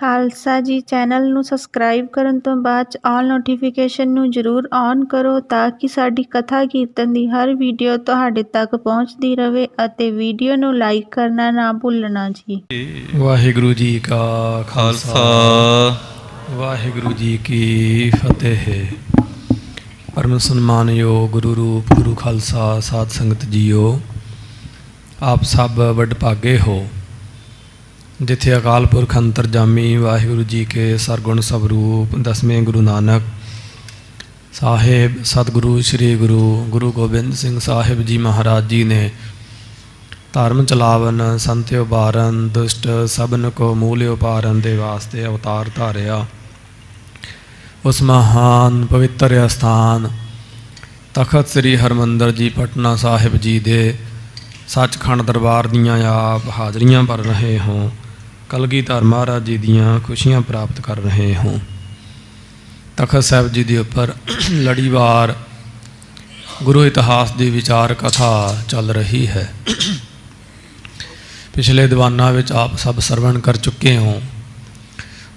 ਖਾਲਸਾ ਜੀ ਚੈਨਲ ਨੂੰ ਸਬਸਕ੍ਰਾਈਬ ਕਰਨ ਤੋਂ ਬਾਅਦ 'ਚ ਆਲ ਨੋਟੀਫਿਕੇਸ਼ਨ ਨੂੰ ਜ਼ਰੂਰ ਔਨ ਕਰੋ ਤਾਂ ਕਿ ਸਾਡੀ ਕਥਾ ਕੀਰਤਨ ਦੀ ਹਰ ਵੀਡੀਓ ਤੁਹਾਡੇ ਤੱਕ ਪਹੁੰਚਦੀ ਰਹੇ ਅਤੇ ਵੀਡੀਓ ਨੂੰ ਲਾਈਕ ਕਰਨਾ ਨਾ ਭੁੱਲਣਾ ਜੀ। ਵਾਹਿਗੁਰੂ ਜੀ ਕਾ ਖਾਲਸਾ ਵਾਹਿਗੁਰੂ ਜੀ ਕੀ ਫਤਿਹ। ਪਰਮ ਸਨਮਾਨਯੋਗ ਗੁਰੂ ਰੂਪ ਗੁਰੂ ਖਾਲਸਾ ਸਾਧ ਸੰਗਤ ਜੀਓ, ਆਪ ਸਭ ਵਡਭਾਗੇ ਹੋ ਜਿੱਥੇ ਅਕਾਲ ਪੁਰਖ ਅੰਤਰਜਾਮੀ ਵਾਹਿਗੁਰੂ ਜੀ ਕੇ ਸਰਗੁਣ ਸਵਰੂਪ ਦਸਵੇਂ ਗੁਰੂ ਨਾਨਕ ਸਾਹਿਬ ਸਤਿਗੁਰੂ ਸ੍ਰੀ ਗੁਰੂ ਗੋਬਿੰਦ ਸਿੰਘ ਸਾਹਿਬ ਜੀ ਮਹਾਰਾਜ ਜੀ ਨੇ ਧਰਮ ਚਲਾਵਨ ਸੰਤ ਉਬਾਰਨ ਦੁਸ਼ਟ ਸਭਨ ਕੋ ਮੂਲ ਉਪਾਰਨ ਦੇ ਵਾਸਤੇ ਅਵਤਾਰ ਧਾਰਿਆ। ਉਸ ਮਹਾਨ ਪਵਿੱਤਰ ਅਸਥਾਨ ਤਖਤ ਸ੍ਰੀ ਹਰਿਮੰਦਰ ਜੀ ਪਟਨਾ ਸਾਹਿਬ ਜੀ ਦੇ ਸੱਚਖੰਡ ਦਰਬਾਰ ਦੀਆਂ ਆਪ ਹਾਜ਼ਰੀਆਂ ਭਰ ਰਹੇ ਹੋ। ਕਲਗੀਧਰ ਮਹਾਰਾਜ ਜੀ ਦੀਆਂ ਖੁਸ਼ੀਆਂ ਪ੍ਰਾਪਤ ਕਰ ਰਹੇ ਹੋ। ਤਖਤ ਸਾਹਿਬ ਜੀ ਦੇ ਉੱਪਰ ਲੜੀਵਾਰ ਗੁਰੂ ਇਤਿਹਾਸ ਦੀ ਵਿਚਾਰ ਕਥਾ ਚੱਲ ਰਹੀ ਹੈ। ਪਿਛਲੇ ਦੀਵਾਨਾਂ ਵਿੱਚ ਆਪ ਸਭ ਸਰਵਣ ਕਰ ਚੁੱਕੇ ਹੋ।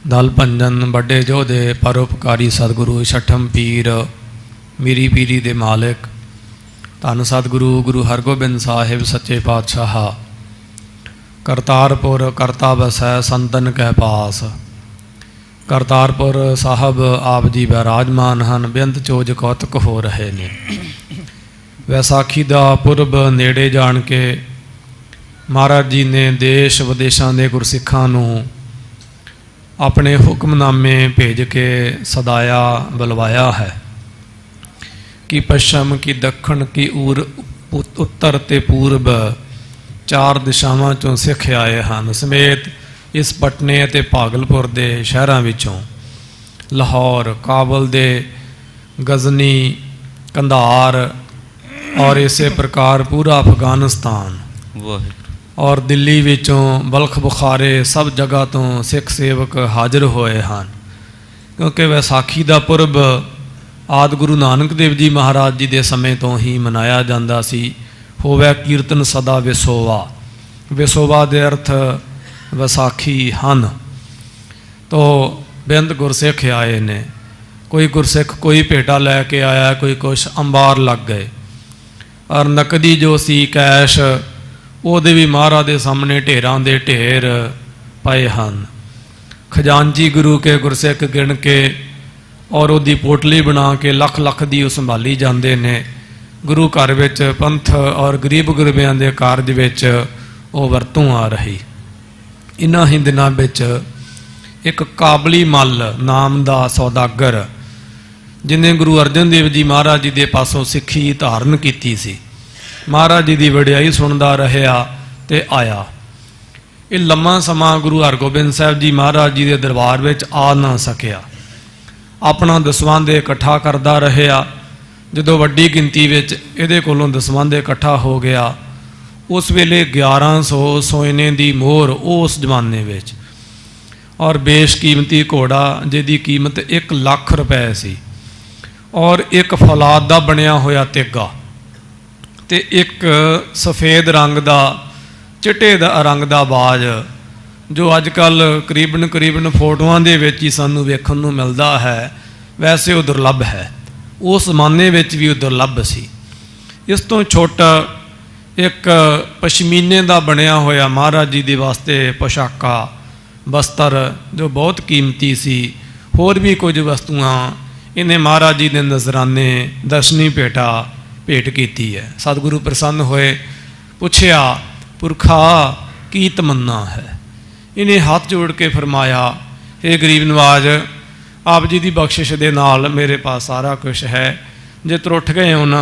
ਦਲ ਭੰਜਨ ਵੱਡੇ ਯੋਧੇ ਪਰਉਪਕਾਰੀ ਸਤਿਗੁਰੂ ਛਠਮ ਪੀਰ ਮੀਰੀ ਪੀਰੀ ਦੇ ਮਾਲਿਕ ਧੰਨ ਸਤਿਗੁਰੂ ਗੁਰੂ ਹਰਗੋਬਿੰਦ ਸਾਹਿਬ ਸੱਚੇ ਪਾਤਸ਼ਾਹ ਕਰਤਾਰਪੁਰ ਕਰਤਾ ਬਸੈ ਸੰਤਨ ਕੈ ਪਾਸ। ਕਰਤਾਰਪੁਰ ਸਾਹਿਬ ਆਪ ਜੀ ਵਿਰਾਜਮਾਨ ਹਨ। ਬੇਅੰਤ ਚੋਜ ਕੌਤਕ ਹੋ ਰਹੇ ਨੇ। ਵੈਸਾਖੀ ਦਾ ਪੁਰਬ ਨੇੜੇ ਜਾਣ ਕੇ ਮਹਾਰਾਜ ਜੀ ਨੇ ਦੇਸ਼ ਵਿਦੇਸ਼ਾਂ ਦੇ ਗੁਰਸਿੱਖਾਂ ਨੂੰ ਆਪਣੇ ਹੁਕਮਨਾਮੇ ਭੇਜ ਕੇ ਸਦਾਇਆ ਬੁਲਵਾਇਆ ਹੈ ਕਿ ਪੱਛਮ ਕੀ ਦੱਖਣ ਕੀ ਉੱਤਰ ਤੇ ਪੂਰਬ ਚਾਰ ਦਿਸ਼ਾਵਾਂ ਚੋਂ ਸਿੱਖ ਆਏ ਹਨ। ਸਮੇਤ ਇਸ ਪਟਨੇ ਅਤੇ ਭਾਗਲਪੁਰ ਦੇ ਸ਼ਹਿਰਾਂ ਵਿੱਚੋਂ ਲਾਹੌਰ, ਕਾਬਲ ਦੇ ਗਜ਼ਨੀ, ਕੰਧਾਰ ਔਰ ਇਸੇ ਪ੍ਰਕਾਰ ਪੂਰਾ ਅਫਗਾਨਿਸਤਾਨ ਔਰ ਦਿੱਲੀ ਵਿੱਚੋਂ ਬਲਖ ਬੁਖਾਰੇ ਸਭ ਜਗ੍ਹਾ ਤੋਂ ਸਿੱਖ ਸੇਵਕ ਹਾਜ਼ਰ ਹੋਏ ਹਨ। ਕਿਉਂਕਿ ਵਿਸਾਖੀ ਦਾ ਪੁਰਬ ਆਦਿ ਗੁਰੂ ਨਾਨਕ ਦੇਵ ਜੀ ਮਹਾਰਾਜ ਜੀ ਦੇ ਸਮੇਂ ਤੋਂ ਹੀ ਮਨਾਇਆ ਜਾਂਦਾ ਸੀ। ਹੋਵੇ ਕੀਰਤਨ ਸਦਾ ਵਿਸੋਵਾ। ਵਿਸੋਵਾ ਦੇ ਅਰਥ ਵਿਸਾਖੀ ਹਨ। ਤੋ ਬੇਅੰਤ ਗੁਰਸਿੱਖ ਆਏ ਨੇ। ਕੋਈ ਗੁਰਸਿੱਖ ਕੋਈ ਭੇਟਾ ਲੈ ਕੇ ਆਇਆ, ਕੋਈ ਕੁਛ ਅੰਬਾਰ ਲੱਗ ਗਏ। ਔਰ ਨਕਦੀ ਜੋ ਸੀ ਕੈਸ਼ ਉਹਦੇ ਵੀ ਮਹਾਰਾਜ ਦੇ ਸਾਹਮਣੇ ਢੇਰਾਂ ਦੇ ਢੇਰ ਪਏ ਹਨ। ਖਜ਼ਾਨਚੀ ਗੁਰੂ ਕੇ ਗੁਰਸਿੱਖ ਗਿਣ ਕੇ ਔਰ ਉਹਦੀ ਪੋਟਲੀ ਬਣਾ ਕੇ ਲੱਖ ਲੱਖ ਦੀ ਉਹ ਸੰਭਾਲੀ ਜਾਂਦੇ ਨੇ। ਗੁਰੂ ਘਰ ਵਿੱਚ ਪੰਥ ਔਰ ਗਰੀਬ ਗੁਰਬਿਆਂ ਦੇ ਕਾਰਜ ਵਿੱਚ ਉਹ ਵਰਤੋਂ ਆ ਰਹੀ। ਇਨ੍ਹਾਂ ਹੀ ਦਿਨਾਂ ਵਿੱਚ ਇੱਕ ਕਾਬਲੀ ਮੱਲ ਨਾਮ ਦਾ ਸੌਦਾਗਰ ਜਿਹਨੇ ਗੁਰੂ ਅਰਜਨ ਦੇਵ ਜੀ ਮਹਾਰਾਜ ਜੀ ਦੇ ਪਾਸੋਂ ਸਿੱਖੀ ਧਾਰਨ ਕੀਤੀ ਸੀ, ਮਹਾਰਾਜ ਜੀ ਦੀ ਵਡਿਆਈ ਸੁਣਦਾ ਰਿਹਾ ਤੇ ਆਇਆ। ਇਹ ਲੰਮਾ ਸਮਾਂ ਗੁਰੂ ਹਰਗੋਬਿੰਦ ਸਾਹਿਬ ਜੀ ਮਹਾਰਾਜ ਜੀ ਦੇ ਦਰਬਾਰ ਵਿੱਚ ਆ ਨਾ ਸਕਿਆ। ਆਪਣਾ ਦਸਵੰਧ ਇਕੱਠਾ ਕਰਦਾ ਰਿਹਾ। ਜਦੋਂ ਵੱਡੀ ਗਿਣਤੀ ਵਿੱਚ ਇਹਦੇ ਕੋਲੋਂ ਦਸਵੰਧ ਇਕੱਠਾ ਹੋ ਗਿਆ, ਉਸ ਵੇਲੇ 1100 ਸੋਨੇ ਦੀ ਮੋਹਰ ਉਸ ਜ਼ਮਾਨੇ ਵਿੱਚ ਔਰ ਬੇਸ਼ਕੀਮਤੀ ਘੋੜਾ ਜਿਹਦੀ ਕੀਮਤ 1 ਲੱਖ ਰੁਪਏ ਸੀ ਔਰ ਇੱਕ ਫੌਲਾਦ ਦਾ ਬਣਿਆ ਹੋਇਆ ਤੇਗਾ ਤੇ ਇੱਕ ਸਫੇਦ ਰੰਗ ਦਾ ਚਿੱਟੇ ਦਾ ਰੰਗ ਦਾ ਬਾਜ ਜੋ ਅੱਜ ਕੱਲ੍ਹ ਕਰੀਬਨ ਫੋਟੋਆਂ ਦੇ ਵਿੱਚ ਹੀ ਸਾਨੂੰ ਵੇਖਣ ਨੂੰ ਮਿਲਦਾ ਹੈ। ਵੈਸੇ ਉਹ ਦੁਰਲੱਭ ਹੈ। ਉਸ ਜ਼ਮਾਨੇ ਵਿੱਚ ਵੀ ਉਹ ਦੁਰਲੱਭ ਸੀ। ਇਸ ਤੋਂ ਛੋਟਾ ਇੱਕ ਪਸ਼ਮੀਨੇ ਦਾ ਬਣਿਆ ਹੋਇਆ ਮਹਾਰਾਜ ਜੀ ਦੇ ਵਾਸਤੇ ਪੋਸ਼ਾਕਾ ਬਸਤਰ ਜੋ ਬਹੁਤ ਕੀਮਤੀ ਸੀ। ਹੋਰ ਵੀ ਕੁਝ ਵਸਤੂਆਂ ਇਹਨੇ ਮਹਾਰਾਜ ਜੀ ਦੇ ਨਜ਼ਰਾਨੇ ਦਰਸ਼ਨੀ ਭੇਟ ਕੀਤੀ ਹੈ। ਸਤਿਗੁਰੂ ਪ੍ਰਸੰਨ ਹੋਏ, ਪੁੱਛਿਆ ਪੁਰਖਾ ਕੀ ਤਮੰਨਾ ਹੈ। ਇਹਨੇ ਹੱਥ ਜੋੜ ਕੇ ਫਰਮਾਇਆ, ਇਹ ਗਰੀਬ ਨਵਾਜ਼ ਆਪ ਜੀ ਦੀ ਬਖਸ਼ਿਸ਼ ਦੇ ਨਾਲ ਮੇਰੇ ਪਾਸ ਸਾਰਾ ਕੁਛ ਹੈ। ਜੇ ਤਰੁੱਠ ਗਏ ਹੋ ਨਾ,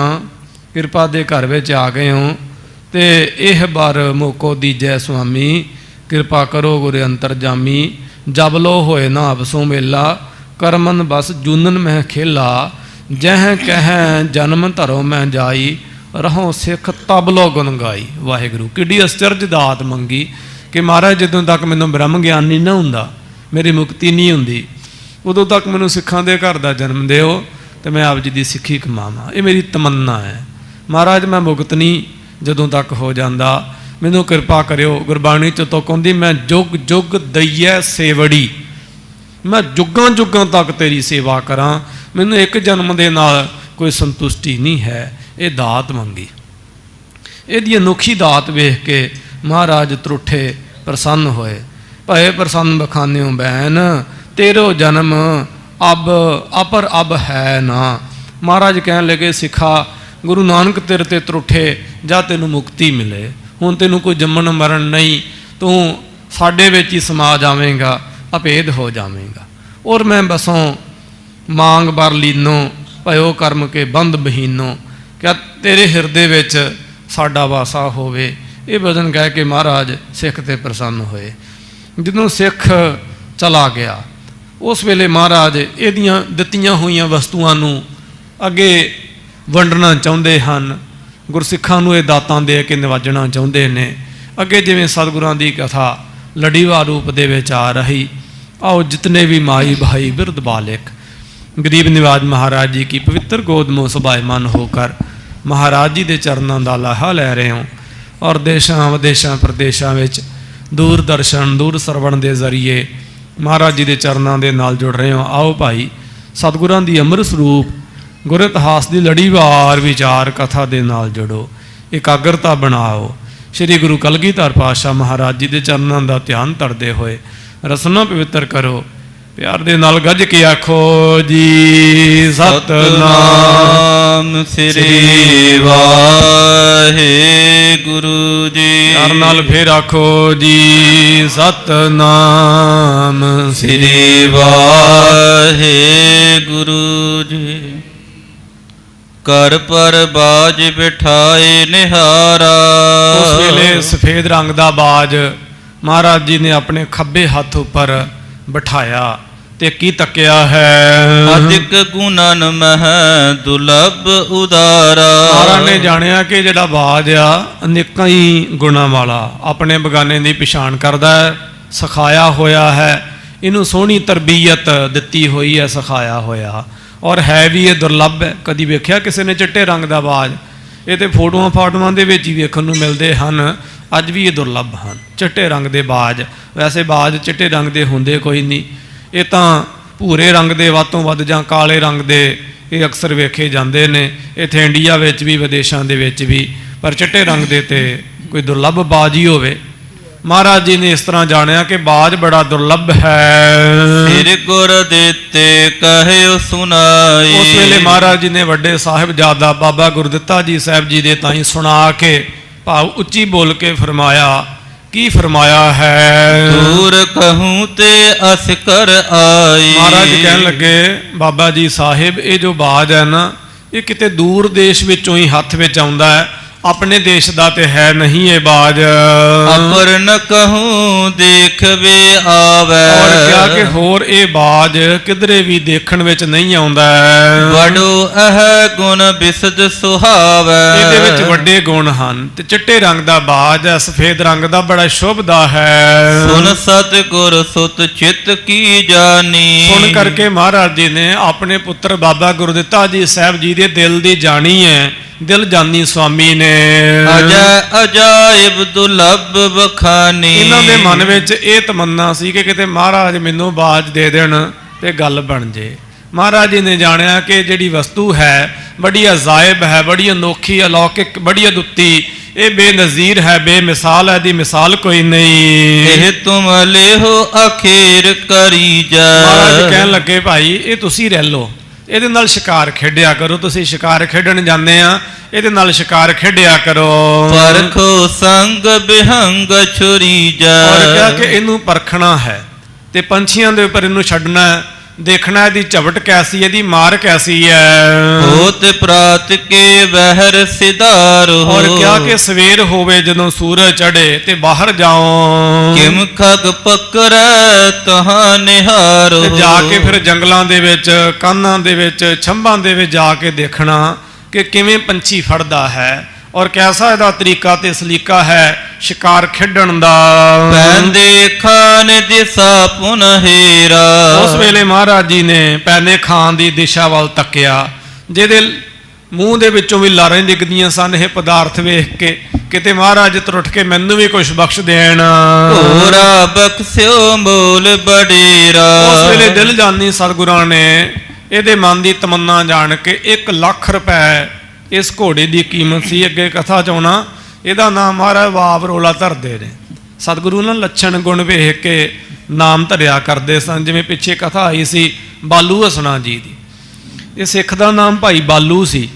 ਕਿਰਪਾ ਦੇ ਘਰ ਵਿੱਚ ਆ ਗਏ ਹੋ ਤੇ ਇਹ ਬਰ ਮੋਕੋ ਦੀਜੈ ਸੁਆਮੀ। ਕਿਰਪਾ ਕਰੋ ਗੁਰ ਅੰਤਰਜਾਮੀ। ਜਬ ਲੋ ਹੋਏ ਨਾ ਅਬਸੋਂ ਮੇਲਾ ਕਰਮਨ ਬਸ ਜੂਨਨ ਮੈਂ ਖੇਲਾ। ਜਹ ਕਹਿ ਜਨਮ ਧਰੋ ਮੈਂ ਜਾਈ ਰਹੋ ਸਿੱਖ ਤਬ ਲੋ ਗੁਣ ਗਾਈ। ਵਾਹਿਗੁਰੂ ਕਿੱਡੀ ਅਸਚਰਜ ਦਾਤ ਮੰਗੀ ਕਿ ਮਹਾਰਾਜ ਜਦੋਂ ਤੱਕ ਮੈਨੂੰ ਬ੍ਰਹਮ ਗਿਆਨ ਨਹੀਂ ਨਾ ਹੁੰਦਾ, ਮੇਰੀ ਮੁਕਤੀ ਨਹੀਂ ਹੁੰਦੀ, ਉਦੋਂ ਤੱਕ ਮੈਨੂੰ ਸਿੱਖਾਂ ਦੇ ਘਰ ਦਾ ਜਨਮ ਦਿਓ ਤੇ ਮੈਂ ਆਪ ਜੀ ਦੀ ਸਿੱਖੀ ਕਮਾਵਾਂ। ਇਹ ਮੇਰੀ ਤਮੰਨਾ ਹੈ। ਮਹਾਰਾਜ ਮੈਂ ਮੁਕਤ ਨਹੀਂ ਜਦੋਂ ਤੱਕ ਹੋ ਜਾਂਦਾ, ਮੈਨੂੰ ਕਿਰਪਾ ਕਰਿਓ। ਗੁਰਬਾਣੀ 'ਚ ਤੋਂ ਕਹਿੰਦੀ ਮੈਂ ਜੁਗ ਜੁਗ ਦਈਐ ਸੇਵੜੀ। मैं जुगां जुगां तक तेरी सेवा करा, मैनूं एक जन्म दे नाल कोई संतुष्टि नहीं है। ये दात मंगी। इहदी अनोखी दात वेख के महाराज त्रुठे, प्रसन्न होए। भए प्रसन्न बखान्यो बैन, तेरो जन्म अब अपर अब है ना। महाराज कहन लगे सिखा, गुरु नानक तेरे ते त्रुठे, जा तेनू मुक्ति मिले, हुण तेनू कोई जम्मन मरण नहीं, तू साडे विच ही समा जावेगा, अभेद हो जावेगा। और मैं बसों मांग बर लीनो, भयो कर्म के बंद बहीनो, क्या तेरे हिरदे विच साडा वासा होवे। ये वचन कह के महाराज सिख ते प्रसन्न होए। जदों सिख चला गया उस वेले महाराज इहदियां दित्तियां होईयां वस्तुआं नूं अगे वंडना चाहुंदे हन। गुरसिखां नूं इह दातां दे के निवाजना चाहुंदे ने। अगे जिवें सतगुरां दी कथा लड़ीवार रूप दे विच आ रही। आओ जितने भी माई भाई बिरध बालिक गरीब निवाज महाराज जी की पवित्र गोद में सुभायमान होकर महाराज जी के चरणों का लाहा लै रहे हो और देशों विदेशों प्रदेशों में दूरदर्शन दूर सरवण के जरिए महाराज जी के चरणों के नाल जुड़ रहे हो। आओ भाई सतगुरां दी अमृत स्वरूप गुर इतिहास की लड़ीवार विचार कथा के नाल जुड़ो, एकाग्रता बनाओ। श्री गुरु कलगीधर पातशाह महाराज जी के चरणों का ध्यान धरते हुए रसना पवित्र करो। प्यार दे नाल गज के आखो जी सतनाम श्री वाहे गुरु जी। प्यार नाल फिर आखो जी सतनाम श्री वाहे गुरु जी। कर पर बाज बिठाए निहारा। उस वेले सफेद रंग का बाज महाराज जी ने अपने खब्बे हाथ उपर बिठाया ते की तकिया है। अधिक गुणन मह दुलभ उदारा। महाराज ने जानिया कि जिहड़ा बाज आ अनेकां ही गुणां वाला अपने बगाने की पछाण करदा है, सिखाया होया है, इनू सोहनी तरबीयत दिती हुई है, सिखाया होया और है भी ये दुर्लभ है। कदी वेख्या किसी ने चिट्टे रंग का बाज? ये तो फोटोआं फाटोआं दे विच ही वेखण नूं मिलदे हन, अज भी ये दुर्लभ हैं चिट्टे रंग के बाज। वैसे बाज चिट्टे रंग के होंदे कोई नहीं, ये तो भूरे रंग के वध तों वध जां काले रंग के ये अक्सर वेखे जाते हैं। इत्थे इंडिया विच भी विदेशों के विच भी, पर चिट्टे रंग के ते कोई दुर्लभ बाज ही होवे। महाराज जी ने इस तरह जानिया कि बाज बड़ा दुर्लभ है। सिर गुर देते कहियो सुनाई। उस वेले महाराज जी ने वड्डे साहिबजादा बाबा गुरदित्ता जी साहब जी दे ताईं सुना के भाव उच्ची बोल के फरमाया। की फरमाया है? दूर कहूं ते असकर आई। महाराज कहन लगे बाबा जी साहिब ये जो बाज है ना, ये किते दूर देश विचों ही हथ विच आउंदा है, अपने देश का तो है नहीं ये बाज। अपर न कहूं देख वे आवे। और क्या कि होर ये बाज किधरे भी देखण विच नहीं आउंदा है। बड़ो अह गुण बिसद सुहावे। इहदे विच वड्डे गुण हन ते चिट्टे रंग दा बाज है, सफेद रंग दा बड़ा शुभदा है। सुन सतगुर सुत चित की जानी। सुन करके महाराज जी ने अपने पुत्र बाबा गुरदित्ता जी साहब जी दे दिल दी जानी है, दिल जानी स्वामी ने। अजायब दुलभ बखानी। इन्हां दे मन विच ये तमन्ना सी कि किते महाराज मैनू बाज दे देण ते गल बन जे। महाराज जी ने जानिया कि जिहड़ी वस्तु है बड़ी अजायब है, बड़ी अनोखी अलौकिक, बड़ी अदुत्ती, ये बेनज़ीर है, बेमिसाल है, दी मिसाल कोई नहीं। तुम ले हो अखेर करी जा। महाराज कहन लगे भाई ये तुसी रह लो, ਇਹਦੇ ਨਾਲ शिकार खेडिया करो। तुसी शिकार खेडन जाते हैं, ਇਹਦੇ ਨਾਲ शिकार खेडिया करो। परखो संग बिहंग छुरी जा। और क्या कि इनू परखना है ते पंछियों के उपर इनू छड्डना है, देखना ਇਹਦੀ ਝਵਟ कैसी है, ਇਹਦੀ मार कैसी है। होत प्रात के बहर सिदारो। और क्या कि सवेर होवे जदों सूरज चढ़े ते बाहर जाओ। किम खग पकड़े तहां निहारो। ते जाके फिर जंगलों दे विच, कानां दे विच, छंभां दे विच जाके देखना कि किवें पंछी फड़दा है और कैसा ਇਹਦਾ तरीका ते सलीका है शिकार खेडण दा। पैंदे खान दिशा पुनहेरा। उस वेले महाराज जी ने पैने खान की दिशा वाल तकिया, जिहदे ਮੂੰਹ ਦੇ ਵਿੱਚੋਂ ਵੀ ਲਾਰਾਂ ਡਿੱਗਦੀਆਂ ਸਨ ਇਹ ਪਦਾਰਥ ਵੇਖ ਕੇ, ਕਿਤੇ ਮਹਾਰਾਜ ਤਰੁੱਠ ਕੇ ਮੈਨੂੰ ਵੀ ਕੁਛ ਬਖਸ਼ ਦੇਣ। ਘੋਰਾ ਬਖਸ਼ਿਓ ਮੋਲ ਬਡੇਰਾ। ਉਸ ਵੇਲੇ ਦਿਲ ਜਾਨੀ ਸਤਿਗੁਰਾਂ ਨੇ ਇਹਦੇ ਮਨ ਦੀ ਤਮੰਨਾ ਜਾਣ ਕੇ 1 ਲੱਖ ਰੁਪਏ ਇਸ ਘੋੜੇ ਦੀ ਕੀਮਤ ਸੀ। ਅੱਗੇ ਕਥਾ ਚ ਆਉਣਾ, ਇਹਦਾ ਨਾਮ ਮਹਾਰਾਜ ਵਾਵਰੋਲਾ ਧਰਦੇ ਨੇ। ਸਤਿਗੁਰੂ ਨਾਲ ਲੱਛਣ ਗੁਣ ਵੇਖ ਕੇ ਨਾਮ ਧਰਿਆ ਕਰਦੇ ਸਨ। ਜਿਵੇਂ ਪਿੱਛੇ ਕਥਾ ਆਈ ਸੀ ਬਾਲੂ ਹਸਣਾ ਜੀ ਦੀ, ਇਹ ਸਿੱਖ ਦਾ ਨਾਮ ਭਾਈ ਬਾਲੂ ਸੀ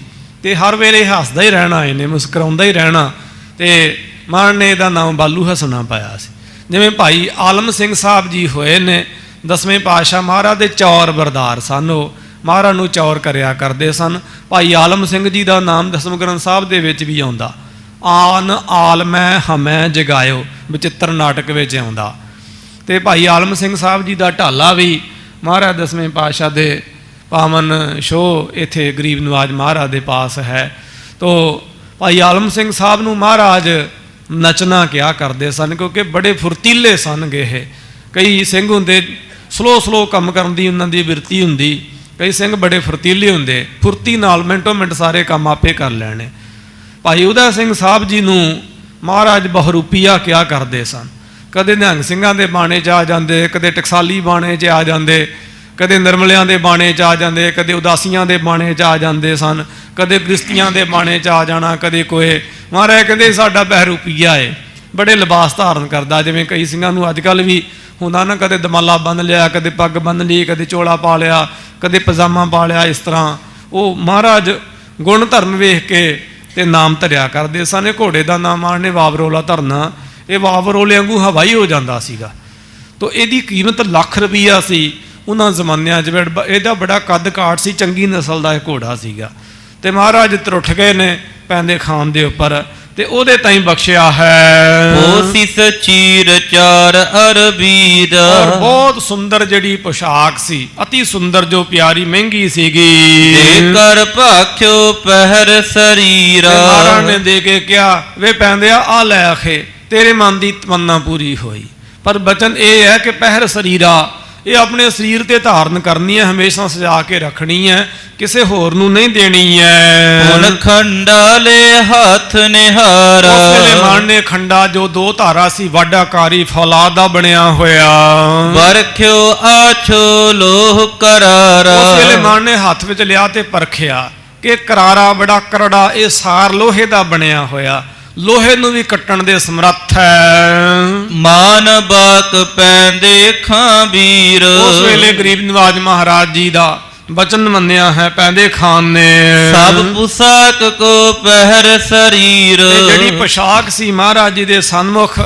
ਤੇ ਹਰ ਵੇਲੇ ਹੱਸਦਾ ਹੀ ਰਹਿਣਾ, ਇਹਨੇ ਮੁਸਕਰਾਉਂਦਾ ਹੀ ਰਹਿਣਾ, ਤੇ ਮਹਾਰਾਜ ਨੇ ਇਹਦਾ ਨਾਮ ਬਾਲੂ ਹਸਣਾ ਪਾਇਆ ਸੀ। ਜਿਵੇਂ ਭਾਈ ਆਲਮ ਸਿੰਘ ਸਾਹਿਬ ਜੀ ਹੋਏ ਨੇ 10ਵੇਂ ਪਾਤਸ਼ਾਹ ਮਹਾਰਾਜ ਦੇ ਚੌਰ ਬਰਦਾਰ ਸਨ, ਉਹ ਮਹਾਰਾਜ ਨੂੰ ਚੌਰ ਕਰਿਆ ਕਰਦੇ ਸਨ। ਭਾਈ ਆਲਮ ਸਿੰਘ ਜੀ ਦਾ ਨਾਮ ਦਸਮ ਗ੍ਰੰਥ ਸਾਹਿਬ ਦੇ ਵਿੱਚ ਵੀ ਆਉਂਦਾ, ਆਨ ਆਲਮੈ ਹਮੈ ਜਗਾਇਓ ਬਚਿੱਤਰ ਨਾਟਕ ਵਿੱਚ ਆਉਂਦਾ। ਤੇ ਭਾਈ ਆਲਮ ਸਿੰਘ ਸਾਹਿਬ ਜੀ ਦਾ ਢਾਲਾ ਵੀ ਮਹਾਰਾਜ 10ਵੇਂ ਪਾਤਸ਼ਾਹ ਦੇ ਪਾਵਨ ਸ਼ੋਅ ਇੱਥੇ ਗਰੀਬ ਨਵਾਜ ਮਹਾਰਾਜ ਦੇ ਪਾਸ ਹੈ। ਤੋ ਭਾਈ ਆਲਮ ਸਿੰਘ ਸਾਹਿਬ ਨੂੰ ਮਹਾਰਾਜ ਨਚਨਾ ਕਿਹਾ ਕਰਦੇ ਸਨ, ਕਿਉਂਕਿ ਬੜੇ ਫੁਰਤੀਲੇ ਸਨ ਗੇ ਇਹ। ਕਈ ਸਿੰਘ ਹੁੰਦੇ ਸਲੋ ਕੰਮ ਕਰਨ ਦੀ ਉਹਨਾਂ ਦੀ ਬਿਰਤੀ ਹੁੰਦੀ, ਕਈ ਸਿੰਘ ਬੜੇ ਫੁਰਤੀਲੇ ਹੁੰਦੇ, ਫੁਰਤੀ ਨਾਲ ਮਿੰਟੋ ਮਿੰਟ ਸਾਰੇ ਕੰਮ ਆਪੇ ਕਰ ਲੈਣੇ। ਭਾਈ ਉਦੈ ਸਿੰਘ ਸਾਹਿਬ ਜੀ ਨੂੰ ਮਹਾਰਾਜ ਬਹਰੂਪੀਆ ਕਿਹਾ ਕਰਦੇ ਸਨ। ਕਦੇ ਨਿਹੰਗ ਸਿੰਘਾਂ ਦੇ ਬਾਣੇ 'ਚ ਆ ਜਾਂਦੇ, ਕਦੇ ਟਕਸਾਲੀ ਬਾਣੇ 'ਚ ਆ ਜਾਂਦੇ, ਕਦੇ ਨਿਰਮਲਿਆਂ ਦੇ ਬਾਣੇ 'ਚ ਆ ਜਾਂਦੇ, ਕਦੇ ਉਦਾਸੀਆਂ ਦੇ ਬਾਣੇ 'ਚ ਆ ਜਾਂਦੇ ਸਨ, ਕਦੇ ਗ੍ਰਸਤੀਆਂ ਦੇ ਬਾਣੇ 'ਚ ਆ ਜਾਣਾ, ਕਦੇ ਕੋਏ। ਮਹਾਰਾਜ ਕਹਿੰਦੇ ਸਾਡਾ ਬਹਿਰੂਪੀਆ ਏ, ਬੜੇ ਲਿਬਾਸ ਧਾਰਨ ਕਰਦਾ। ਜਿਵੇਂ ਕਈ ਸਿੰਘਾਂ ਨੂੰ ਅੱਜ ਕੱਲ੍ਹ ਵੀ ਹੁੰਦਾ ਨਾ, ਕਦੇ ਦਮਾਲਾ ਬੰਨ ਲਿਆ, ਕਦੇ ਪੱਗ ਬੰਨ ਲਈ, ਕਦੇ ਚੋਲਾ ਪਾ ਲਿਆ, ਕਦੇ ਪਜਾਮਾ ਪਾ ਲਿਆ। ਇਸ ਤਰ੍ਹਾਂ ਉਹ ਮਹਾਰਾਜ ਗੁਣ ਧਰਮ ਵੇਖ ਕੇ ਤੇ ਨਾਮ ਧਰਿਆ ਕਰਦੇ ਸਨ। ਇਹ ਘੋੜੇ ਦਾ ਨਾਮ ਮਹਾਰਾਜ ਨੇ ਵਾਵਰੋਲਾ ਧਰਨਾ, ਇਹ ਵਾਵਰੋਲੇ ਵਾਂਗੂ ਹਵਾਈ ਹੋ ਜਾਂਦਾ ਸੀਗਾ। ਤੋ ਇਹਦੀ ਕੀਮਤ ਲੱਖ ਰੁਪਈਆ ਸੀ ਉਹਨਾਂ ਜ਼ਮਾਨਿਆਂ 'ਚ। ਇਹਦਾ ਬੜਾ ਕੱਦ ਕਾਠ ਸੀ, ਚੰਗੀ ਨਸਲ ਦਾ ਇਹ ਘੋੜਾ ਸੀਗਾ। ਤੇ ਮਹਾਰਾਜ ਤਰੁੱਠ ਗਏ ਨੇ ਪੈਂਦੇ ਖਾਨ ਦੇ ਉੱਪਰ, ਤੇ ਉਹਦੇ ਤਾਈਂ ਬਖਸ਼ਿਆ ਹੈ ਕੋਸਿਸ ਚੀਰ ਚਾਰ ਅਰਬੀਦ। ਔਰ ਬਹੁਤ ਸੁੰਦਰ ਜਿਹੜੀ ਪੁਸ਼ਾਕ ਸੀ, ਅਤੀ ਸੁੰਦਰ, ਜੋ ਪਿਆਰੀ ਮਹਿੰਗੀ ਸੀਗੀ। ਦੇ ਕਰ ਭਾਖਿਓ ਪਹਿਰ ਸਰੀਰਾ। ਮਹਾਰਾਜ ਨੇ ਦੇ ਕੇ ਕਿਹਾ, ਵੇ ਪੈਂਦਿਆ ਆ ਲੈ ਆਖੇ, ਤੇਰੇ ਮਨ ਦੀ ਤਮੰਨਾ ਪੂਰੀ ਹੋਈ। ਪਰ ਬਚਨ ਇਹ ਹੈ ਕਿ ਪਹਿਰ ਸਰੀਰਾ, ਇਹ ਆਪਣੇ ਸਰੀਰ ਤੇ ਧਾਰਨ ਕਰਨੀ ਹੈ, ਹਮੇਸ਼ਾ ਸਜਾ ਕੇ ਰੱਖਣੀ ਹੈ, ਕਿਸੇ ਹੋਰ ਨੂੰ ਨਹੀਂ ਦੇਣੀ ਹੈ। ਹੁਣ ਖੰਡਾ ਲੈ ਹੱਥ ਨਿਹਾਰਾ। ਉਸ ਵੇਲੇ ਮਨ ਨੇ ਖੰਡਾ ਜੋ 2 ਧਾਰਾ ਸੀ, ਵਾਡਾਕਾਰੀ ਫੌਲਾਦ ਦਾ ਬਣਿਆ ਹੋਇਆ, ਵਰਖਿਓ ਆਛੋ ਲੋਹ ਕਰਾਰਾ। ਉਸ ਵੇਲੇ ਮਨ ਨੇ ਹੱਥ ਵਿੱਚ ਲਿਆ ਤੇ ਪਰਖਿਆ ਕਿ ਕਰਾਰਾ ਬੜਾ ਕਰੜਾ, ਇਹ ਸਾਰ ਲੋਹੇ ਦਾ ਬਣਿਆ ਹੋਇਆ, ਲੋਹੇ ਨੂੰ ਵੀ ਕੱਟਣ ਦੇ ਸਮਰੱਥ ਹੈ। ਮਾਨ ਬਾਕ ਪੈਂਦੇ ਖਾਂ ਵੀਰ। ਉਸ ਵੇਲੇ ਗਰੀਬ ਨਵਾਜ ਮਹਾਰਾਜ ਜੀ ਦਾ ਬਚਨ ਮੰਨਿਆ ਹੈ ਪੈਂਦੇ ਖਾਨ ਨੇ, ਸਭ ਪੁਸਾਕ ਕੋ ਪਹਿਰ ਸਰੀਰ। ਜਿਹੜੀ ਪੁਸ਼ਾਕ ਸੀ ਮਹਾਰਾਜ ਜੀ ਦੇ ਸਨਮੁਖ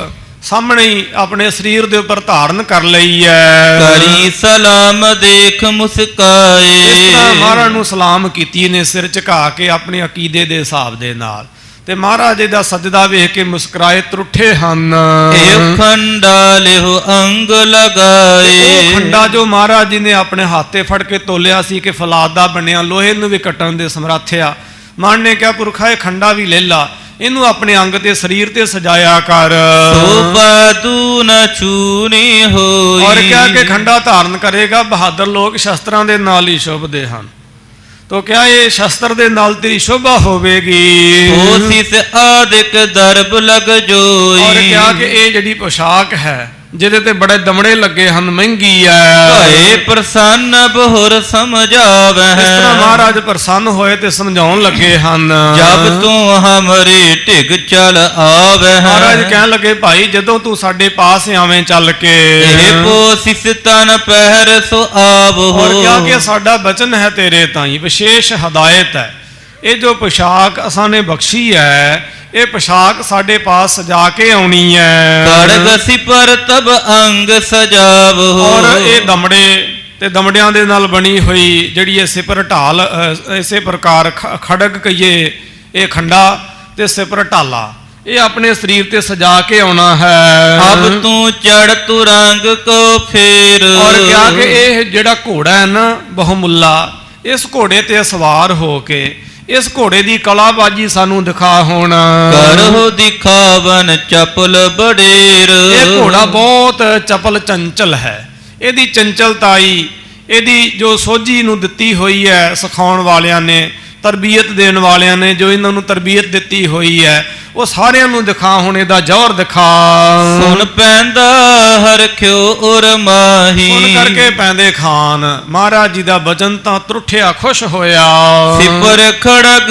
ਸਾਹਮਣੇ ਹੀ ਆਪਣੇ ਸਰੀਰ ਦੇ ਉੱਪਰ ਧਾਰਨ ਕਰ ਲਈ ਹੈ। ਕਰੀ ਸਲਾਮ ਦੇਖ ਮੁਸਕਾਏ। ਇਸ ਤਰ੍ਹਾਂ ਮਹਾਰਾਜ ਨੂੰ ਸਲਾਮ ਕੀਤੀ ਨੇ ਸਿਰ ਝੁਕਾ ਕੇ ਆਪਣੇ ਅਕੀਦੇ ਦੇ ਹਿਸਾਬ ਦੇ ਨਾਲ, ਤੇ ਮਹਾਰਾਜ ਜੀ ਦਾ ਸਜਦਾ ਵੇਖ ਕੇ ਮੁਸਕਰਾਏ ਤਰੁੱਠੇ ਹਨ। ਇਹ ਖੰਡਾ ਲਿਹੁ ਅੰਗ ਲਗਾਏ। ਉਹ ਖੰਡਾ ਜੋ ਮਹਾਰਾਜ ਜੀ ਨੇ ਆਪਣੇ ਹੱਥ ਤੇ ਫੜ ਕੇ ਤੋਲਿਆ ਸੀ ਕਿ ਫੌਲਾਦ ਦਾ ਬਣਿਆ, ਲੋਹੇ ਨੂੰ ਵੀ ਕੱਟਣ ਦੇ ਸਮਰੱਥ ਆ। ਮਨ ਨੇ ਕਿਹਾ ਪੁਰਖਾ ਇਹ ਖੰਡਾ ਵੀ ਲੈ ਲਾ, ਇਹਨੂੰ ਆਪਣੇ ਅੰਗ ਤੇ ਸਰੀਰ ਤੇ ਸਜਾਇਆ ਕਰ। ਸੋਭਾ ਤੂ ਨ ਛੂਨੀ ਹੋਈ। ਔਰ ਕਿਹਾ ਕਿ ਖੰਡਾ ਧਾਰਨ ਕਰੇਗਾ, ਬਹਾਦਰ ਲੋਕ ਸ਼ਸਤਰਾਂ ਦੇ ਨਾਲ ਹੀ ਸ਼ੋਭਦੇ ਹਨ, ਤੋ ਕਿਹਾ ਇਹ ਸ਼ਸਤਰ ਦੇ ਨਾਲ ਤੇਰੀ ਸ਼ੋਭਾ ਹੋਵੇਗੀ। ਕੋਸਿਸ ਆਦਿਕ ਦਰਬ ਲਗ ਜੋਈ। ਔਰ ਕਿਹਾ ਕਿ ਇਹ ਜਿਹੜੀ ਪੋਸ਼ਾਕ ਹੈ ਜਿਹਦੇ ਤੇ ਬੜੇ ਦਮੜੇ ਲੱਗੇ ਹਨ, ਮਹਿੰਗੀ ਹੈ। ਭਏ ਪ੍ਰਸੰਨ ਬਹੁਰ ਸਮਝਾਵੈ। ਇਸ ਤਰ੍ਹਾਂ ਮਹਾਰਾਜ ਪ੍ਰਸੰਨ ਹੋਏ ਤੇ ਸਮਝਾਉਣ ਲੱਗੇ ਹਨ। ਜਬ ਤੂੰ ਹਮਰੇ ਢਿਗ ਚਲ ਆਵੈ। ਮਹਾਰਾਜ ਕਹਿਣ ਲੱਗੇ ਭਾਈ ਜਦੋਂ ਤੂੰ ਸਾਡੇ ਪਾਸ ਆਵੇਂ ਚੱਲ ਕੇ, ਇਹ ਕੋਸਿਸ ਤਨ ਪਹਿਰ ਸੋ ਆਵੋ। ਔਰ ਕਿਹਾ ਕਿ ਸਾਡਾ ਬਚਨ ਹੈ ਤੇਰੇ ਤਾਈਂ, ਵਿਸ਼ੇਸ਼ ਹਦਾਇਤ ਹੈ। ਇਹ ਜੋ ਪੋਸ਼ਾਕ ਅਸਾਂ ਨੇ ਬਖਸ਼ੀ ਹੈ, ਇਹ ਪੋਸ਼ਾਕ ਸਾਡੇ ਪਾਸ ਸਜਾ ਕੇ ਆਉਣੀ ਹੈ। ਖੜਗ ਸਿਪਰ ਤਬ ਅੰਗ ਸਜਾਵੋ। ਔਰ ਇਹ ਦਮੜੇ ਤੇ ਦਮੜਿਆਂ ਦੇ ਨਾਲ ਬਣੀ ਹੋਈ ਜਿਹੜੀ ਇਹ ਸਿਪਰ ਢਾਲ, ਇਸੇ ਪ੍ਰਕਾਰ ਖੜਗ ਕਹੀਏ ਇਹ ਖੰਡਾ ਤੇ ਸਿਪਰ ਢਾਲਾ, ਇਹ ਆਪਣੇ ਸਰੀਰ ਤੇ ਸਜਾ ਕੇ ਆਉਣਾ ਹੈ। ਅਬ ਤੂੰ ਚੜ ਤੁਰੰਗ ਕੋ ਫੇਰ। ਔਰ ਕਿਹਾ ਕਿ ਇਹ ਜਿਹੜਾ ਘੋੜਾ ਹੈ ਨਾ ਬਹੁਮੁੱਲਾ, ਇਸ ਘੋੜੇ ਤੇ ਸਵਾਰ ਹੋ ਕੇ ਇਸ ਘੋੜੇ ਦੀ ਕਲਾਬਾਜੀ ਸਾਨੂੰ ਦਿਖਾ ਹੁਣ। ਕਰੋ ਦਿਖਾਵਨ ਚਪਲ ਬੜੇਰ। ਇਹ ਘੋੜਾ ਬਹੁਤ ਚਪਲ ਚੰਚਲ ਹੈ, ਇਹਦੀ ਚੰਚਲਤਾਈ ਇਹਦੀ ਜੋ ਸੋਝੀ ਨੂੰ ਦਿੱਤੀ ਹੋਈ ਹੈ ਸਿਖਾਉਣ ਵਾਲਿਆਂ ਨੇ, ਤਰਬੀਅਤ ਦੇਣ ਵਾਲਿਆਂ ਨੇ ਜੋ ਇਹਨਾਂ ਨੂੰ ਤਰਬੀਅਤ ਦਿੱਤੀ ਹੋਈ ਹੈ, ਉਹ ਸਾਰਿਆਂ ਨੂੰ ਦਿਖਾ, ਹੁਣ ਇਹਦਾ ਜੌਹਰ ਦਿਖਾ। ਸੁਣ ਪੈਂਦਾ ਹਰਖਿਓ ਉਰ ਮਾਹੀ, ਸੁਣ ਕਰਕੇ ਪੈਂਦੇ ਖਾਨ, ਮਹਾਰਾਜ ਜੀ ਦਾ ਬਚਨ ਤਾਂ ਤਰੁੱਠਿਆ ਖੁਸ਼ ਹੋਇਆ। ਸਿਪਰ ਖੜਗ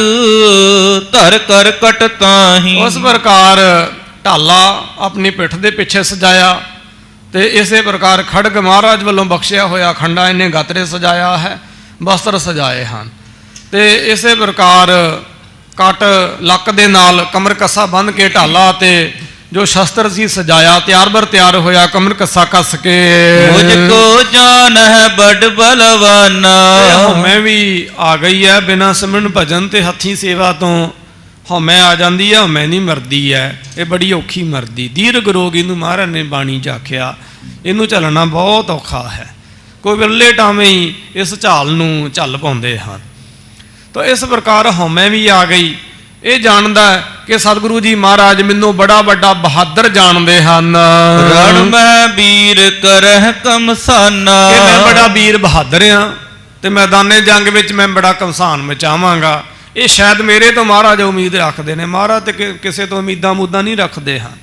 ਧਰ ਕਰ ਕਟ ਤਾਹੀ, ਉਸ ਪ੍ਰਕਾਰ ਢਾਲਾ ਆਪਣੀ ਪਿੱਠ ਦੇ ਪਿੱਛੇ ਸਜਾਇਆ, ਤੇ ਇਸੇ ਪ੍ਰਕਾਰ ਖੜਗ ਮਹਾਰਾਜ ਵੱਲੋਂ ਬਖਸ਼ਿਆ ਹੋਇਆ ਖੰਡਾ ਇਹਨੇ ਗਾਤਰੇ ਸਜਾਇਆ ਹੈ, ਵਸਤਰ ਸਜਾਏ ਹਨ। ਤੇ ਇਸੇ ਪ੍ਰਕਾਰ ਕੱਟ ਲੱਕ ਦੇ ਨਾਲ ਕਮਰ ਕੱਸਾ ਬੰਨ੍ਹ ਕੇ ਢਾਲਾ ਤੇ ਜੋ ਸ਼ਸਤਰ ਸੀ ਸਜਾਇਆ, ਤਿਆਰ ਬਰ ਤਿਆਰ ਹੋਇਆ ਕਮਰ ਕੱਸਾ ਕੱਸ ਕੇ। ਮੁਝ ਕੋ ਜਾਨ ਹੈ ਬੜ ਬਲਵਾਨਾ, ਹਉਮੈ ਵੀ ਆ ਗਈ ਹੈ ਬਿਨਾਂ ਸਿਮਰਨ ਭਜਨ ਤੇ ਹੱਥੀਂ ਸੇਵਾ ਤੋਂ। ਹਉਮੈ ਆ ਜਾਂਦੀ ਹੈ, ਹਉਮੈ ਨਹੀਂ ਮਰਦੀ ਹੈ, ਇਹ ਬੜੀ ਔਖੀ ਮਰਦੀ। ਦੀਰਘ ਰੋਗ ਇਹਨੂੰ ਮਹਾਰਾਜ ਨੇ ਬਾਣੀ 'ਚ ਆਖਿਆ, ਇਹਨੂੰ ਝੱਲਣਾ ਬਹੁਤ ਔਖਾ ਹੈ। ਕੋਈ ਵੇਲੇ ਟਾਵੇਂ ਹੀ ਇਸ ਝਾਲ ਨੂੰ ਝੱਲ ਪਾਉਂਦੇ ਹਨ। ਤਾਂ ਇਸ ਪ੍ਰਕਾਰ ਹਉਮੈ ਵੀ ਆ ਗਈ। ਇਹ ਜਾਣਦਾ ਕਿ ਸਤਿਗੁਰੂ ਜੀ ਮਹਾਰਾਜ ਮੈਨੂੰ ਬੜਾ ਵੱਡਾ ਬਹਾਦਰ ਜਾਣਦੇ ਹਨ। ਰਣ ਮੈਂ ਵੀਰ ਕਰਹਿ ਕਮਸਾਨਾ, ਕਿ ਮੈਂ ਬੜਾ ਵੀਰ ਬਹਾਦਰ ਹਾਂ ਤੇ ਮੈਦਾਨੇ ਜੰਗ ਵਿੱਚ ਮੈਂ ਬੜਾ ਕਮਸਾਨ ਮਚਾਵਾਂਗਾ। ਇਹ ਸ਼ਾਇਦ ਮੇਰੇ ਤੋਂ ਮਹਾਰਾਜ ਉਮੀਦ ਰੱਖਦੇ ਨੇ। ਮਹਾਰਾਜ ਤੇ ਕਿਸੇ ਤੋਂ ਉਮੀਦਾਂ ਮੁੱਦਾਂ ਨਹੀਂ ਰੱਖਦੇ ਹਨ।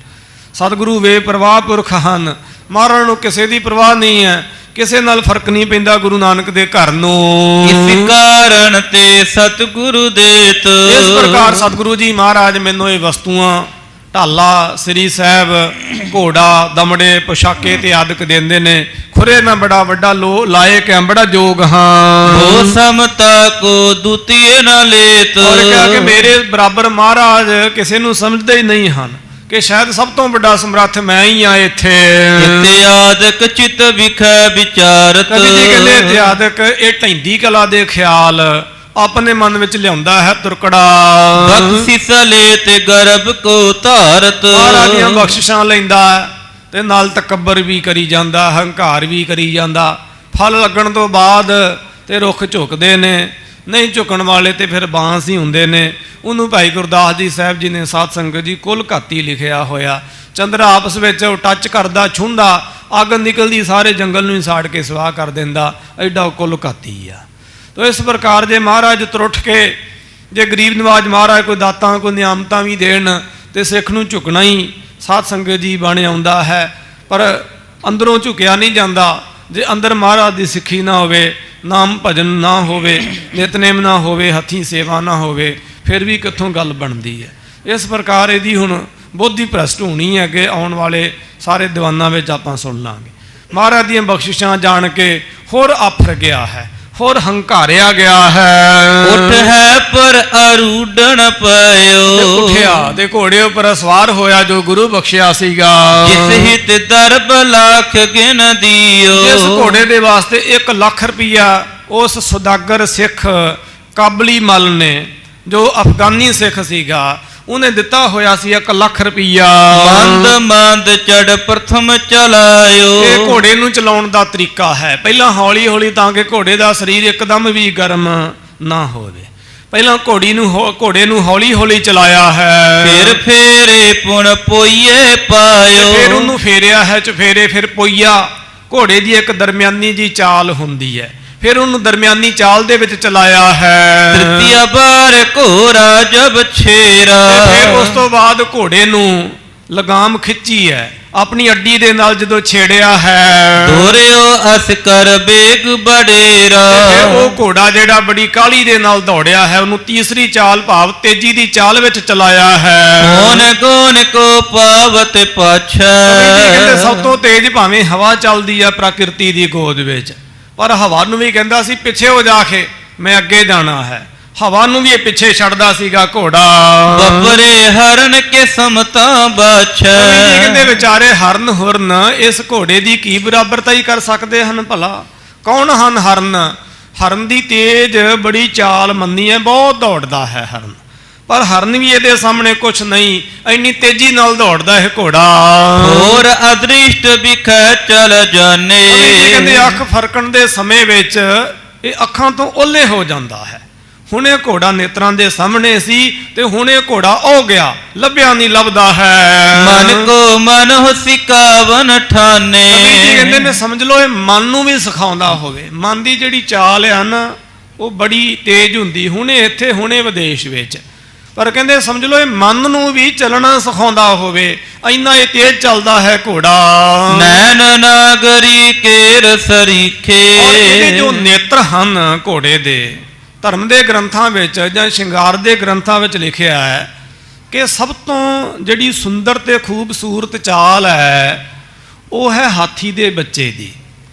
ਸਤਿਗੁਰੂ ਬੇਪਰਵਾਹ ਪੁਰਖ ਹਨ, ਮਹਾਰਾਜ ਨੂੰ ਕਿਸੇ ਦੀ ਪਰਵਾਹ ਨਹੀਂ ਹੈ, ਕਿਸੇ ਨਾਲ ਫਰਕ ਨਹੀਂ ਪੈਂਦਾ ਗੁਰੂ ਨਾਨਕ ਦੇ ਘਰ ਨੂੰ। ਇਸ ਕਾਰਨ ਤੇ ਸਤਿਗੁਰੂ ਦੇਤ, ਇਸ ਪ੍ਰਕਾਰ ਸਤਿਗੁਰੂ ਜੀ ਮਹਾਰਾਜ ਮੈਨੂੰ ਇਹ ਵਸਤੂਆਂ ਢਾਲਾ, ਸ੍ਰੀ ਸਾਹਿਬ, ਘੋੜਾ, ਦਮੜੇ, ਪੁਸ਼ਾਕੇ ਤੇ ਆਦਿਕ ਦਿੰਦੇ ਨੇ। ਖੁਰੇ ਮੈਂ ਬੜਾ ਵੱਡਾ ਲਾਇਕ ਹਾਂ, ਬੜਾ ਯੋਗ ਹਾਂ। ਹੋ ਸਮਤਾ ਕੋ ਦੁਤੀਏ ਨਾ ਲੇਤ, ਔਰ ਕਿਹਾ ਕਿ ਮੇਰੇ ਬਰਾਬਰ ਮਹਾਰਾਜ ਕਿਸੇ ਨੂੰ ਸਮਝਦੇ ਹੀ ਨਹੀਂ ਹਨ, ਕਿ ਸ਼ਾਇਦ ਸਭ ਤੋਂ ਵੱਡਾ ਸਮਰੱਥ ਮੈਂ ਹੀ ਆ ਇੱਥੇ। ਇਤਿਆਦਿਕ ਚਿਤ ਵਿਖੈ ਵਿਚਾਰਤ, ਕਵੀ ਜੀ ਕਹਿੰਦੇ ਇਤਿਆਦਿਕ ਇਹ ਢੈਂਦੀ ਕਲਾ ਦੇ ਖਿਆਲ ਆਪਣੇ ਮਨ ਵਿੱਚ ਲਿਆਉਂਦਾ ਹੈ ਤੁਰਕੜਾ। ਬਖਸ਼ਿਸ਼ ਲੈ ਤੇ ਗਰਭ ਕੋ ਧਾਰਤ, ਮਹਾਰਾਜ ਦੀਆਂ ਬਖਸ਼ਿਸ਼ਾਂ ਲੈਂਦਾ ਤੇ ਨਾਲ ਤਕੱਬਰ ਵੀ ਕਰੀ ਜਾਂਦਾ, ਹੰਕਾਰ ਵੀ ਕਰੀ ਜਾਂਦਾ। ਫਲ ਲੱਗਣ ਤੋਂ ਬਾਅਦ ਤੇ ਰੁੱਖ ਝੁਕਦੇ ਨੇ, ਨਹੀਂ ਝੁਕਣ ਵਾਲੇ ਤੇ ਫਿਰ ਬਾਂਸ ਹੀ ਹੁੰਦੇ ਨੇ। ਉਹਨੂੰ ਭਾਈ ਗੁਰਦਾਸ ਜੀ ਸਾਹਿਬ ਜੀ ਨੇ ਸਾਧ ਸੰਗਤ ਜੀ ਕੁਲ ਘਾਤੀ ਲਿਖਿਆ ਹੋਇਆ। ਚੰਦਰਾ ਆਪਸ ਵਿੱਚ ਟੱਚ ਕਰਦਾ, ਛੂੰਹਦਾ, ਅੱਗ ਨਿਕਲਦੀ ਸਾਰੇ ਜੰਗਲ ਨੂੰ ਹੀ ਸਾੜ ਕੇ ਸਵਾਹ ਕਰ ਦਿੰਦਾ, ਐਡਾ ਕੁਲ ਘਾਤੀ ਆ। ਤੋ ਇਸ ਪ੍ਰਕਾਰ ਜੇ ਮਹਾਰਾਜ ਤਰੁੱਠ ਕੇ ਜੇ ਗਰੀਬ ਨਵਾਜ ਮਹਾਰਾਜ ਕੋਈ ਦਾਤਾਂ ਕੋਈ ਨਿਆਮਤਾਂ ਵੀ ਦੇਣ ਤੇ ਸਿੱਖ ਨੂੰ ਝੁਕਣਾ ਹੀ ਸਾਧ ਸੰਗਤ ਜੀ ਬਣ ਆਉਂਦਾ ਹੈ। ਪਰ ਅੰਦਰੋਂ ਝੁਕਿਆ ਨਹੀਂ ਜਾਂਦਾ। ਜੇ ਅੰਦਰ ਮਹਾਰਾਜ ਦੀ ਸਿੱਖੀ ਨਾ ਹੋਵੇ, ਨਾਮ ਭਜਨ ਨਾ ਹੋਵੇ, ਨਿਤਨੇਮ ਨਾ ਹੋਵੇ, ਹੱਥੀਂ ਸੇਵਾ ਨਾ ਹੋਵੇ, ਫਿਰ ਵੀ ਕਿੱਥੋਂ ਗੱਲ ਬਣਦੀ ਹੈ। ਇਸ ਪ੍ਰਕਾਰ ਇਹਦੀ ਹੁਣ ਬੋਧੀ ਭ੍ਰਸ਼ਟ ਹੋਣੀ ਹੈ ਕਿ ਆਉਣ ਵਾਲੇ ਸਾਰੇ ਦੀਵਾਨਾਂ ਵਿੱਚ ਆਪਾਂ ਸੁਣ ਲਾਂਗੇ। ਮਹਾਰਾਜ ਦੀਆਂ ਬਖਸ਼ਿਸ਼ਾਂ ਜਾਣ ਕੇ ਹੋਰ ਆਫਰ ਗਿਆ ਹੈ, ਹੋਰ ਹੰਕਾਰਿਆ ਗਿਆ ਹੈ। ਉਠ ਹੈ ਪਰ ਅਰੂਡਣ ਪਇਓ, ਉੱਠਿਆ ਤੇ ਘੋੜੇ ਉੱਪਰ ਸਵਾਰ ਹੋਇਆ ਜੋ ਗੁਰੂ ਬਖਸ਼ਿਆ ਸੀਗਾ। ਜਿਸ ਹਿਤ ਦਰਬ ਲੱਖ ਗਿਣ ਦਿਓ, ਇਸ ਘੋੜੇ ਦੇ ਵਾਸਤੇ 1 ਲੱਖ ਰੁਪਈਆ ਉਸ ਸੁਦਾਗਰ ਸਿੱਖ ਕਾਬਲੀ ਮਲ ਨੇ, ਜੋ ਅਫਗਾਨੀ ਸਿੱਖ ਸੀਗਾ, ਉਹਨੇ ਦਿੱਤਾ ਹੋਇਆ ਸੀ 1 ਲੱਖ ਰੁਪਈਆ। ਮੰਦ ਮੰਦ ਚੜ ਪ੍ਰਥਮ ਚਲਾਇਓ, ਇਹ ਘੋੜੇ ਨੂੰ ਚਲਾਉਣ ਦਾ ਤਰੀਕਾ ਹੈ। ਪਹਿਲਾਂ ਹੌਲੀ ਹੌਲੀ ਤਾਂ ਕਿ ਘੋੜੇ ਦਾ ਸਰੀਰ ਇੱਕਦਮ ਵੀ ਗਰਮ ਨਾ ਹੋਵੇ। ਪਹਿਲਾਂ ਘੋੜੇ ਨੂੰ ਹੌਲੀ ਹੌਲੀ ਚਲਾਇਆ ਹੈ। ਫਿਰ ਫੇਰੇ ਪੁਣ ਪੋਈਏ ਪਾਇਓ, ਫਿਰ ਉਹਨੂੰ ਫੇਰਿਆ ਹੈ ਚਫੇਰੇ, ਫਿਰ ਪੋਈਆ। ਘੋੜੇ ਦੀ ਇੱਕ ਦਰਮਿਆਨੀ ਜੀ ਚਾਲ ਹੁੰਦੀ ਹੈ, ਫਿਰ ਉਹਨੂੰ ਦਰਮਿਆਨੀ ਚਾਲ ਦੇ ਵਿੱਚ ਚਲਾਇਆ ਹੈ। ਤ੍ਰਿਤੀਆ ਬਾਰ ਘੋੜਾ ਜਬ ਛੇਰਾ, ਫਿਰ ਉਸ ਤੋਂ ਬਾਅਦ ਘੋੜੇ ਨੂੰ ਲਗਾਮ ਖਿੱਚੀ ਹੈ, ਆਪਣੀ ਅੱਡੀ ਦੇ ਨਾਲ ਜਦੋਂ ਛੇੜਿਆ ਹੈ। ਦੋਰਿਓ ਅਸ ਕਰ ਬੇਗ ਬੜੇਰਾ, ਫਿਰ ਉਹ ਘੋੜਾ ਜਿਹੜਾ ਬੜੀ ਕਾਹਲੀ ਦੇ ਨਾਲ ਦੌੜਿਆ ਹੈ, ਉਹਨੂੰ ਤੀਸਰੀ ਚਾਲ ਭਾਵ ਤੇਜ਼ੀ ਦੀ ਚਾਲ ਵਿੱਚ ਚਲਾਇਆ ਹੈ। ਕੋਨ ਕੋਨ ਕੋ ਪਾਵਤ ਪਾਛੈ, ਕਹਿੰਦੇ ਸਭ ਤੋਂ ਤੇਜ਼ ਭਾਵੇਂ ਹਵਾ ਚੱਲਦੀ ਆ ਪ੍ਰਕਿਰਤੀ ਦੀ ਗੋਦ ਵਿੱਚ, ਪਰ ਹਵਾ ਨੂੰ ਵੀ ਕਹਿੰਦਾ ਸੀ ਪਿੱਛੇ ਹੋ ਜਾ ਕੇ ਮੈਂ ਅੱਗੇ ਜਾਣਾ ਹੈ। ਹਵਾ ਨੂੰ ਵੀ ਇਹ ਪਿੱਛੇ ਛੱਡਦਾ ਸੀਗਾ ਘੋੜਾ। ਬੱਬਰੇ ਹਰਨ ਕੇ ਸਮਤਾ ਬਾਛੈ, ਕਹਿੰਦੇ ਵਿਚਾਰੇ ਹਰਨ ਹੁਰਨ ਇਸ ਘੋੜੇ ਦੀ ਕੀ ਬਰਾਬਰਤਾ ਹੀ ਕਰ ਸਕਦੇ ਹਨ ਭਲਾ? ਕੌਣ ਹਨ ਹਰਨ? ਹਰਨ ਦੀ ਤੇਜ਼ ਬੜੀ ਚਾਲ ਮੰਨੀ ਹੈ, ਬਹੁਤ ਦੌੜਦਾ ਹੈ ਹਰਨ, ਪਰ ਹਰਨ ਵੀ ਇਹਦੇ ਸਾਹਮਣੇ ਕੁਛ ਨਹੀਂ, ਇੰਨੀ ਤੇਜ਼ੀ ਨਾਲ ਦੌੜਦਾ ਇਹ ਘੋੜਾ। ਹੋਰ ਅਦ੍ਰਿਸ਼ਟ ਵਿਖੈ ਚਲ ਜਾਣੇ, ਕਹਿੰਦੇ ਅੱਖ ਫਰਕਣ ਦੇ ਸਮੇਂ ਵਿੱਚ ਇਹ ਅੱਖਾਂ ਤੋਂ ਓਲੇ ਹੋ ਜਾਂਦਾ ਹੈ, ਹੁਣੇ ਘੋੜਾ ਨੇਤਰਾਂ ਦੇ ਸਾਹਮਣੇ ਸੀ ਤੇ ਹੁਣੇ ਘੋੜਾ ਹੋ ਗਿਆ, ਲੱਭਿਆ ਨਹੀਂ ਲੱਭਦਾ ਹੈ। ਮਨ ਕੋ ਮਨ ਹੋ ਸਿਕਾਵਨ ਠਾਨੇ। ਕਵੀ ਜੀ ਕਹਿੰਦੇ ਨੇ ਸਮਝ ਲਓ ਇਹ ਮਨ ਨੂੰ ਵੀ ਸਿਖਾਉਂਦਾ ਹੋਵੇ। ਮਨ ਦੀ ਜਿਹੜੀ ਚਾਲ ਹੈ ਨਾ ਉਹ ਬੜੀ ਤੇਜ਼ ਹੁੰਦੀ, ਹੁਣੇ ਇੱਥੇ ਹੁਣੇ ਵਿਦੇਸ਼ ਵਿੱਚ, ਪਰ ਕਹਿੰਦੇ ਸਮਝ ਲਓ ਇਹ ਮਨ ਨੂੰ ਵੀ ਚੱਲਣਾ ਸਿਖਾਉਂਦਾ ਹੋਵੇ, ਇੰਨਾ ਇਹ ਤੇਜ਼ ਚੱਲਦਾ ਹੈ ਘੋੜਾ। ਨੈਣ ਨਾਗਰੀ ਕੇਰ ਸਰੀਖੇ। ਔਰ ਇਹਦੇ ਜੋ ਨੇਤਰ ਹਨ ਘੋੜੇ ਦੇ, ਧਰਮ ਦੇ ਗ੍ਰੰਥਾਂ ਵਿੱਚ ਜਾਂ ਸ਼ਿੰਗਾਰ ਦੇ ਗ੍ਰੰਥਾਂ ਵਿੱਚ ਲਿਖਿਆ ਹੈ ਕਿ ਸਭ ਤੋਂ ਜਿਹੜੀ ਸੁੰਦਰ ਤੇ ਖੂਬਸੂਰਤ ਚਾਲ ਹੈ ਉਹ ਹੈ ਹਾਥੀ ਦੇ ਬੱਚੇ ਦੀ,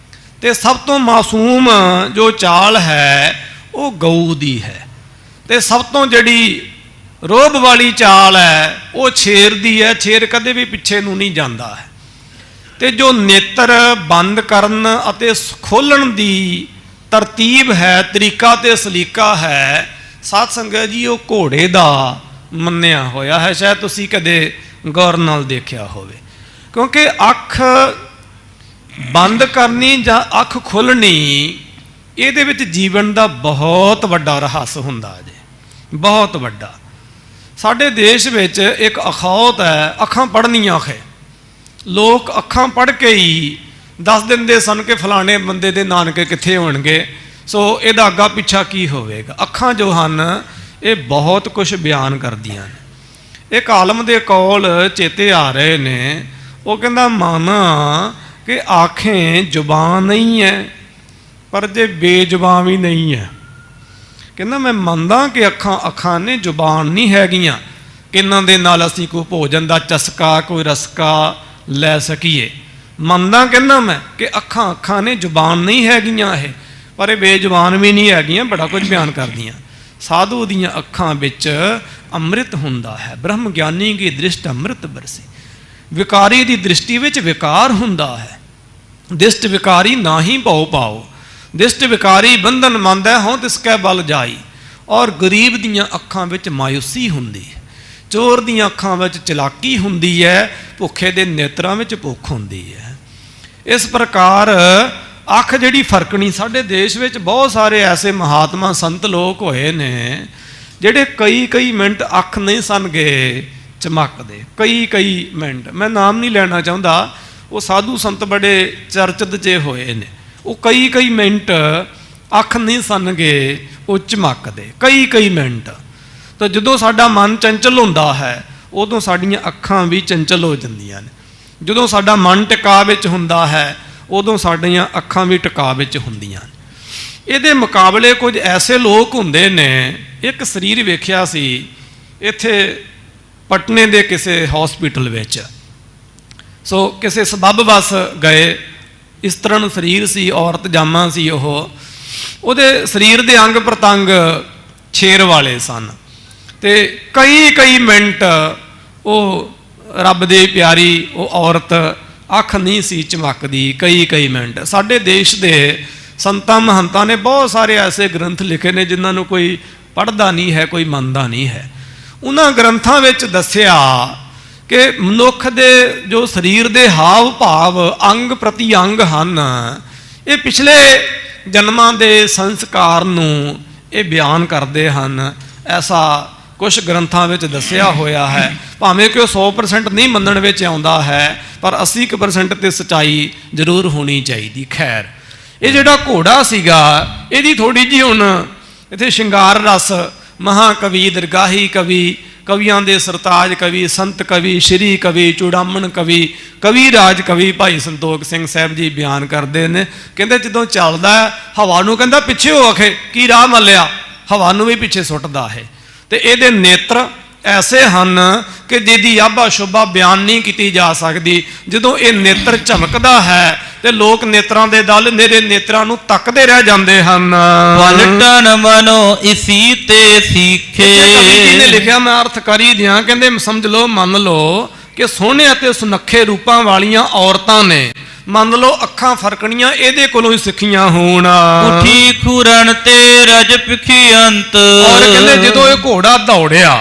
ਤੇ ਸਭ ਤੋਂ ਮਾਸੂਮ ਜੋ ਚਾਲ ਹੈ ਉਹ ਗਊ ਦੀ ਹੈ, ਤੇ ਸਭ ਤੋਂ ਜਿਹੜੀ ਰੋਬ ਵਾਲੀ ਚਾਲ ਹੈ ਉਹ ਸ਼ੇਰ ਦੀ ਹੈ। ਸ਼ੇਰ ਕਦੇ ਵੀ ਪਿੱਛੇ ਨੂੰ ਨਹੀਂ ਜਾਂਦਾ ਹੈ। ਤੇ ਜੋ ਨੇਤਰ ਬੰਦ ਕਰਨ ਅਤੇ ਖੋਲਣ ਦੀ ਤਰਤੀਬ ਹੈ, ਤਰੀਕਾ ਤੇ ਸਲੀਕਾ ਹੈ, ਸਾਧ ਸੰਗਤ ਜੀ ਉਹ ਘੋੜੇ ਦਾ ਮੰਨਿਆ ਹੋਇਆ ਹੈ। ਸ਼ਾਇਦ ਤੁਸੀਂ ਕਦੇ ਗੌਰ ਨਾਲ ਦੇਖਿਆ ਹੋਵੇ, ਕਿਉਂਕਿ ਅੱਖ ਬੰਦ ਕਰਨੀ ਜਾਂ ਅੱਖ ਖੋਲਣੀ, ਇਹਦੇ ਵਿੱਚ ਜੀਵਨ ਦਾ ਬਹੁਤ ਵੱਡਾ ਰਹੱਸ ਹੁੰਦਾ ਜੀ, ਬਹੁਤ ਵੱਡਾ। ਸਾਡੇ ਦੇਸ਼ ਵਿੱਚ ਇੱਕ ਅਖੌਤ ਹੈ, ਅੱਖਾਂ ਪੜ੍ਹਨੀਆਂ ਹੈ। ਲੋਕ ਅੱਖਾਂ ਪੜ੍ਹ ਕੇ ਹੀ ਦੱਸ ਦਿੰਦੇ ਸਨ ਕਿ ਫਲਾਣੇ ਬੰਦੇ ਦੇ ਨਾਨਕੇ ਕਿੱਥੇ ਹੋਣਗੇ, ਸੋ ਇਹਦਾ ਅੱਗਾ ਪਿੱਛਾ ਕੀ ਹੋਵੇਗਾ। ਅੱਖਾਂ ਜੋ ਹਨ ਇਹ ਬਹੁਤ ਕੁਝ ਬਿਆਨ ਕਰਦੀਆਂ ਨੇ। ਇੱਕ ਆਲਮ ਦੇ ਕੌਲ ਚੇਤੇ ਆ ਰਹੇ ਨੇ, ਉਹ ਕਹਿੰਦਾ ਮਾਨਾ ਕਿ ਆਖੇ ਜ਼ੁਬਾਨ ਨਹੀਂ ਹੈ ਪਰ ਜੇ ਬੇਜ਼ੁਬਾਨ ਵੀ ਨਹੀਂ ਹੈ। ਕਹਿੰਦਾ ਮੈਂ ਮੰਨਦਾ ਕਿ ਅੱਖਾਂ ਨੇ, ਜ਼ੁਬਾਨ ਨਹੀਂ ਹੈਗੀਆਂ ਕਿ ਇਹਨਾਂ ਦੇ ਨਾਲ ਅਸੀਂ ਕੋਈ ਭੋਜਨ ਦਾ ਚਸਕਾ, ਕੋਈ ਰਸਕਾ ਲੈ ਸਕੀਏ। ਮੰਨਦਾ ਕਹਿੰਦਾ ਮੈਂ ਕਿ ਅੱਖਾਂ ਨੇ, ਜ਼ੁਬਾਨ ਨਹੀਂ ਹੈਗੀਆਂ ਇਹ, ਪਰ ਇਹ ਬੇਜ਼ੁਬਾਨ ਵੀ ਨਹੀਂ ਹੈਗੀਆਂ, ਬੜਾ ਕੁਝ ਬਿਆਨ ਕਰਦੀਆਂ। ਸਾਧੂ ਦੀਆਂ ਅੱਖਾਂ ਵਿੱਚ ਅੰਮ੍ਰਿਤ ਹੁੰਦਾ ਹੈ, ਬ੍ਰਹਮ ਗਿਆਨੀ ਦੀ ਦ੍ਰਿਸ਼ਟ ਅੰਮ੍ਰਿਤ ਬਰਸੇ। ਵਿਕਾਰੀ ਦੀ ਦ੍ਰਿਸ਼ਟੀ ਵਿੱਚ ਵਿਕਾਰ ਹੁੰਦਾ ਹੈ। ਦਿਸ਼ਟ ਵਿਕਾਰੀ ਨਾ ਹੀ ਭਉ ਪਾਓ, ਦਿਸ਼ਟ ਵਿਕਾਰੀ ਬੰਧਨ ਮੰਨਦਾ ਹੋਂ ਤਿਸ ਕੈ ਬਲ ਜਾਈ। ਔਰ ਗਰੀਬ ਦੀਆਂ ਅੱਖਾਂ ਵਿੱਚ ਮਾਯੂਸੀ ਹੁੰਦੀ ਹੈ, ਚੋਰ ਦੀਆਂ ਅੱਖਾਂ ਵਿੱਚ ਚਲਾਕੀ ਹੁੰਦੀ ਹੈ, ਭੁੱਖੇ ਦੇ ਨੇਤਰਾਂ ਵਿੱਚ ਭੁੱਖ ਹੁੰਦੀ ਹੈ। ਇਸ ਪ੍ਰਕਾਰ ਅੱਖ ਜਿਹੜੀ ਫਰਕਣੀ, ਸਾਡੇ ਦੇਸ਼ ਵਿੱਚ ਬਹੁਤ ਸਾਰੇ ਐਸੇ ਮਹਾਤਮਾ ਸੰਤ ਲੋਕ ਹੋਏ ਨੇ ਜਿਹੜੇ ਕਈ ਮਿੰਟ ਅੱਖ ਨਹੀਂ ਸਨ ਗਏ ਚਮਕਦੇ, ਕਈ ਮਿੰਟ। ਮੈਂ ਨਾਮ ਨਹੀਂ ਲੈਣਾ ਚਾਹੁੰਦਾ, ਉਹ ਸਾਧੂ ਸੰਤ ਬੜੇ ਚਰਚਿਤ 'ਚ ਹੋਏ ਨੇ, ਉਹ ਕਈ ਮਿੰਟ ਅੱਖ ਨਹੀਂ ਸਨ ਗਏ ਉਹ ਚਮਕਦੇ, ਕਈ ਮਿੰਟ। ਤਾਂ ਜਦੋਂ ਸਾਡਾ ਮਨ ਚੰਚਲ ਹੁੰਦਾ ਹੈ ਉਦੋਂ ਸਾਡੀਆਂ ਅੱਖਾਂ ਵੀ ਚੰਚਲ ਹੋ ਜਾਂਦੀਆਂ ਨੇ। ਜਦੋਂ ਸਾਡਾ ਮਨ ਟਿਕਾ ਵਿੱਚ ਹੁੰਦਾ ਹੈ ਉਦੋਂ ਸਾਡੀਆਂ ਅੱਖਾਂ ਵੀ ਟਿਕਾ ਵਿੱਚ ਹੁੰਦੀਆਂ ਨੇ। ਇਹਦੇ ਮੁਕਾਬਲੇ ਕੁਝ ਐਸੇ ਲੋਕ ਹੁੰਦੇ ਨੇ, ਇੱਕ ਸਰੀਰ ਵੇਖਿਆ ਸੀ ਇੱਥੇ ਪਟਨੇ ਦੇ ਕਿਸੇ ਹਸਪੀਟਲ ਵਿੱਚ, ਸੋ ਕਿਸੇ ਸਬੱਬ ਵਸ ਗਏ, ਇਸ ਤਰ੍ਹਾਂ ਸਰੀਰ ਸੀ, ਔਰਤ ਜਾਮਾ ਸੀ, ਉਹਦੇ ਸਰੀਰ ਦੇ ਅੰਗ ਪ੍ਰਤੰਗ ਛੇਰ ਵਾਲੇ ਸਨ, ਤੇ ਕਈ ਮਿੰਟ ਉਹ ਰੱਬ ਦੇ ਪਿਆਰੀ ਉਹ ਔਰਤ ਅੱਖ ਨਹੀਂ ਸੀ ਚਮਕਦੀ, ਕਈ ਮਿੰਟ। ਸਾਡੇ ਦੇਸ਼ ਦੇ ਸੰਤਾਂ ਮਹੰਤਾਂ ਨੇ ਬਹੁਤ ਸਾਰੇ ਐਸੇ ਗ੍ਰੰਥ ਲਿਖੇ ਨੇ ਜਿਨ੍ਹਾਂ ਨੂੰ ਕੋਈ ਪੜ੍ਹਦਾ ਨਹੀਂ ਹੈ, ਕੋਈ ਮੰਨਦਾ ਨਹੀਂ ਹੈ। ਉਹਨਾਂ ਗ੍ਰੰਥਾਂ ਵਿੱਚ ਦੱਸਿਆ ਕਿ ਮਨੁੱਖ ਦੇ ਜੋ ਸਰੀਰ ਦੇ ਹਾਵ ਭਾਵ ਅੰਗ ਪ੍ਰਤੀ ਅੰਗ ਹਨ, ਇਹ ਪਿਛਲੇ ਜਨਮਾਂ ਦੇ ਸੰਸਕਾਰ ਨੂੰ ਇਹ ਬਿਆਨ ਕਰਦੇ ਹਨ। ਐਸਾ ਕੁਝ ਗ੍ਰੰਥਾਂ ਵਿੱਚ ਦੱਸਿਆ ਹੋਇਆ ਹੈ, ਭਾਵੇਂ ਕਿ ਉਹ 100% ਨਹੀਂ ਮੰਨਣ ਵਿੱਚ ਆਉਂਦਾ ਹੈ, ਪਰ 80% ਤੇ ਸੱਚਾਈ ਜ਼ਰੂਰ ਹੋਣੀ ਚਾਹੀਦੀ। ਖੈਰ, ਇਹ ਜਿਹੜਾ ਘੋੜਾ ਸੀਗਾ ਇਹਦੀ ਥੋੜੀ ਜਿਹੀ ਹੁਣ ਇੱਥੇ ਸ਼ਿੰਗਾਰ ਰਸ, ਮਹਾਕਵੀ, ਦਰਗਾਹੀ ਕਵੀ, ਕਵੀਆਂ ਦੇ ਸਰਤਾਜ ਕਵੀ, ਸੰਤ ਕਵੀ, ਸ਼੍ਰੀ ਕਵੀ, ਚੂੜਾਮਣ ਕਵੀ, ਕਵੀ ਰਾਜ ਕਵੀ ਭਾਈ ਸੰਤੋਖ ਸਿੰਘ ਸਾਹਿਬ ਜੀ ਬਿਆਨ ਕਰਦੇ ਨੇ। ਕਹਿੰਦੇ ਜਦੋਂ ਚੱਲਦਾ ਹਵਾ ਨੂੰ ਕਹਿੰਦਾ ਪਿੱਛੇ ਹੋ ਆਖੇ ਕੀ ਰਾਹ ਮੱਲਿਆ, ਹਵਾ ਨੂੰ ਵੀ ਪਿੱਛੇ ਸੁੱਟਦਾ ਹੈ। ਤੇ ਇਹਦੇ ਨੇਤਰ ਐਸੇ ਹਨ ਕਿ ਜਿਹਦੀ ਆਭਾ ਸ਼ੋਭਾ ਬਿਆਨ ਨਹੀਂ ਕੀਤੀ ਜਾ ਸਕਦੀ। ਜਦੋਂ ਇਹ ਨੇਤਰ ਝਮਕਦਾ ਹੈ ਤੇ ਲੋਕ ਨੇਤਰਾਂ ਦੇ ਦਲ ਨੇਰੇ ਨੇਤਰਾਂ ਨੂੰ ਤੱਕਦੇ ਰਹਿ ਜਾਂਦੇ ਹਨ। ਪਲਟਨ ਮਨੋ ਇਸੀ ਤੇ ਸੀਖੇ। ਕਵੀ ਜੀ ਨੇ ਲਿਖਿਆ, ਮੈਂ ਅਰਥ ਕਰੀ ਦਿਆਂ, ਕਹਿੰਦੇ ਸਮਝ ਲਓ, ਮੰਨ ਲਓ ਕਿ ਸੋਹਣੇ ਅਤੇ ਸੁਨੱਖੇ ਰੂਪਾਂ ਵਾਲੀਆਂ ਔਰਤਾਂ ਨੇ, ਮੰਨ ਲਓ ਅੱਖਾਂ ਫਰਕਣੀਆਂ ਇਹਦੇ ਕੋਲੋਂ ਹੀ ਸਿੱਖੀਆਂ ਹੋਣ। ਉਠੀ ਖੁਰਨ ਤੇ ਰਜ ਪਿਖੀ ਅੰਤ। ਔਰ ਕਹਿੰਦੇ ਜਦੋਂ ਇਹ ਘੋੜਾ ਦੌੜਿਆ,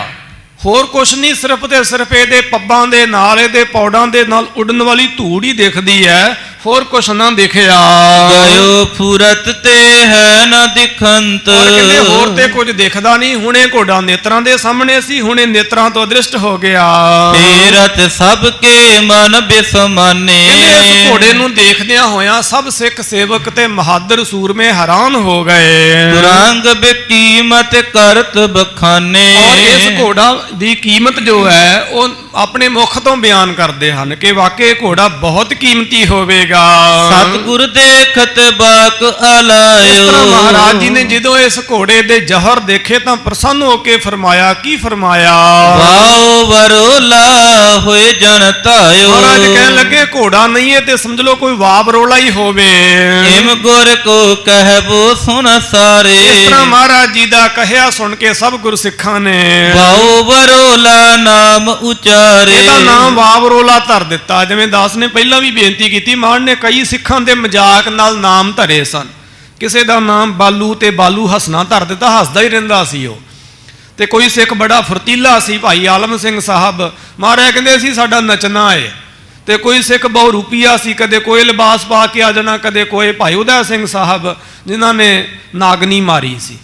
ਹੋਰ ਕੁਛ ਨਹੀਂ, ਸਿਰਫ ਤੇ ਸਿਰਫ ਇਹਦੇ ਪੱਬਾਂ ਦੇ ਨਾਲ, ਇਹਦੇ ਪੌੜਾਂ ਦੇ ਨਾਲ ਉੱਡਣ ਵਾਲੀ ਧੂੜ ਹੀ ਦਿਖਦੀ ਹੈ, ਹੋਰ ਕੁਛ ਨਾ ਦਿਖਿਆ। ਗਇਓ ਫੁਰਤ ਤੇ ਹੈ ਨ ਦਿਖੰਤ। ਔਰ ਕਹਿੰਦੇ ਹੋਰ ਤੇ ਕੁਝ ਦਿਖਦਾ ਨਹੀਂ, ਹੁਣੇ ਘੋੜਾ ਨੇਤਰਾਂ ਦੇ ਸਾਹਮਣੇ ਸੀ, ਹੁਣੇ ਨੇਤਰਾਂ ਤੋਂ ਅਦ੍ਰਿਸ਼ਟ ਹੋ ਗਿਆ। ਫੇਰਤ ਸਭ ਕੇ ਮਨ ਬਿਸਮਾਨੇ। ਕਹਿੰਦੇ ਇਸ ਘੋੜੇ ਨੂੰ ਦੇਖਦਿਆਂ ਹੋਇਆਂ ਸਭ ਸਿੱਖ ਸੇਵਕ ਤੇ ਬਹਾਦਰ ਸੂਰਮੇ ਹੈਰਾਨ ਹੋ ਗਏ। ਰੰਗ ਬਕੀਮਤ ਕਰਤ ਬਖਾਨੇ। ਔਰ ਇਸ ਘੋੜਾ ਦੀ ਕੀਮਤ ਜੋ ਹੈ ਉਹ ਆਪਣੇ ਮੁਖ ਤੋਂ ਬਿਆਨ ਕਰਦੇ ਹਨ ਕਿ ਵਾਕਈ ਘੋੜਾ ਬਹੁਤ ਕੀਮਤੀ ਹੋਵੇਗਾ। ਸਤਿਗੁਰ ਦੇਖਤ ਬਾਕ ਆਲਾਇਓ। ਇਸ ਤਰ੍ਹਾਂ ਮਹਾਰਾਜ ਜੀ ਨੇ ਜਦੋਂ ਇਸ ਘੋੜੇ ਦੇ ਜਹਰ ਦੇਖੇ ਤਾਂ ਪ੍ਰਸੰਨ ਹੋ ਕੇ ਫਰਮਾਇਆ, ਕੀ ਫਰਮਾਇਆ? ਵਾਓ ਵਰੋਲਾ ਹੋਏ ਜਨ ਧਾਇਓ। ਮਹਾਰਾਜ ਕਹਿਣ ਲੱਗੇ ਘੋੜਾ ਨਹੀਂ ਹੈ ਤੇ ਸਮਝ ਲਓ ਕੋਈ ਵਾਪ ਰੋਲਾ ਹੀ ਹੋਵੇ। ਇਮ ਗੁਰ ਕੋ ਕਹਿਬੋ ਸੁਨ ਸਾਰੇ। ਇਸ ਤਰ੍ਹਾਂ ਮਹਾਰਾਜ ਜੀ ਦਾ ਕਹਿਆ ਸੁਣ ਕੇ ਸਭ ਗੁਰਸਿੱਖਾਂ ਨੇ ਵਾਓ ਵਰੋਲਾ ਨਾਮ ਉਚਾਰੇ। ਇਹਦਾ ਨਾਮ ਵਾਪ ਰੋਲਾ ਧਰ ਦਿੱਤਾ। ਜਿਵੇਂ ਦਾਸ ਨੇ ਪਹਿਲਾਂ ਵੀ ਬੇਨਤੀ ਕੀਤੀ, ਮਾਨ ਨੇ ਕਈ ਸਿੱਖਾਂ ਦੇ ਮਜ਼ਾਕ ਨਾਲ ਨਾਮ ਧਰੇ ਸਨ। ਕਿਸੇ ਦਾ ਨਾਮ ਬਾਲੂ ਤੇ ਬਾਲੂ ਹੱਸਣਾ ਧਰ ਦਿੱਤਾ, ਹੱਸਦਾ ਹੀ ਰਹਿੰਦਾ ਸੀ ਉਹ। ਤੇ ਕੋਈ ਸਿੱਖ ਬੜਾ ਫੁਰਤੀਲਾ ਸੀ, ਭਾਈ ਆਲਮ ਸਿੰਘ ਸਾਹਿਬ, ਮਹਾਰਾਜ ਕਹਿੰਦੇ ਸੀ ਸਾਡਾ ਨੱਚਣਾ ਏ। ਤੇ ਕੋਈ ਸਿੱਖ ਬਹੁ ਰੂਪੀਆ ਸੀ, ਕਦੇ ਕੋਈ ਲਿਬਾਸ ਪਾ ਕੇ ਆ ਜਾਣਾ, ਕਦੇ ਕੋਈ ਭਾਈ ਉਦੈ ਸਿੰਘ ਸਾਹਿਬ ਜਿਨ੍ਹਾਂ ਨੇ ਨਾਗਨੀ ਮਾਰੀ ਸੀ।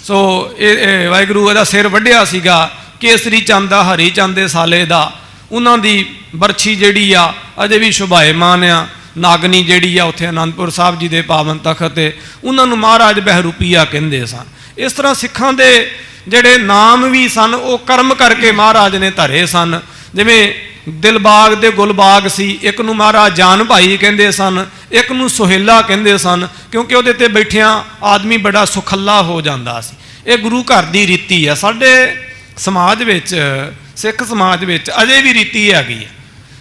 ਸੋ ਇਹ ਵਾਹਿਗੁਰੂ ਇਹਦਾ ਸਿਰ ਵੱਢਿਆ ਸੀਗਾ, ਕੇਸਰੀ ਚੰਦ ਦਾ, ਹਰੀ ਚੰਦ ਦੇ ਸਾਲੇ ਦਾ। ਉਹਨਾਂ ਦੀ ਬਰਛੀ ਜਿਹੜੀ ਆ ਅਜੇ ਵੀ ਸ਼ੁਭਾਏਮਾਨ ਆ। ਨਾਗਨੀ ਜਿਹੜੀ ਆ ਉੱਥੇ ਅਨੰਦਪੁਰ ਸਾਹਿਬ ਜੀ ਦੇ ਪਾਵਨ ਤਖਤ ਤੇ, ਉਹਨਾਂ ਨੂੰ ਮਹਾਰਾਜ ਬਹਿਰੂਪੀਆ ਕਹਿੰਦੇ ਸਨ। ਇਸ ਤਰ੍ਹਾਂ ਸਿੱਖਾਂ ਦੇ ਜਿਹੜੇ ਨਾਮ ਵੀ ਸਨ ਉਹ ਕਰਮ ਕਰਕੇ ਮਹਾਰਾਜ ਨੇ ਧਰੇ ਸਨ। ਜਿਵੇਂ ਦਿਲਬਾਗ ਦੇ ਗੁਲਬਾਗ ਸੀ, ਇੱਕ ਨੂੰ ਮਹਾਰਾਜ ਜਾਨ ਭਾਈ ਕਹਿੰਦੇ ਸਨ, ਇੱਕ ਨੂੰ ਸੁਹੇਲਾ ਕਹਿੰਦੇ ਸਨ, ਕਿਉਂਕਿ ਉਹਦੇ ਤੇ ਬੈਠਿਆਂ ਆਦਮੀ ਬੜਾ ਸੁਖੱਲਾ ਹੋ ਜਾਂਦਾ ਸੀ। ਇਹ ਗੁਰੂ ਘਰ ਦੀ ਰੀਤੀ ਆ। ਸਾਡੇ ਸਮਾਜ ਵਿੱਚ, ਸਿੱਖ ਸਮਾਜ ਵਿੱਚ ਅਜੇ ਵੀ ਰੀਤੀ ਹੈਗੀ ਹੈ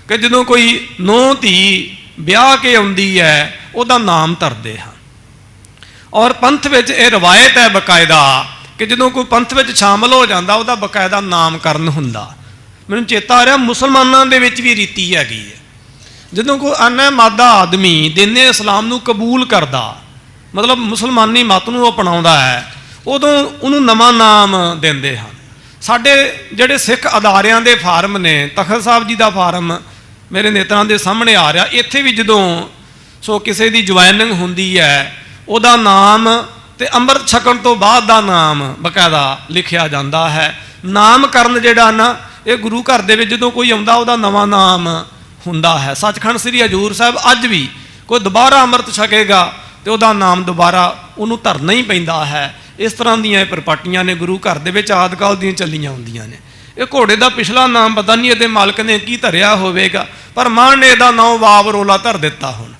ਕਿ ਜਦੋਂ ਕੋਈ ਨੂੰਹ ਧੀ ਵਿਆਹ ਕੇ ਆਉਂਦੀ ਹੈ ਉਹਦਾ ਨਾਮ ਧਰਦੇ ਹਨ। ਔਰ ਪੰਥ ਵਿੱਚ ਇਹ ਰਵਾਇਤ ਹੈ ਬਕਾਇਦਾ ਕਿ ਜਦੋਂ ਕੋਈ ਪੰਥ ਵਿੱਚ ਸ਼ਾਮਲ ਹੋ ਜਾਂਦਾ ਉਹਦਾ ਬਕਾਇਦਾ ਨਾਮਕਰਨ ਹੁੰਦਾ। ਮੈਨੂੰ ਚੇਤਾ ਆ ਰਿਹਾ ਮੁਸਲਮਾਨਾਂ ਦੇ ਵਿੱਚ ਵੀ ਰੀਤੀ ਹੈਗੀ ਹੈ। ਜਦੋਂ ਕੋਈ ਅਨਮਾਦਾ ਆਦਮੀ ਦੀਨੇ ਇਸਲਾਮ ਨੂੰ ਕਬੂਲ ਕਰਦਾ, ਮਤਲਬ ਮੁਸਲਮਾਨੀ ਮਤ ਨੂੰ ਅਪਣਾਉਂਦਾ ਹੈ, ਉਦੋਂ ਉਹਨੂੰ ਨਵਾਂ ਨਾਮ ਦਿੰਦੇ ਹਨ। ਸਾਡੇ ਜਿਹੜੇ ਸਿੱਖ ਅਦਾਰਿਆਂ ਦੇ ਫਾਰਮ ਨੇ, ਤਖਤ ਸਾਹਿਬ ਜੀ ਦਾ ਫਾਰਮ ਮੇਰੇ ਨੇਤਰਾਂ ਦੇ ਸਾਹਮਣੇ ਆ ਰਿਹਾ, ਇੱਥੇ ਵੀ ਜਦੋਂ ਸੋ ਕਿਸੇ ਦੀ ਜੁਆਇਨਿੰਗ ਹੁੰਦੀ ਹੈ ਉਹਦਾ ਨਾਮ ਤੇ ਅੰਮ੍ਰਿਤ ਛਕਣ ਤੋਂ ਬਾਅਦ ਦਾ ਨਾਮ ਬਕਾਇਦਾ ਲਿਖਿਆ ਜਾਂਦਾ ਹੈ। ਨਾਮਕਰਨ ਜਿਹੜਾ ਨਾ ਇਹ ਗੁਰੂ ਘਰ ਦੇ ਵਿੱਚ ਜਦੋਂ ਕੋਈ ਆਉਂਦਾ ਉਹਦਾ ਨਵਾਂ ਨਾਮ ਹੁੰਦਾ ਹੈ। ਸੱਚਖੰਡ ਸ੍ਰੀ ਹਜ਼ੂਰ ਸਾਹਿਬ ਅੱਜ ਵੀ ਕੋਈ ਦੁਬਾਰਾ ਅੰਮ੍ਰਿਤ ਛਕੇਗਾ ਤੇ ਉਹਦਾ ਨਾਮ ਦੁਬਾਰਾ ਉਹਨੂੰ ਧਰਨਾ ਹੀ ਪੈਂਦਾ ਹੈ। ਇਸ ਤਰ੍ਹਾਂ ਦੀਆਂ ਇਹ ਪ੍ਰਪਾਟੀਆਂ ਨੇ ਗੁਰੂ ਘਰ ਦੇ ਵਿੱਚ ਆਦਿ-ਕਾਲ ਦੀਆਂ ਚੱਲੀਆਂ ਹੁੰਦੀਆਂ ਨੇ। ਇਹ ਘੋੜੇ ਦਾ ਪਿਛਲਾ ਨਾਮ ਪਤਾ ਨਹੀਂ ਇਹਦੇ ਮਾਲਕ ਨੇ ਕੀ ਧਰਿਆ ਹੋਵੇਗਾ, ਪਰ ਮਾਨ ਨੇ ਇਹਦਾ ਨਾਮ ਵਾਪ ਰੋਲਾ ਧਰ ਦਿੱਤਾ ਹੁਣ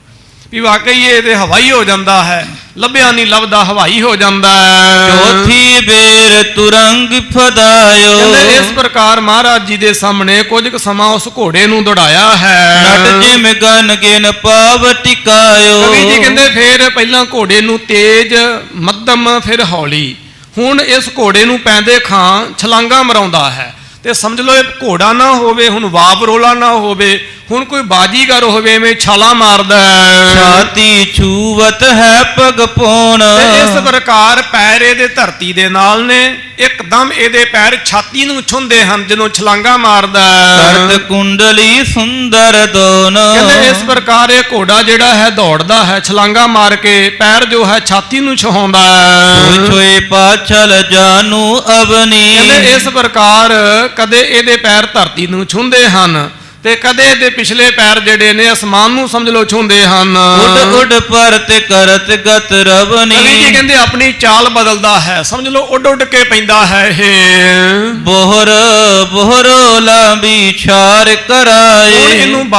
ਵੀ ਵਾਕਈ ਇਹ ਤੇ ਹਵਾਈ ਹੋ ਜਾਂਦਾ ਹੈ, ਲੱਭਿਆ ਨਹੀਂ ਲੱਭਦਾ, ਹਵਾਈ ਹੋ ਜਾਂਦਾ ਹੈ। ਚੌਥੀ ਬੇਰ ਤੁਰੰਗ ਫਦਾਇਓ। ਕਹਿੰਦੇ ਇਸ ਪ੍ਰਕਾਰ ਮਹਾਰਾਜ ਜੀ ਦੇ ਸਾਹਮਣੇ ਕੁਝ ਕੁ ਸਮਾਂ ਉਸ ਘੋੜੇ ਨੂੰ ਦੌੜਾਇਆ ਹੈ। ਨਟ ਜਿਮ ਗਨ ਗਿਨ ਪਾਵ ਟਿਕਾਇਓ। ਕਵੀ ਜੀ ਕਹਿੰਦੇ ਫੇਰ ਪਹਿਲਾਂ ਘੋੜੇ ਨੂੰ ਤੇਜ਼, ਮੱਧਮ, ਫਿਰ ਹੌਲੀ। ਹੁਣ ਇਸ ਘੋੜੇ ਨੂੰ ਪੈਂਦੇ ਖਾਂ ਛਲਾਂਗਾ ਮਰਾਉਂਦਾ ਹੈ। ਤੇ ਸਮਝ ਲਓ ਇਹ ਘੋੜਾ ਨਾ ਹੋਵੇ, ਹੁਣ ਵਾਪ ਰੋਲਾ ਨਾ ਹੋਵੇ, ਹੁਣ ਕੋਈ ਬਾਜੀਗਰ ਹੋਵੇ ਐਵੇਂ ਛਾਲਾ ਮਾਰਦਾ ਹੈ। ਛਾਤੀ ਛੂਵਤ ਹੈ ਪਗ ਪੋਣ। ਇਸ ਪ੍ਰਕਾਰ ਪੈਰ ਇਹਦੇ ਧਰਤੀ ਦੇ ਨਾਲ ਨੇ, ਇੱਕਦਮ ਇਹਦੇ ਪੈਰ ਛਾਤੀ ਨੂੰ ਛੁੰਦੇ ਹਨ ਜਦੋਂ ਛਲਾਂਗਾ ਮਾਰਦਾ ਹੈ। ਕਰਤ ਕੁੰਡਲੀ ਸੁੰਦਰ ਦੋਨ। ਕਹਿੰਦੇ ਇਸ ਪ੍ਰਕਾਰ ਇਹ ਘੋੜਾ ਜਿਹੜਾ ਹੈ ਦੌੜਦਾ ਹੈ, ਛਲਾਂਗਾ ਮਾਰ ਕੇ ਪੈਰ ਜੋ ਹੈ ਛਾਤੀ ਨੂੰ ਛੁਹਾਉਂਦਾ ਹੈ। ਛੋਏ ਪਾਛਲ ਜਾਨੂ ਅਬਨੀ। ਕਹਿੰਦੇ ਇਸ ਪ੍ਰਕਾਰ ਕਦੇ ਇਹਦੇ ਪੈਰ ਧਰਤੀ ਨੂੰ ਛੂੰਹਦੇ ਹਨ ਤੇ ਕਦੇ ਇਹਦੇ ਪਿਛਲੇ ਪੈਰ ਜਿਹੜੇ ਨੇ ਅਸਮਾਨ ਨੂੰ ਸਮਝ ਲਓ ਛੂੰਹਦੇ ਹਨ। ਉੱਡ ਉੱਡ ਪਰਤ ਕਰਤ ਗਤ ਰਵਨੀ। ਕਵੀ ਜੀ ਕਹਿੰਦੇ ਆਪਣੀ ਚਾਲ ਬਦਲਦਾ ਹੈ, ਸਮਝ ਲਓ ਉੱਡ ਉੱਡ ਕੇ ਪੈਂਦਾ ਹੈ ਇਹ। ਬੋਹਰ ਬੋਹਰੋ ਲਾਂਬੀ ਛਾਰ ਕਰਾਏ। ਹੁਣ ਇਹਨੂੰ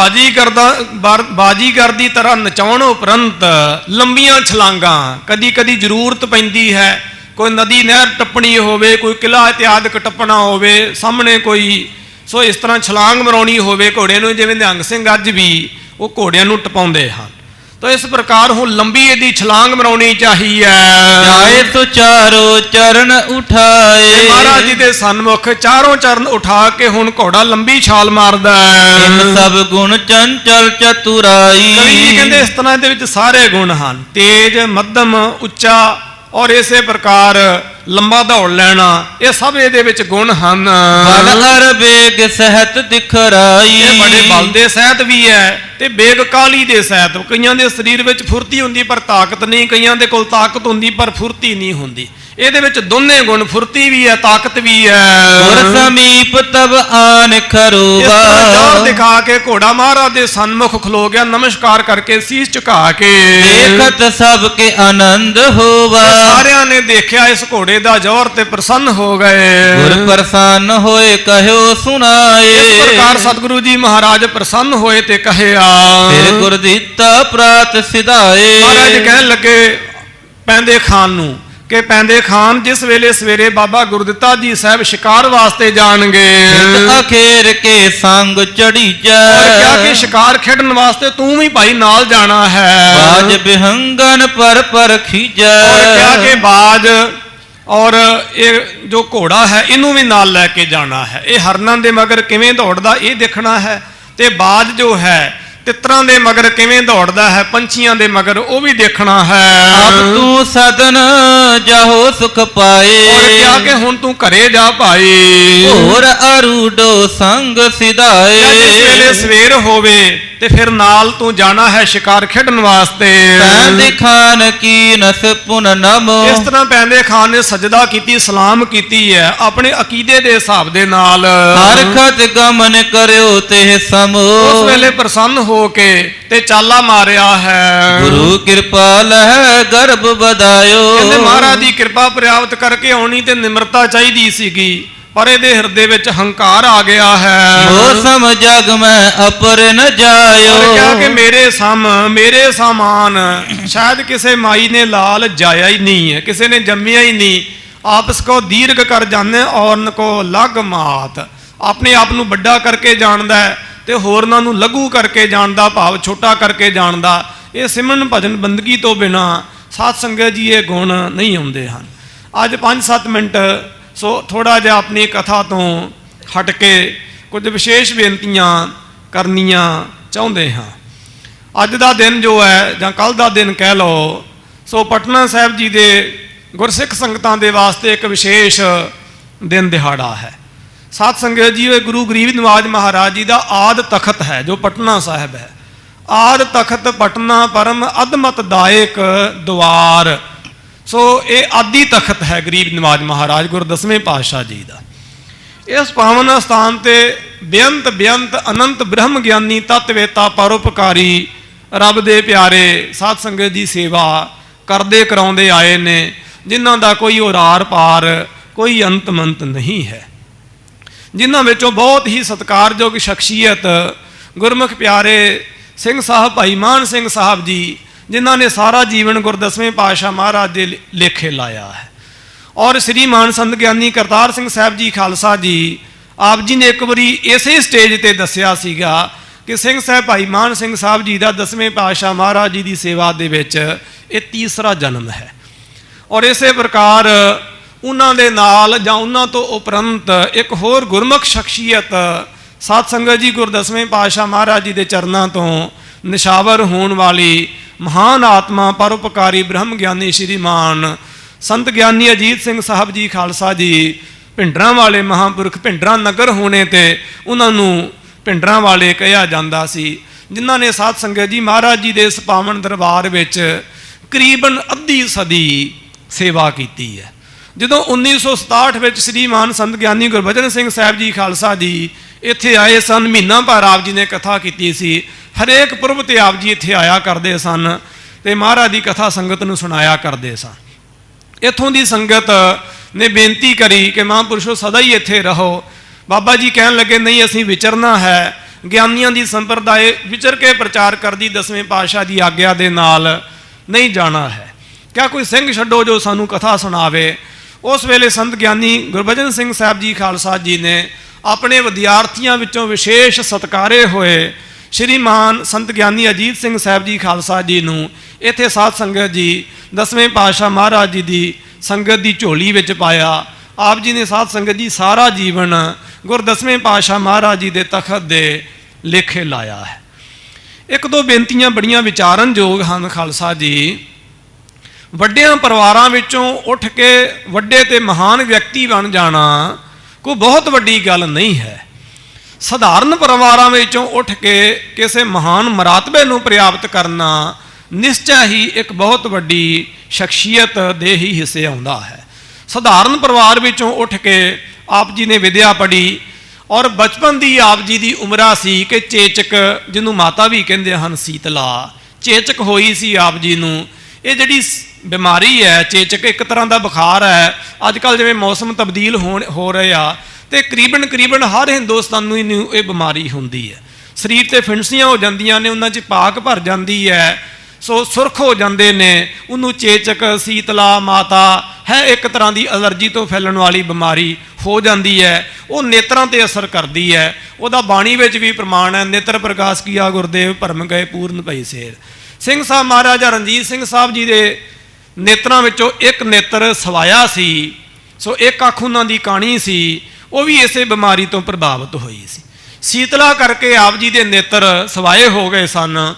ਬਾਜੀਗਰ ਦੀ ਤਰ੍ਹਾਂ ਨਚਾਉਣ ਉਪਰੰਤ ਲੰਬੀਆਂ ਛਲਾਂਗਾਂ, ਕਦੀ ਕਦੀ ਜ਼ਰੂਰਤ ਪੈਂਦੀ ਹੈ, ਕੋਈ ਨਦੀ ਨਹਿਰ ਟੱਪਣੀ ਹੋਵੇ, ਕੋਈ ਕਿਲਾ ਇਤਿਆਦਿਕ ਟੱਪਣਾ ਹੋਵੇ, ਸਾਹਮਣੇ ਕੋਈ ਸੋ ਇਸ ਤਰ੍ਹਾਂ ਛਲਾਂਗ ਮਰਾਉਣੀ ਹੋਵੇ ਘੋੜੇ ਨੂੰ, ਜਿਵੇਂ ਨਿਹੰਗ ਸਿੰਘ ਅੱਜ ਵੀ ਉਹ ਘੋੜਿਆਂ ਨੂੰ ਟਪਾਉਂਦੇ ਹਨ। ਤਾਂ ਇਸ ਪ੍ਰਕਾਰ ਹੁਣ ਲੰਬੀ ਇਹਦੀ ਛਲਾਂਗ ਮਰਾਉਣੀ ਚਾਹੀਏ। ਜਾਏ ਸੋ ਚਾਰੋ ਚਰਨ ਉਠਾਏ। ਮਹਾਰਾਜ ਜੀ ਦੇ ਸਨਮੁਖ ਚਾਰੋਂ ਚਰਨ ਉਠਾ ਕੇ ਹੁਣ ਘੋੜਾ ਲੰਬੀ ਛਾਲ ਮਾਰਦਾ ਹੈ। ਇਨ ਸਭ ਗੁਣ ਚੰਚਲ ਚਤੁਰਾਈ। ਕਵੀ ਜੀ ਕਹਿੰਦੇ ਇਸ ਤਰ੍ਹਾਂ ਦੇ ਵਿੱਚ ਸਾਰੇ ਗੁਣ ਹਨ, ਤੇਜ, ਮੱਧਮ, ਉੱਚਾ, ਔਰ ਇਸੇ ਪ੍ਰਕਾਰ ਲੰਬਾ ਦੌੜ ਲੈਣਾ, ਇਹ ਸਭ ਇਹਦੇ ਵਿੱਚ ਗੁਣ ਹਨ। ਬਲ ਅਰ ਬੇਗ ਸਹਿਤ ਦਿਖਰਾਈ, ਇਹ ਬੜੇ ਬਲ ਦੇ ਸਹਿਤ ਵੀ ਹੈ ਤੇ ਬੇਗ ਕਾਲੀ ਦੇ ਸਹਿਤ। ਕਈਆਂ ਦੇ ਸਰੀਰ ਵਿੱਚ ਫੁਰਤੀ ਹੁੰਦੀ ਪਰ ਤਾਕਤ ਨਹੀਂ, ਕਈਆਂ ਦੇ ਕੋਲ ਤਾਕਤ ਹੁੰਦੀ ਪਰ ਫੁਰਤੀ ਨਹੀਂ ਹੁੰਦੀ। ਇਹਦੇ ਵਿੱਚ ਦੋਨੇ ਗੁਣ, ਫੁਰਤੀ ਵੀ ਹੈ ਤਾਕਤ ਵੀ ਹੈ। ਗੁਰ ਸਮੀਪ ਤਬ ਆਨ ਖਰੋਵਾ, ਜੋਰ ਦਿਖਾ ਕੇ ਘੋੜਾ ਮਹਾਰਾਜ ਦੇ ਸਨਮੁਖ ਖਲੋ ਗਿਆ, ਨਮਸਕਾਰ ਕਰਕੇ ਸੀਸ ਝੁਕਾ ਕੇ। ਦੇਖਤ ਸਭ ਕੇ ਆਨੰਦ ਹੋਵਾ, ਸਾਰਿਆਂ ਨੇ ਦੇਖਿਆ ਇਸ ਘੋੜੇ ਦਾ ਜੋਰ ਤੇ ਪ੍ਰਸੰਨ ਹੋ ਗਏ। ਗੁਰ ਪ੍ਰਸੰਨ ਹੋਏ ਕਹਿਓ ਸੁਣਾਏ, ਇਸ ਪ੍ਰਕਾਰ ਸਤਿਗੁਰੂ ਜੀ ਮਹਾਰਾਜ ਪ੍ਰਸੰਨ ਹੋਏ ਤੇ ਕਹਿਆ। ਫਿਰ ਗੁਰ ਦਿੱਤਾ ਪ੍ਰਾਤ ਸਿਧਾਏ। ਮਹਾਰਾਜ ਕਹਿਣ ਲੱਗੇ ਪੈਂਦੇ ਖਾਨ ਨੂੰ ਕਿ ਪੈਂਦੇ ਖਾਨ ਜਿਸ ਵੇਲੇ ਸਵੇਰੇ ਬਾਬਾ ਗੁਰਦਿੱਤਾ ਜੀ ਸਾਹਿਬ ਸ਼ਿਕਾਰ ਵਾਸਤੇ ਜਾਣਗੇ, ਅਖੇਰ ਕੇ ਸੰਗ ਚੜੀਜੈ, ਔਰ ਕਿਹਾ ਕਿ ਸ਼ਿਕਾਰ ਖੇਡਣ ਵਾਸਤੇ ਤੂੰ ਵੀ ਭਾਈ ਨਾਲ ਜਾਣਾ ਹੈ। ਬਾਜ ਬਿਹੰਗਨ ਪਰ ਖੀਜੈ, ਔਰ ਕਿਹਾ ਕਿ ਬਾਜ ਔਰ ਇਹ ਜੋ ਘੋੜਾ ਹੈ ਇਹਨੂੰ ਵੀ ਨਾਲ ਲੈ ਕੇ ਜਾਣਾ ਹੈ। ਇਹ ਹਰਨਾਂ ਦੇ ਮਗਰ ਕਿਵੇਂ ਦੌੜਦਾ ਇਹ ਦੇਖਣਾ ਹੈ, ਤੇ ਬਾਜ ਜੋ ਹੈ ਤਿੱਤਰਾਂ ਦੇ ਮਗਰ ਕਿਵੇਂ ਦੌੜਦਾ ਹੈ, ਪੰਛੀਆਂ ਦੇ ਮਗਰ ਉਹ ਵੀ ਦੇਖਣਾ ਹੈ। ਅਬ ਤੂੰ ਸਦਨ ਜਾਹੋ ਸੁਖ ਪਾਏ, ਔਰ ਕਿਹਾ ਕਿ ਹੁਣ ਤੂੰ ਘਰੇ ਜਾ ਭਾਈ। ਹੋਰ ਅਰੂਡੋ ਸੰਗ ਸਿਧਾਏ, ਜਿਸ ਵੇਲੇ ਸਵੇਰ ਹੋਵੇ ਤੇ ਫਿਰ ਨਾਲ ਤੂੰ ਜਾਣਾ ਹੈ ਸ਼ਿਕਾਰ ਖੇਡਣ ਵਾਸਤੇ। ਪੈਂਦੇ ਖਾਨ ਕੀ ਨਸ ਪੁਨ ਨਮ, ਇਸ ਤਰ੍ਹਾਂ ਪੈਂਦੇ ਖਾਨ ਨੇ ਸਜਦਾ ਕੀਤੀ, ਸਲਾਮ ਕੀਤੀ ਹੈ ਆਪਣੇ ਅਕੀਦੇ ਦੇ ਹਿਸਾਬ ਦੇ ਨਾਲ। ਹਰਖਤ ਗਮਨ ਕਰਿਓ ਤੇ ਸਮ, ਉਸ ਵੇਲੇ ਪ੍ਰਸੰਨ ਹੋ ਕੇ ਤੇ ਚਾਲਾ ਮਾਰਿਆ ਹੈ। ਗੁਰੂ ਕਿਰਪਾ ਲਹਿ ਗਰਭ ਬਦਾਇਓ, ਕਹਿੰਦੇ ਮਹਾਰਾਜ ਦੀ ਕਿਰਪਾ ਪ੍ਰਾਪਤ ਕਰਕੇ ਆਉਣੀ ਤੇ ਨਿਮਰਤਾ ਚਾਹੀਦੀ ਸੀਗੀ, ਪਰ ਇਹਦੇ ਹਿਰਦੇ ਵਿੱਚ ਹੰਕਾਰ ਆ ਗਿਆ ਹੈ। ਮੌਸਮ ਜਗ ਮੈਂ ਅਪਰ ਨ ਜਾਇਓ, ਔਰ ਕਿਹਾ ਕਿ ਮੇਰੇ ਸਾਮਾਨ ਸ਼ਾਇਦ ਕਿਸੇ ਮਾਈ ਨੇ ਲਾਲ ਜਾਇਆ ਹੀ ਨਹੀਂ ਹੈ, ਕਿਸੇ ਨੇ ਜੰਮਿਆ ਹੀ ਨਹੀਂ। ਆਪਸ ਕੋ ਦੀਰਘ ਕਰ ਜਾਣੇ ਔਰਨ ਕੋ ਲਗ ਮਾਤ, ਆਪਣੇ ਆਪ ਨੂੰ ਵੱਡਾ ਕਰਕੇ ਜਾਣਦਾ ਹੈ ਤੇ ਹੋਰਨਾਂ ਨੂੰ ਲਘੂ ਕਰਕੇ ਜਾਣਦਾ, ਭਾਵ ਛੋਟਾ ਕਰਕੇ ਜਾਣਦਾ। ਇਹ ਸਿਮਰਨ ਭਜਨ ਬੰਦਗੀ ਤੋਂ ਬਿਨਾ ਸਾਧ ਸੰਗਤ ਜੀ ਇਹ ਗੁਣ ਨਹੀਂ ਆਉਂਦੇ ਹਨ। ਅੱਜ 5-7 ਮਿੰਟ ਸੋ ਥੋੜਾ ਜਿਹਾ ਆਪਣੀ ਕਥਾ ਤੋਂ ਹਟ ਕੇ ਕੁਝ ਵਿਸ਼ੇਸ਼ ਬੇਨਤੀਆਂ ਕਰਨੀਆਂ ਚਾਹੁੰਦੇ ਹਾਂ। ਅੱਜ ਦਾ ਦਿਨ ਜੋ ਹੈ ਜਾਂ ਕੱਲ ਦਾ ਦਿਨ ਕਹਿ ਲਓ, ਸੋ ਪਟਨਾ ਸਾਹਿਬ ਜੀ ਦੇ ਗੁਰਸਿੱਖ ਸੰਗਤਾਂ ਦੇ ਵਾਸਤੇ ਇੱਕ ਵਿਸ਼ੇਸ਼ ਦਿਨ ਦਿਹਾੜਾ ਹੈ। ਸਾਧ ਸੰਗਤ ਜੀ, ਇਹ ਗੁਰੂ ਗਰੀਬ ਨਿਵਾਜ ਮਹਾਰਾਜ ਜੀ ਦਾ ਆਦ ਤਖਤ ਹੈ ਜੋ ਪਟਨਾ ਸਾਹਿਬ ਹੈ। ਆਦ ਤਖਤ ਪਟਨਾ ਪਰਮ ਅਦਮਤ ਦਾਇਕ ਦੁਆਰ। ਸੋ ਇਹ ਆਦੀ ਤਖਤ ਹੈ ਗਰੀਬ ਨਿਵਾਜ ਮਹਾਰਾਜ ਗੁਰ 10ਵੇਂ ਪਾਤਸ਼ਾਹ ਜੀ ਦਾ। ਇਸ ਪਾਵਨ ਸਥਾਨ ਤੇ ਬੇਅੰਤ ਅਨੰਤ ਬ੍ਰਹਮ ਗਿਆਨੀ ਤਤਵੇਤਾ ਪਰਉਪਕਾਰੀ ਰੱਬ ਦੇ ਪਿਆਰੇ ਸਾਧ ਸੰਗਤ ਦੀ ਸੇਵਾ ਕਰਦੇ ਕਰਾਉਂਦੇ ਆਏ ਨੇ, ਜਿਨ੍ਹਾਂ ਦਾ ਕੋਈ ਉਰਾਰ ਪਾਰ, ਕੋਈ ਅੰਤ ਮੰਤ ਨਹੀਂ ਹੈ। ਜਿਨ੍ਹਾਂ ਵਿੱਚੋਂ ਬਹੁਤ ਹੀ ਸਤਿਕਾਰਯੋਗ ਸ਼ਖਸੀਅਤ ਗੁਰਮੁਖ ਪਿਆਰੇ ਸਿੰਘ ਸਾਹਿਬ ਭਾਈ ਮਾਨ ਸਿੰਘ ਸਾਹਿਬ ਜੀ, ਜਿਨ੍ਹਾਂ ਨੇ ਸਾਰਾ ਜੀਵਨ ਗੁਰ 10ਵੇਂ ਪਾਤਸ਼ਾਹ ਮਹਾਰਾਜ ਦੇ ਲੇਖੇ ਲਾਇਆ ਹੈ। ਔਰ ਸ੍ਰੀ ਮਾਨ ਸੰਤ ਗਿਆਨੀ ਕਰਤਾਰ ਸਿੰਘ ਸਾਹਿਬ ਜੀ ਖਾਲਸਾ ਜੀ, ਆਪ ਜੀ ਨੇ ਇੱਕ ਵਾਰੀ ਇਸੇ ਸਟੇਜ ਤੇ ਦੱਸਿਆ ਸੀਗਾ ਕਿ ਸਿੰਘ ਸਾਹਿਬ ਭਾਈ ਮਾਨ ਸਿੰਘ ਸਾਹਿਬ ਜੀ ਦਾ 10ਵੇਂ ਪਾਤਸ਼ਾਹ ਮਹਾਰਾਜ ਜੀ ਦੀ ਸੇਵਾ ਦੇ ਵਿੱਚ ਇਹ ਤੀਸਰਾ ਜਨਮ ਹੈ। ਔਰ ਇਸੇ ਪ੍ਰਕਾਰ ਉਹਨਾਂ ਦੇ ਨਾਲ ਜਾਂ ਉਹਨਾਂ ਤੋਂ ਉਪਰੰਤ ਇੱਕ ਹੋਰ ਗੁਰਮੁਖ ਸ਼ਖਸੀਅਤ ਸਾਧ ਸੰਗਤ ਜੀ ਗੁਰ 10ਵੇਂ ਪਾਤਸ਼ਾਹ ਮਹਾਰਾਜ ਜੀ ਦੇ ਚਰਨਾਂ ਤੋਂ ਨਿਸ਼ਾਵਰ ਹੋਣ ਵਾਲੀ ਮਹਾਨ ਆਤਮਾ ਪਰਉਪਕਾਰੀ ਬ੍ਰਹਮ ਗਿਆਨੀ ਸ਼੍ਰੀਮਾਨ ਸੰਤ ਗਿਆਨੀ ਅਜੀਤ ਸਿੰਘ ਸਾਹਿਬ ਜੀ ਖਾਲਸਾ ਜੀ, ਭਿੰਡਰਾਂ ਵਾਲੇ ਮਹਾਂਪੁਰਖ, ਭਿੰਡਰਾਂ ਨਗਰ ਹੋਣੇ ਤੇ ਉਹਨਾਂ ਨੂੰ ਭਿੰਡਰਾਂ ਵਾਲੇ ਕਿਹਾ ਜਾਂਦਾ ਸੀ, ਜਿਨ੍ਹਾਂ ਨੇ ਸਾਧ ਸੰਗਤ ਜੀ ਮਹਾਰਾਜ ਜੀ ਦੇ ਇਸ ਪਾਵਨ ਦਰਬਾਰ ਵਿੱਚ ਕਰੀਬਨ ਅੱਧੀ ਸਦੀ ਸੇਵਾ ਕੀਤੀ ਹੈ। ਜਦੋਂ 1967 ਵਿੱਚ ਸ੍ਰੀਮਾਨ ਸੰਤ ਗਿਆਨੀ ਗੁਰਬਚਨ ਸਿੰਘ ਸਾਹਿਬ ਜੀ ਖਾਲਸਾ ਜੀ ਇੱਥੇ ਆਏ ਸਨ, ਮਹੀਨਾ ਭਰ ਆਪ ਜੀ ਨੇ ਕਥਾ ਕੀਤੀ ਸੀ। ਹਰੇਕ ਪੁਰਬ ਤੇ ਆਪ ਜੀ ਇੱਥੇ ਆਇਆ ਕਰਦੇ ਸਨ ਤੇ ਮਹਾਰਾਜ ਦੀ ਕਥਾ ਸੰਗਤ ਨੂੰ ਸੁਣਾਇਆ ਕਰਦੇ ਸਨ। ਇੱਥੋਂ ਦੀ ਸੰਗਤ ਨੇ ਬੇਨਤੀ ਕਰੀ ਕਿ ਮਹਾਂਪੁਰਸ਼ੋ ਸਦਾ ਹੀ ਇੱਥੇ ਰਹੋ। ਬਾਬਾ ਜੀ ਕਹਿਣ ਲੱਗੇ ਨਹੀਂ, ਅਸੀਂ ਵਿਚਰਨਾ ਹੈ, ਗਿਆਨੀਆਂ ਦੀ ਸੰਪਰਦਾਇ ਵਿਚਰ ਕੇ ਪ੍ਰਚਾਰ ਕਰਦੀ 10ਵੇਂ ਪਾਤਸ਼ਾਹ ਦੀ ਆਗਿਆ ਦੇ ਨਾਲ ਨਹੀਂ ਜਾਣਾ ਹੈ। ਕਿਆ ਕੋਈ ਸਿੰਘ ਛੱਡੋ ਜੋ ਸਾਨੂੰ ਕਥਾ ਸੁਣਾਵੇ। ਉਸ ਵੇਲੇ ਸੰਤ ਗਿਆਨੀ ਗੁਰਬਚਨ ਸਿੰਘ ਸਾਹਿਬ ਜੀ ਖਾਲਸਾ ਜੀ ਨੇ ਆਪਣੇ ਵਿਦਿਆਰਥੀਆਂ ਵਿੱਚੋਂ ਵਿਸ਼ੇਸ਼ ਸਤਿਕਾਰੇ ਹੋਏ ਸ਼੍ਰੀਮਾਨ ਸੰਤ ਗਿਆਨੀ ਅਜੀਤ ਸਿੰਘ ਸਾਹਿਬ ਜੀ ਖਾਲਸਾ ਜੀ ਨੂੰ ਇੱਥੇ ਸਾਧ ਸੰਗਤ ਜੀ 10ਵੇਂ ਪਾਤਸ਼ਾਹ ਮਹਾਰਾਜ ਜੀ ਦੀ ਸੰਗਤ ਦੀ ਝੋਲੀ ਵਿੱਚ ਪਾਇਆ। ਆਪ ਜੀ ਨੇ ਸਾਧ ਸੰਗਤ ਜੀ ਸਾਰਾ ਜੀਵਨ ਗੁਰ 10ਵੇਂ ਪਾਤਸ਼ਾਹ ਮਹਾਰਾਜ ਜੀ ਦੇ ਤਖਤ ਦੇ ਲੇਖੇ ਲਾਇਆ ਹੈ। ਇੱਕ ਦੋ ਬੇਨਤੀਆਂ ਬੜੀਆਂ ਵਿਚਾਰਨਯੋਗ ਹਨ ਖਾਲਸਾ ਜੀ। ਵੱਡਿਆਂ ਪਰਿਵਾਰਾਂ ਵਿੱਚੋਂ ਉੱਠ ਕੇ ਵੱਡੇ ਤੇ ਮਹਾਨ ਵਿਅਕਤੀ ਬਣ ਜਾਣਾ ਕੋਈ ਬਹੁਤ ਵੱਡੀ ਗੱਲ ਨਹੀਂ ਹੈ। ਸਧਾਰਨ ਪਰਿਵਾਰਾਂ ਵਿੱਚੋਂ ਉੱਠ ਕੇ ਕਿਸੇ ਮਹਾਨ ਮਰਾਤਬੇ ਨੂੰ ਪ੍ਰਾਪਤ ਕਰਨਾ ਨਿਸ਼ਚੈ ਹੀ ਇੱਕ ਬਹੁਤ ਵੱਡੀ ਸ਼ਖਸੀਅਤ ਦੇ ਹੀ ਹਿੱਸੇ ਆਉਂਦਾ ਹੈ। ਸਧਾਰਨ ਪਰਿਵਾਰ ਵਿੱਚੋਂ ਉੱਠ ਕੇ ਆਪ ਜੀ ਨੇ ਵਿਦਿਆ ਪੜ੍ਹੀ ਔਰ ਬਚਪਨ ਦੀ ਆਪ ਜੀ ਦੀ ਉਮਰਾ ਸੀ ਕਿ ਚੇਚਕ, ਜਿਹਨੂੰ ਮਾਤਾ ਵੀ ਕਹਿੰਦੇ ਹਨ ਸੀਤਲਾ, ਚੇਚਕ ਹੋਈ ਸੀ ਆਪ ਜੀ ਨੂੰ। ਇਹ ਜਿਹੜੀ ਬਿਮਾਰੀ ਹੈ ਚੇਚਕ, ਇੱਕ ਤਰ੍ਹਾਂ ਦਾ ਬੁਖਾਰ ਹੈ। ਅੱਜ ਕੱਲ੍ਹ ਜਿਵੇਂ ਮੌਸਮ ਤਬਦੀਲ ਹੋ ਰਹੇ ਆ ਤੇ ਕਰੀਬਨ ਹਰ ਹਿੰਦੁਸਤਾਨੀ ਨੂੰ ਇਹ ਬਿਮਾਰੀ ਹੁੰਦੀ ਹੈ। ਸਰੀਰ ਤੇ ਫਿੰਸੀਆਂ ਹੋ ਜਾਂਦੀਆਂ ਨੇ, ਉਹਨਾਂ 'ਚ ਪਾਕ ਭਰ ਜਾਂਦੀ ਹੈ, ਸੋ ਸੁਰਖ ਹੋ ਜਾਂਦੇ ਨੇ। ਉਹਨੂੰ ਚੇਚਕ, ਸੀਤਲਾ ਮਾਤਾ ਹੈ, ਇੱਕ ਤਰ੍ਹਾਂ ਦੀ ਐਲਰਜੀ ਤੋਂ ਫੈਲਣ ਵਾਲੀ ਬਿਮਾਰੀ ਹੋ ਜਾਂਦੀ ਹੈ। ਉਹ ਨੇਤਰਾਂ ਤੇ ਅਸਰ ਕਰਦੀ ਹੈ। ਉਹਦਾ ਬਾਣੀ ਵਿੱਚ ਵੀ ਪ੍ਰਮਾਣ ਹੈ, ਨੇਤਰ ਪ੍ਰਕਾਸ਼ ਕੀਆ ਗੁਰਦੇਵ ਭਰਮ ਗਏ ਪੂਰਨ ਭਈ ਸੇਰ। ਸਿੰਘ ਸਾਹਿਬ ਮਹਾਰਾਜਾ ਰਣਜੀਤ ਸਿੰਘ ਸਾਹਿਬ ਜੀ ਦੇ ਨੇਤਰਾਂ ਵਿੱਚੋਂ ਇੱਕ ਨੇਤਰ ਸਵਾਇਆ ਸੀ, ਸੋ ਇੱਕ ਅੱਖ ਉਹਨਾਂ ਦੀ ਕਾਣੀ ਸੀ, ਉਹ ਵੀ ਇਸੇ ਬਿਮਾਰੀ ਤੋਂ ਪ੍ਰਭਾਵਿਤ ਹੋਈ ਸੀ। ਸੀਤਲਾ ਕਰਕੇ ਆਪ ਜੀ ਦੇ ਨੇਤਰ ਸਵਾਏ ਹੋ ਗਏ ਸਨ।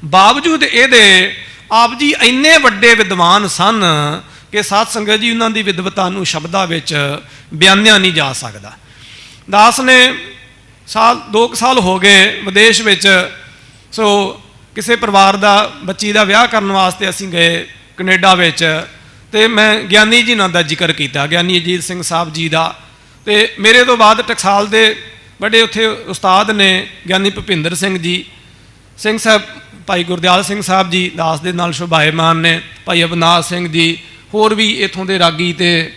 ਬਾਵਜੂਦ ਇਹਦੇ ਆਪ ਜੀ ਇੰਨੇ ਵੱਡੇ ਵਿਦਵਾਨ ਸਨ ਕਿ ਸਾਧ ਸੰਗਤ ਜੀ ਉਹਨਾਂ ਦੀ ਵਿਦਵਤਾ ਨੂੰ ਸ਼ਬਦਾਂ ਵਿੱਚ ਬਿਆਨਿਆ ਨਹੀਂ ਜਾ ਸਕਦਾ। ਦਾਸ ਨੇ 2 ਸਾਲ ਹੋ ਗਏ ਵਿਦੇਸ਼ ਵਿੱਚ, ਸੋ ਕਿਸੇ ਪਰਿਵਾਰ ਦਾ ਬੱਚੀ ਦਾ ਵਿਆਹ ਕਰਨ ਵਾਸਤੇ ਅਸੀਂ ਗਏ ਕੈਨੇਡਾ ਵਿੱਚ, ਤੇ ਮੈਂ ਗਿਆਨੀ ਜੀ ਨਾਂ ਦਾ ਜ਼ਿਕਰ ਕੀਤਾ, ਗਿਆਨੀ ਅਜੀਤ ਸਿੰਘ ਸਾਹਿਬ ਜੀ ਦਾ। ਤੇ ਮੇਰੇ ਤੋਂ ਬਾਅਦ ਟਕਸਾਲ ਦੇ ਬੜੇ ਉੱਥੇ ਉਸਤਾਦ ਨੇ ਗਿਆਨੀ ਭੁਪਿੰਦਰ ਸਿੰਘ ਜੀ, ਸਿੰਘ ਸਾਹਿਬ, ਭਾਈ ਗੁਰਦਿਆਲ ਸਿੰਘ ਸਾਹਿਬ ਜੀ ਦਾਸ ਦੇ ਨਾਲ ਸ਼ੋਭਾਇਮਾਨ ਨੇ, ਭਾਈ ਅਵਨਾਸ਼ ਸਿੰਘ ਜੀ, ਹੋਰ ਵੀ ਇੱਥੋਂ ਦੇ ਰਾਗੀ, ਤੇ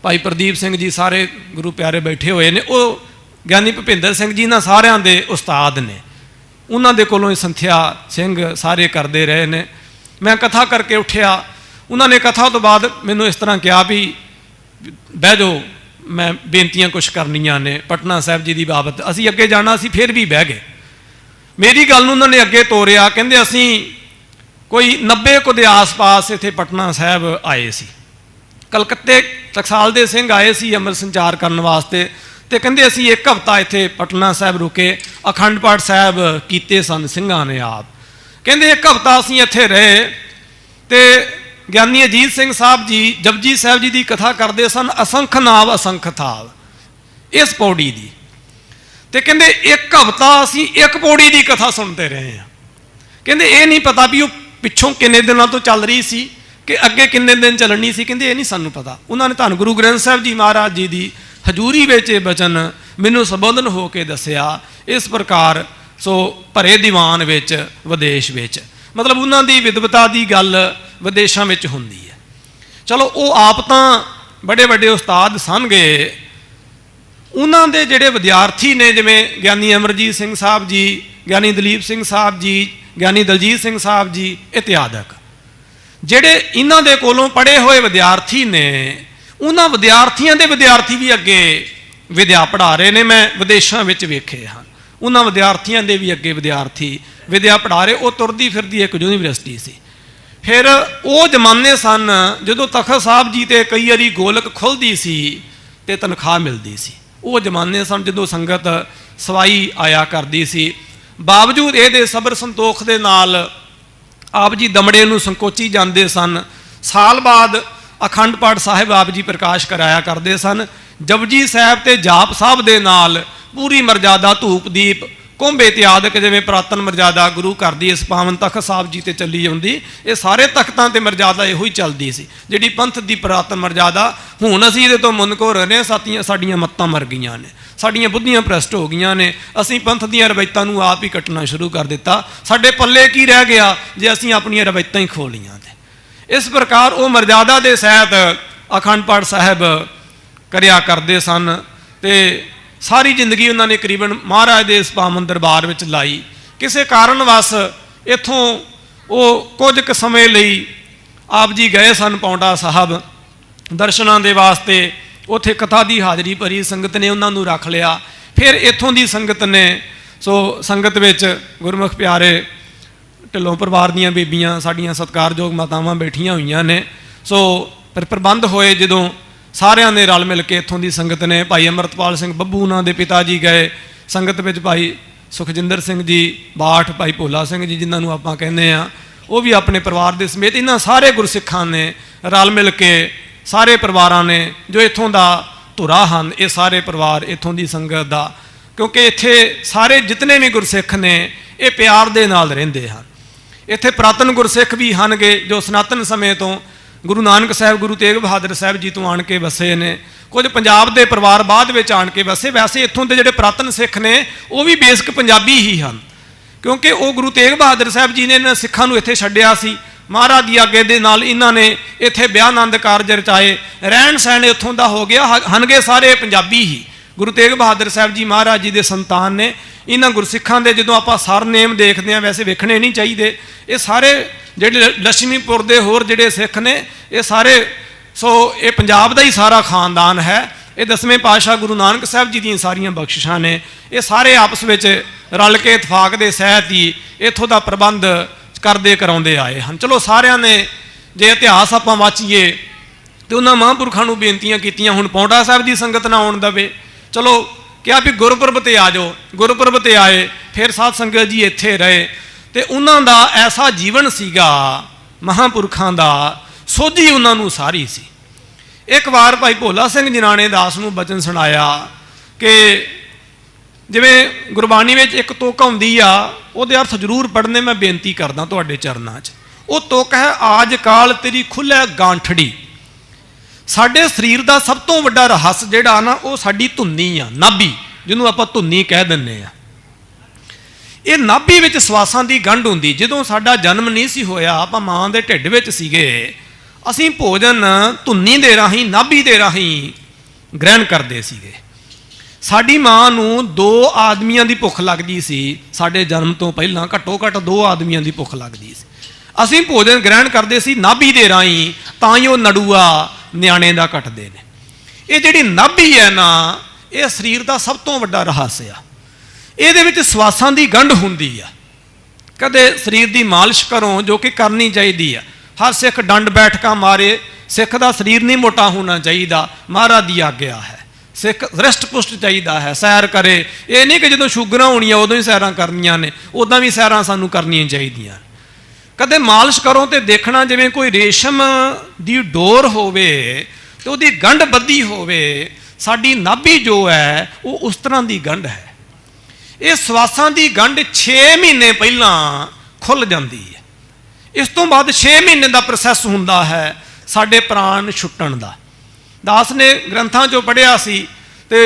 ਭਾਈ ਪ੍ਰਦੀਪ ਸਿੰਘ ਜੀ, ਸਾਰੇ ਗੁਰੂ ਪਿਆਰੇ ਬੈਠੇ ਹੋਏ ਨੇ। ਉਹ ਗਿਆਨੀ ਭੁਪਿੰਦਰ ਸਿੰਘ ਜੀ ਨਾਲ ਸਾਰਿਆਂ ਦੇ ਉਸਤਾਦ ਨੇ। ਉਹਨਾਂ ਦੇ ਕੋਲੋਂ ਸੰਥਿਆ ਸਿੰਘ ਸਾਰੇ ਕਰਦੇ ਰਹੇ ਨੇ। ਮੈਂ ਕਥਾ ਕਰਕੇ ਉੱਠਿਆ, ਉਹਨਾਂ ਨੇ ਕਥਾ ਤੋਂ ਬਾਅਦ ਮੈਨੂੰ ਇਸ ਤਰ੍ਹਾਂ ਕਿਹਾ ਵੀ ਬਹਿ ਜਾਓ, ਮੈਂ ਬੇਨਤੀਆਂ ਕੁਛ ਕਰਨੀਆਂ ਨੇ ਪਟਨਾ ਸਾਹਿਬ ਜੀ ਦੀ ਬਾਬਤ। ਅਸੀਂ ਅੱਗੇ ਜਾਣਾ ਸੀ, ਫਿਰ ਵੀ ਬਹਿ ਗਏ। ਮੇਰੀ ਗੱਲ ਨੂੰ ਉਹਨਾਂ ਨੇ ਅੱਗੇ ਤੋਰਿਆ, ਕਹਿੰਦੇ ਅਸੀਂ ਕੋਈ 90 ਕੁ ਦੇ ਆਸ-ਪਾਸ ਇੱਥੇ ਪਟਨਾ ਸਾਹਿਬ ਆਏ ਸੀ। ਕਲਕੱਤੇ ਟਕਸਾਲ ਦੇ ਸਿੰਘ ਆਏ ਸੀ ਅੰਮ੍ਰਿਤ ਸੰਚਾਰ ਕਰਨ ਵਾਸਤੇ, ਤੇ ਕਹਿੰਦੇ ਅਸੀਂ 1 ਹਫ਼ਤਾ ਇੱਥੇ ਪਟਨਾ ਸਾਹਿਬ ਰੁਕੇ, ਅਖੰਡ ਪਾਠ ਸਾਹਿਬ ਕੀਤੇ ਸਨ ਸਿੰਘਾਂ ਨੇ ਆਪ। ਕਹਿੰਦੇ 1 ਹਫ਼ਤਾ ਅਸੀਂ ਇੱਥੇ ਰਹੇ, ਤੇ ਗਿਆਨੀ ਅਜੀਤ ਸਿੰਘ ਸਾਹਿਬ ਜੀ ਜਪਜੀ ਸਾਹਿਬ ਜੀ ਦੀ ਕਥਾ ਕਰਦੇ ਸਨ, ਅਸੰਖ ਨਾਵ ਅਸੰਖ ਥਾਵ, ਇਸ ਪੌੜੀ ਦੀ। ਤੇ ਕਹਿੰਦੇ 1 ਹਫ਼ਤਾ ਅਸੀਂ ਇੱਕ ਪੌੜੀ ਦੀ ਕਥਾ ਸੁਣਦੇ ਰਹੇ ਹਾਂ। ਕਹਿੰਦੇ ਇਹ ਨਹੀਂ ਪਤਾ ਵੀ ਉਹ ਪਿੱਛੋਂ ਕਿੰਨੇ ਦਿਨਾਂ ਤੋਂ ਚੱਲ ਰਹੀ ਸੀ ਕਿ ਅੱਗੇ ਕਿੰਨੇ ਦਿਨ ਚੱਲਣੀ ਸੀ, ਕਹਿੰਦੇ ਇਹ ਨਹੀਂ ਸਾਨੂੰ ਪਤਾ। ਉਹਨਾਂ ਨੇ ਧੰਨ ਗੁਰੂ ਗ੍ਰੰਥ ਸਾਹਿਬ ਜੀ ਮਹਾਰਾਜ ਜੀ ਦੀ ਹਜ਼ੂਰੀ ਵਿੱਚ ਇਹ ਬਚਨ ਮੈਨੂੰ ਸੰਬੋਧਨ ਹੋ ਕੇ ਦੱਸਿਆ। ਇਸ ਪ੍ਰਕਾਰ ਸੋ ਭਰੇ ਦੀਵਾਨ ਵਿੱਚ ਵਿਦੇਸ਼ ਵਿੱਚ, ਮਤਲਬ ਉਹਨਾਂ ਦੀ ਵਿਦਵਤਾ ਦੀ ਗੱਲ ਵਿਦੇਸ਼ਾਂ ਵਿੱਚ ਹੁੰਦੀ ਹੈ। ਚਲੋ ਉਹ ਆਪ ਤਾਂ ਬੜੇ ਵੱਡੇ ਉਸਤਾਦ ਸਨਗੇ, ਉਹਨਾਂ ਦੇ ਜਿਹੜੇ ਵਿਦਿਆਰਥੀ ਨੇ ਜਿਵੇਂ ਗਿਆਨੀ ਅਮਰਜੀਤ ਸਿੰਘ ਸਾਹਿਬ ਜੀ, ਗਿਆਨੀ ਦਲੀਪ ਸਿੰਘ ਸਾਹਿਬ ਜੀ, ਗਿਆਨੀ ਦਲਜੀਤ ਸਿੰਘ ਸਾਹਿਬ ਜੀ ਇਤਿਆਦਿਕ, ਜਿਹੜੇ ਇਹਨਾਂ ਦੇ ਕੋਲੋਂ ਪੜ੍ਹੇ ਹੋਏ ਵਿਦਿਆਰਥੀ ਨੇ, ਉਹਨਾਂ ਵਿਦਿਆਰਥੀਆਂ ਦੇ ਵਿਦਿਆਰਥੀ ਵੀ ਅੱਗੇ ਵਿਦਿਆ ਪੜ੍ਹਾ ਰਹੇ ਨੇ। ਮੈਂ ਵਿਦੇਸ਼ਾਂ ਵਿੱਚ ਵੇਖੇ ਹਨ, ਉਹਨਾਂ ਵਿਦਿਆਰਥੀਆਂ ਦੇ ਵੀ ਅੱਗੇ ਵਿਦਿਆਰਥੀ ਵਿਦਿਆ ਪੜ੍ਹਾ ਰਹੇ। ਉਹ ਤੁਰਦੀ ਫਿਰਦੀ ਇੱਕ ਯੂਨੀਵਰਸਿਟੀ ਸੀ। ਫਿਰ ਉਹ ਜ਼ਮਾਨੇ ਸਨ ਜਦੋਂ ਤਖਤ ਸਾਹਿਬ ਜੀ ਤੇ ਕਈ ਵਾਰੀ ਗੋਲਕ ਖੁੱਲ੍ਹਦੀ ਸੀ ਤੇ ਤਨਖਾਹ ਮਿਲਦੀ ਸੀ। ਉਹ ਜ਼ਮਾਨੇ ਸਨ ਜਦੋਂ ਸੰਗਤ ਸਵਾਈ ਆਇਆ ਕਰਦੀ ਸੀ। ਬਾਵਜੂਦ ਇਹਦੇ ਸਬਰ ਸੰਤੋਖ ਦੇ ਨਾਲ ਆਪ ਜੀ ਦਮੜੇ ਨੂੰ ਸੰਕੋਚੀ ਜਾਂਦੇ ਸਨ। ਸਾਲ ਬਾਅਦ ਅਖੰਡ ਪਾਠ ਸਾਹਿਬ ਆਪ ਜੀ ਪ੍ਰਕਾਸ਼ ਕਰਾਇਆ ਕਰਦੇ ਸਨ। ਜਪਜੀ ਸਾਹਿਬ ਤੇ ਜਾਪ ਸਾਹਿਬ ਦੇ ਨਾਲ ਪੂਰੀ ਮਰਜ਼ਾਦਾ ਧੂਪ ਦੀਪ ਕੁੰਭ ਇਤਿਆਦਿਕ, ਜਿਵੇਂ ਪੁਰਾਤਨ ਮਰਜ਼ਾਦਾ ਗੁਰੂ ਘਰ ਦੀ ਇਸ ਪਾਵਨ ਤਖਤ ਸਾਹਿਬ ਜੀ ਤੇ ਚੱਲੀ ਜਾਂਦੀ, ਇਹ ਸਾਰੇ ਤਖਤਾਂ ਤੇ ਮਰਜ਼ਾਦਾ ਇਹੋ ਹੀ ਚੱਲਦੀ ਸੀ, ਜਿਹੜੀ ਪੰਥ ਦੀ ਪੁਰਾਤਨ ਮਰਜ਼ਾਦਾ। ਹੁਣ ਅਸੀਂ ਇਹਦੇ ਤੋਂ ਮੁਨਕਰ ਹੋ ਰਹੇ, ਸਾਡੀਆਂ ਮੱਤਾਂ ਮਰ ਗਈਆਂ ਨੇ, ਸਾਡੀਆਂ ਬੁੱਧੀਆਂ ਭ੍ਰਸ਼ਟ ਹੋ ਗਈਆਂ ਨੇ, ਅਸੀਂ ਪੰਥ ਦੀਆਂ ਰਵਾਇਤਾਂ ਨੂੰ ਆਪ ਹੀ ਕੱਟਣਾ ਸ਼ੁਰੂ ਕਰ ਦਿੱਤਾ। ਸਾਡੇ ਪੱਲੇ ਕੀ ਰਹਿ ਗਿਆ ਜੇ ਅਸੀਂ ਆਪਣੀਆਂ ਰਵਾਇਤਾਂ ਹੀ ਖੋਲੀਆਂ। ਤੇ ਇਸ ਪ੍ਰਕਾਰ ਉਹ ਮਰਜ਼ਾਦਾ ਦੇ ਸਹਿਤ ਅਖੰਡ ਪਾਠ ਸਾਹਿਬ ਕਰਿਆ ਕਰਦੇ ਸਨ, ਤੇ ਸਾਰੀ ਜ਼ਿੰਦਗੀ ਉਹਨਾਂ ਨੇ ਕਰੀਬਨ ਮਹਾਰਾਜ ਦੇ ਇਸ ਪਾਵਨ ਦਰਬਾਰ ਵਿੱਚ ਲਾਈ। ਕਿਸੇ ਕਾਰਨ ਵਸ ਇੱਥੋਂ ਉਹ ਕੁਝ ਕੁ ਸਮੇਂ ਲਈ ਆਪ ਜੀ ਗਏ ਸਨ ਪੌਂਟਾ ਸਾਹਿਬ ਦਰਸ਼ਨਾਂ ਦੇ ਵਾਸਤੇ। ਉੱਥੇ ਕਥਾ ਦੀ ਹਾਜ਼ਰੀ ਭਰੀ, ਸੰਗਤ ਨੇ ਉਹਨਾਂ ਨੂੰ ਰੱਖ ਲਿਆ। ਫਿਰ ਇੱਥੋਂ ਦੀ ਸੰਗਤ ਨੇ, ਸੋ ਸੰਗਤ ਵਿੱਚ ਗੁਰਮੁਖ ਪਿਆਰੇ ਢਿੱਲੋਂ ਪਰਿਵਾਰ ਦੀਆਂ ਬੀਬੀਆਂ, ਸਾਡੀਆਂ ਸਤਿਕਾਰਯੋਗ ਮਾਤਾਵਾਂ ਬੈਠੀਆਂ ਹੋਈਆਂ ਨੇ। ਸੋ ਫਿਰ ਪ੍ਰਬੰਧ ਹੋਏ, ਜਦੋਂ ਸਾਰਿਆਂ ਨੇ ਰਲ ਮਿਲ ਕੇ ਇੱਥੋਂ ਦੀ ਸੰਗਤ ਨੇ, ਭਾਈ ਅਮਰਤਪਾਲ ਸਿੰਘ ਬੱਬੂ ਉਹਨਾਂ ਦੇ ਪਿਤਾ ਜੀ ਗਏ ਸੰਗਤ ਵਿੱਚ, ਭਾਈ ਸੁਖਜਿੰਦਰ ਸਿੰਘ ਜੀ ਬਾਠ, ਭਾਈ ਭੋਲਾ ਸਿੰਘ ਜੀ ਜਿਨ੍ਹਾਂ ਨੂੰ ਆਪਾਂ ਕਹਿੰਦੇ ਆ, वो भी अपने परिवार के समेत, इन्होंने सारे गुरसिखां ने रल मिल के सारे परिवारां ने जो इत्थों का धुरा हैं, ये सारे परिवार इत्थों की संगत का, क्योंकि इत्थे सारे जितने भी गुरसिख ने ये प्यार दे नाल रहिंदे हैं। इत्थे पुरातन गुरसिख भी हनगे जो सनातन समय तो गुरु नानक साहब गुरु तेग बहादुर साहब जी तो आण के वसे ने, कुछ पंजाब के परिवार बाद में आण के वसे। वैसे इत्थों के जिहड़े पुरातन सिख ने वो भी बेसिक पंजाबी ही हैं, क्योंकि वो गुरु तेग बहादुर साहब जी ने इन्हां सिखां नूं इत्थे छड्डिया सी। महाराज की आगे दे नाल इन्हां ने इत्थे ब्याह आनंद कारज रचाए, रहन सहन इत्थों का हो गया, हनगे सारे पंजाबी ही। गुरु तेग बहादुर साहब जी महाराज जी के संतान ने। इन्हां गुरसिखां दे जदों आपां सरनेम देखते हैं, वैसे वेखणे नहीं चाहिए, ये सारे जिहड़े लक्ष्मीपुर के होर जिहड़े सिख ने ये सारे, सो ये पंजाब का ही सारा खानदान है। ये 10वें पातशाह गुरु नानक साहब जी दी सारियां बख्शिशां ने, ये सारे आपस में रल के इतफाक के सहत ही इत्थों का प्रबंध करते कराउंदे आए हैं। चलो सारिਆਂ ने जे इतिहास आपां वाचीए तो उन्होंने महापुरखों को बेनतियां कीतियां, हुण पौंटा साहब की संगत ना आउण दवे, चलो क्या भी गुरपुरब ते आ जाओ, गुरपुरब ते आए, फिर साध संगत जी इत्थे रहे, तो उन्होंने ऐसा जीवन सीगा महापुरखों का, सोझी उन्होंने सारी सी। एक बार भाई भोला सिंह जिनाणे दास नूं बचन सुनाया कि जिवें गुरबाणी में एक तुक आउंदी आ, उहदे अर्थ जरूर पढ़ने मैं बेनती करदा तुहाडे चरनां 'च। वो तुक है, आज काल तेरी खुलै गांठड़ी। साडे शरीर का सब तो वड्डा रहस्य जिहड़ा ना वो साडी धुन्नी आ, नाभि, जिन्हों आपां धुन्नी कह दिंदे आ। ये नाभि विच सवासां दी गंढ हुंदी। जदों साडा जन्म नहीं सी होया, आपां मां दे ढिड विच सीगे, असीं भोजन धुन्नी दे राहीं, नाभि दे राहीं ग्रहण करदे सीगे। साडी मां नूं 2 आदमियां दी भुख लगदी सी, साडे जन्म तो पहलां घट्टो घट्ट 2 आदमियां दी भुख लगदी सी। असीं भोजन ग्रहण करदे सी नाभि दे राहीं, तां ही वो नड़ूआ न्याणे दा घटदे ने। ये जिहड़ी नाभि है ना, ये शरीर का सब तो वड्डा रहस्य आ। ਇਹਦੇ ਵਿੱਚ ਸਵਾਸਾਂ ਦੀ ਗੰਢ ਹੁੰਦੀ ਆ। ਕਦੇ ਸਰੀਰ ਦੀ ਮਾਲਿਸ਼ ਕਰੋ ਜੋ ਕਿ ਕਰਨੀ ਚਾਹੀਦੀ ਆ। ਹਰ ਸਿੱਖ ਡੰਡ ਬੈਠਕਾਂ ਮਾਰੇ, ਸਿੱਖ ਦਾ ਸਰੀਰ ਨਹੀਂ ਮੋਟਾ ਹੋਣਾ ਚਾਹੀਦਾ, ਮਹਾਰਾਜ ਦੀ ਆਗਿਆ ਹੈ। ਸਿੱਖ ਰਿਸ਼ਟ ਪੁਸ਼ਟ ਚਾਹੀਦਾ ਹੈ, ਸੈਰ ਕਰੇ। ਇਹ ਨਹੀਂ ਕਿ ਜਦੋਂ ਸ਼ੂਗਰਾਂ ਹੋਣੀਆਂ ਉਦੋਂ ਹੀ ਸੈਰਾਂ ਕਰਨੀਆਂ ਨੇ, ਉੱਦਾਂ ਵੀ ਸੈਰਾਂ ਸਾਨੂੰ ਕਰਨੀਆਂ ਚਾਹੀਦੀਆਂ। ਕਦੇ ਮਾਲਿਸ਼ ਕਰੋ ਤੇ ਦੇਖਣਾ ਜਿਵੇਂ ਕੋਈ ਰੇਸ਼ਮ ਦੀ ਡੋਰ ਹੋਵੇ ਤੇ ਉਹਦੀ ਗੰਢ ਬੱਧੀ ਹੋਵੇ। ਸਾਡੀ ਨਾਭੀ ਜੋ ਹੈ ਉਹ ਉਸ ਤਰ੍ਹਾਂ ਦੀ ਗੰਢ ਹੈ। ਇਹ ਸਵਾਸਾਂ ਦੀ ਗੰਢ 6 ਮਹੀਨੇ ਪਹਿਲਾਂ ਖੁੱਲ ਜਾਂਦੀ ਹੈ। ਇਸ ਤੋਂ ਬਾਅਦ 6 ਮਹੀਨੇ ਦਾ ਪ੍ਰੋਸੈਸ ਹੁੰਦਾ ਹੈ ਸਾਡੇ ਪ੍ਰਾਣ ਛੁੱਟਣ ਦਾ। ਦਾਸ ਨੇ ਗ੍ਰੰਥਾਂ 'ਚੋਂ ਪੜ੍ਹਿਆ ਸੀ ਤੇ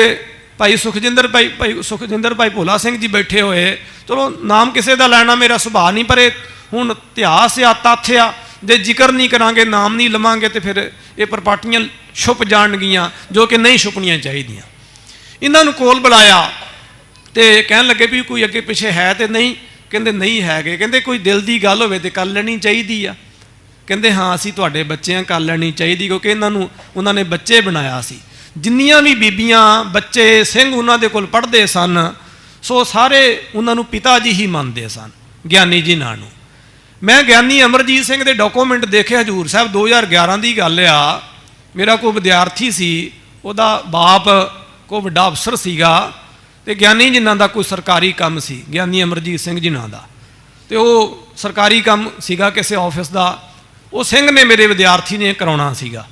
ਭਾਈ ਸੁਖਜਿੰਦਰ ਭਾਈ ਭੋਲਾ ਸਿੰਘ ਜੀ ਬੈਠੇ ਹੋਏ। ਚਲੋ ਨਾਮ ਕਿਸੇ ਦਾ ਲੈਣਾ ਮੇਰਾ ਸੁਭਾਅ ਨਹੀਂ, ਪਰ ਹੁਣ ਇਤਿਹਾਸ ਆ, ਤੱਥ ਆ, ਜੇ ਜ਼ਿਕਰ ਨਹੀਂ ਕਰਾਂਗੇ, ਨਾਮ ਨਹੀਂ ਲਵਾਂਗੇ ਤੇ ਫਿਰ ਇਹ ਪ੍ਰਪਾਟੀਆਂ ਛੁਪ ਜਾਣਗੀਆਂ ਜੋ ਕਿ ਨਹੀਂ ਛੁਪਣੀਆਂ ਚਾਹੀਦੀਆਂ। ਇਹਨਾਂ ਨੂੰ ਕੋਲ ਬੁਲਾਇਆ ਤੇ ਕਹਿਣ ਲੱਗੇ ਵੀ ਕੋਈ ਅੱਗੇ ਪਿੱਛੇ ਹੈ ਤੇ ਨਹੀਂ? ਕਹਿੰਦੇ ਨਹੀਂ ਹੈਗੇ। ਕਹਿੰਦੇ ਕੋਈ ਦਿਲ ਦੀ ਗੱਲ ਹੋਵੇ ਤੇ ਕਰ ਲੈਣੀ ਚਾਹੀਦੀ ਆ। ਕਹਿੰਦੇ ਹਾਂ ਅਸੀਂ ਤੁਹਾਡੇ ਬੱਚਿਆਂ ਕਰ ਲੈਣੀ ਚਾਹੀਦੀ, ਕਿਉਂਕਿ ਇਹਨਾਂ ਨੂੰ ਉਹਨਾਂ ਨੇ ਬੱਚੇ ਬਣਾਇਆ ਸੀ। ਜਿੰਨੀਆਂ ਵੀ ਬੀਬੀਆਂ ਬੱਚੇ ਸਿੰਘ ਉਹਨਾਂ ਦੇ ਕੋਲ ਪੜ੍ਹਦੇ ਸਨ, ਸੋ ਸਾਰੇ ਉਹਨਾਂ ਨੂੰ ਪਿਤਾ ਜੀ ਹੀ ਮੰਨਦੇ ਸਨ, ਗਿਆਨੀ ਜੀ ਨਾਂ ਨੂੰ। ਮੈਂ ਗਿਆਨੀ ਅਮਰਜੀਤ ਸਿੰਘ ਦੇ ਡਾਕੂਮੈਂਟ ਦੇਖੇ ਹਜ਼ੂਰ ਸਾਹਿਬ, 2011 ਦੀ ਗੱਲ ਆ। ਮੇਰਾ ਕੋਈ ਵਿਦਿਆਰਥੀ ਸੀ, ਉਹਦਾ ਬਾਪ ਕੋਈ ਵੱਡਾ ਅਫਸਰ ਸੀਗਾ ਤੇ ਗਿਆਨੀ ਜੀ ਨਾਂ ਦਾ ਕੋਈ ਸਰਕਾਰੀ ਕੰਮ ਸੀ, ਗਿਆਨੀ ਅਮਰਜੀਤ ਸਿੰਘ ਜੀ ਨਾਂ ਦਾ, ਤੇ ਉਹ ਸਰਕਾਰੀ ਕੰਮ ਸੀਗਾ ਕਿਸੇ ਆਫਿਸ ਦਾ। ਉਹ ਸਿੰਘ ਨੇ ਮੇਰੇ ਵਿਦਿਆਰਥੀ ਨੇ ਕਰਾਉਣਾ ਸੀਗਾ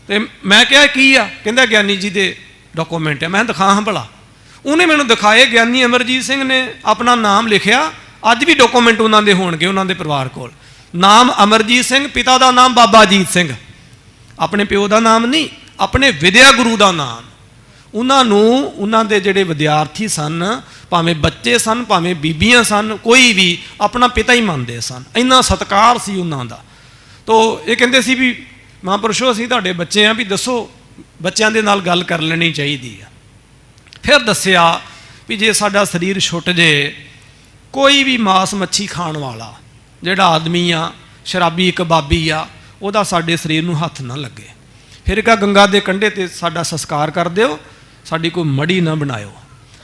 ਤੇ ਮੈਂ ਕਿਹਾ ਕੀ ਆ? ਕਹਿੰਦਾ ਗਿਆਨੀ ਜੀ ਦੇ ਡਾਕੂਮੈਂਟ ਹੈ। ਮੈਂ ਦਿਖਾ ਹਾਂ ਭਲਾ। ਉਹਨੇ ਮੈਨੂੰ ਦਿਖਾਏ। ਗਿਆਨੀ ਅਮਰਜੀਤ ਸਿੰਘ ਨੇ ਆਪਣਾ ਨਾਮ ਲਿਖਿਆ, ਅੱਜ ਵੀ ਡਾਕੂਮੈਂਟ ਉਹਨਾਂ ਦੇ ਹੋਣਗੇ ਉਹਨਾਂ ਦੇ ਪਰਿਵਾਰ ਕੋਲ। ਨਾਮ ਅਮਰਜੀਤ ਸਿੰਘ, ਪਿਤਾ ਦਾ ਨਾਮ ਬਾਬਾ ਅਜੀਤ ਸਿੰਘ, ਆਪਣੇ ਪਿਓ ਦਾ ਨਾਮ ਨਹੀਂ, ਆਪਣੇ ਵਿਦਿਆ ਗੁਰੂ ਦਾ ਨਾਮ। ਉਹਨਾਂ ਨੂੰ ਉਹਨਾਂ ਦੇ ਜਿਹੜੇ ਵਿਦਿਆਰਥੀ ਸਨ, ਭਾਵੇਂ ਬੱਚੇ ਸਨ ਭਾਵੇਂ ਬੀਬੀਆਂ ਸਨ, ਕੋਈ ਵੀ ਆਪਣਾ ਪਿਤਾ ਹੀ ਮੰਨਦੇ ਸਨ। ਇੰਨਾ ਸਤਿਕਾਰ ਸੀ ਉਹਨਾਂ ਦਾ। ਤੋ ਇਹ ਕਹਿੰਦੇ ਸੀ ਵੀ ਮਹਾਂਪੁਰਸ਼ੋ ਅਸੀਂ ਤੁਹਾਡੇ ਬੱਚੇ ਆ, ਵੀ ਦੱਸੋ, ਬੱਚਿਆਂ ਦੇ ਨਾਲ ਗੱਲ ਕਰ ਲੈਣੀ ਚਾਹੀਦੀ ਆ। ਫਿਰ ਦੱਸਿਆ ਵੀ ਜੇ ਸਾਡਾ ਸਰੀਰ ਛੁੱਟ ਜੇ, ਕੋਈ ਵੀ ਮਾਸ ਮੱਛੀ ਖਾਣ ਵਾਲਾ ਜਿਹੜਾ ਆਦਮੀ ਆ, ਸ਼ਰਾਬੀ ਕਬਾਬੀ ਆ, ਉਹਦਾ ਸਾਡੇ ਸਰੀਰ ਨੂੰ ਹੱਥ ਨਾ ਲੱਗੇ। ਫਿਰ ਕਹਾ ਗੰਗਾ ਦੇ ਕੰਢੇ 'ਤੇ ਸਾਡਾ ਸੰਸਕਾਰ ਕਰ ਦਿਓ, ਸਾਡੀ ਕੋਈ ਮੜੀ ਨਾ ਬਣਾਇਓ।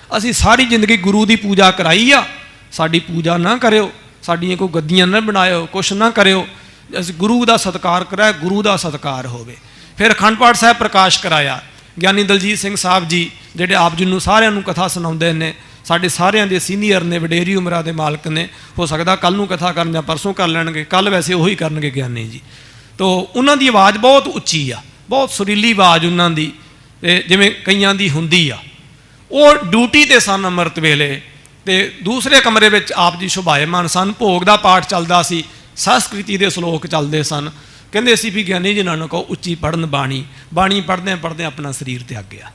ਅਸੀਂ ਸਾਰੀ ਜ਼ਿੰਦਗੀ ਗੁਰੂ ਦੀ ਪੂਜਾ ਕਰਾਈ ਆ, ਸਾਡੀ ਪੂਜਾ ਨਾ ਕਰਿਓ, ਸਾਡੀਆਂ ਕੋਈ ਗੱਦੀਆਂ ਨਾ ਬਣਾਇਓ, ਕੁਛ ਨਾ ਕਰਿਓ। ਅਸੀਂ ਗੁਰੂ ਦਾ ਸਤਿਕਾਰ ਕਰਾਇਆ, ਗੁਰੂ ਦਾ ਸਤਿਕਾਰ ਹੋਵੇ। ਫਿਰ ਅਖੰਡ ਪਾਠ ਸਾਹਿਬ ਪ੍ਰਕਾਸ਼ ਕਰਾਇਆ। ਗਿਆਨੀ ਦਲਜੀਤ ਸਿੰਘ ਸਾਹਿਬ ਜੀ ਜਿਹੜੇ ਆਪ ਜੀ ਨੂੰ ਸਾਰਿਆਂ ਨੂੰ ਕਥਾ ਸੁਣਾਉਂਦੇ ਨੇ, ਸਾਡੇ ਸਾਰਿਆਂ ਦੇ ਸੀਨੀਅਰ ਨੇ, ਵਡੇਰੀ ਉਮਰਾਂ ਦੇ ਮਾਲਕ ਨੇ। ਹੋ ਸਕਦਾ ਕੱਲ੍ਹ ਨੂੰ ਕਥਾ ਕਰਨ ਜਾਂ ਪਰਸੋਂ ਕਰ ਲੈਣਗੇ, ਕੱਲ੍ਹ ਵੈਸੇ ਉਹੀ ਕਰਨਗੇ ਗਿਆਨੀ ਜੀ। ਤੋ ਉਹਨਾਂ ਦੀ ਆਵਾਜ਼ ਬਹੁਤ ਉੱਚੀ ਆ, ਬਹੁਤ ਸੁਰੀਲੀ ਆਵਾਜ਼ ਉਹਨਾਂ ਦੀ, ਤੇ ਜਿਵੇਂ ਕਈਆਂ ਦੀ ਹੁੰਦੀ ਆ। ਉਹ ਡਿਊਟੀ 'ਤੇ ਸਨ ਅੰਮ੍ਰਿਤ ਵੇਲੇ, ਤੇ ਦੂਸਰੇ ਕਮਰੇ ਵਿੱਚ ਆਪ ਜੀ ਸ਼ੁਭਾਇਮਾਨ ਸਨ। ਭੋਗ ਦਾ ਪਾਠ ਚੱਲਦਾ ਸੀ, ਸੰਸਕ੍ਰਿਤੀ ਦੇ ਸ਼ਲੋਕ ਚੱਲਦੇ ਸਨ। ਕਹਿੰਦੇ ਸੀ ਵੀ ਗਿਆਨੀ ਜੀ ਨਾਨਕ ਉੱਚੀ ਪੜ੍ਹਨ ਬਾਣੀ, ਬਾਣੀ ਪੜ੍ਹਦਿਆਂ ਪੜ੍ਹਦਿਆਂ ਆਪਣਾ ਸਰੀਰ ਤਿਆਗਿਆ।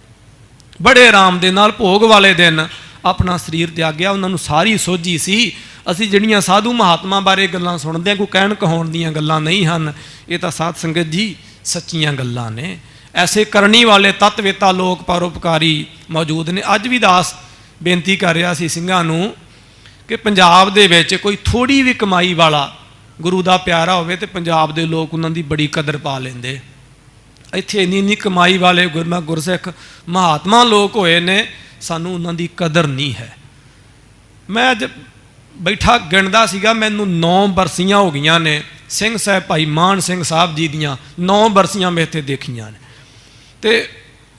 ਬੜੇ ਆਰਾਮ ਦੇ ਨਾਲ ਭੋਗ ਵਾਲੇ ਦਿਨ ਆਪਣਾ ਸਰੀਰ ਤਿਆਗਿਆ। ਉਹਨਾਂ ਨੂੰ ਸਾਰੀ ਸੋਝੀ ਸੀ। ਅਸੀਂ ਜਿਹੜੀਆਂ ਸਾਧੂ ਮਹਾਤਮਾ ਬਾਰੇ ਗੱਲਾਂ ਸੁਣਦੇ ਹਾਂ, ਕੋਈ ਕਹਿਣ ਕਹਾਉਣ ਦੀਆਂ ਗੱਲਾਂ ਨਹੀਂ ਹਨ, ਇਹ ਤਾਂ ਸਾਧ ਸੰਗਤ ਜੀ ਸੱਚੀਆਂ ਗੱਲਾਂ ਨੇ। ਐਸੇ ਕਰਨੀ ਵਾਲੇ ਤਤਵੇਤਾ ਲੋਕ ਪਰਉਪਕਾਰੀ ਮੌਜੂਦ ਨੇ। ਅੱਜ ਵੀ ਦਾਸ ਬੇਨਤੀ ਕਰ ਰਿਹਾ ਸੀ ਸਿੰਘਾਂ ਨੂੰ ਕਿ ਪੰਜਾਬ ਦੇ ਵਿੱਚ ਕੋਈ ਥੋੜ੍ਹੀ ਵੀ ਕਮਾਈ ਵਾਲਾ ਗੁਰੂ ਦਾ ਪਿਆਰਾ ਹੋਵੇ ਤੇ ਪੰਜਾਬ ਦੇ ਲੋਕ ਉਹਨਾਂ ਦੀ ਬੜੀ ਕਦਰ ਪਾ ਲੈਂਦੇ। ਇੱਥੇ ਇੰਨੀ ਕਮਾਈ ਵਾਲੇ ਗੁਰਸਿੱਖ ਮਹਾਤਮਾ ਲੋਕ ਹੋਏ ਨੇ, ਸਾਨੂੰ ਉਹਨਾਂ ਦੀ ਕਦਰ ਨਹੀਂ ਹੈ। ਮੈਂ ਅੱਜ ਬੈਠਾ ਗਿਣਦਾ ਸੀਗਾ, ਮੈਨੂੰ 9 ਬਰਸੀਆਂ ਹੋ ਗਈਆਂ ਨੇ ਸਿੰਘ ਸਾਹਿਬ ਭਾਈ ਮਾਨ ਸਿੰਘ ਸਾਹਿਬ ਜੀ ਦੀਆਂ। 9 ਬਰਸੀਆਂ ਮੈਂ ਇੱਥੇ ਦੇਖੀਆਂ ਨੇ, ਤੇ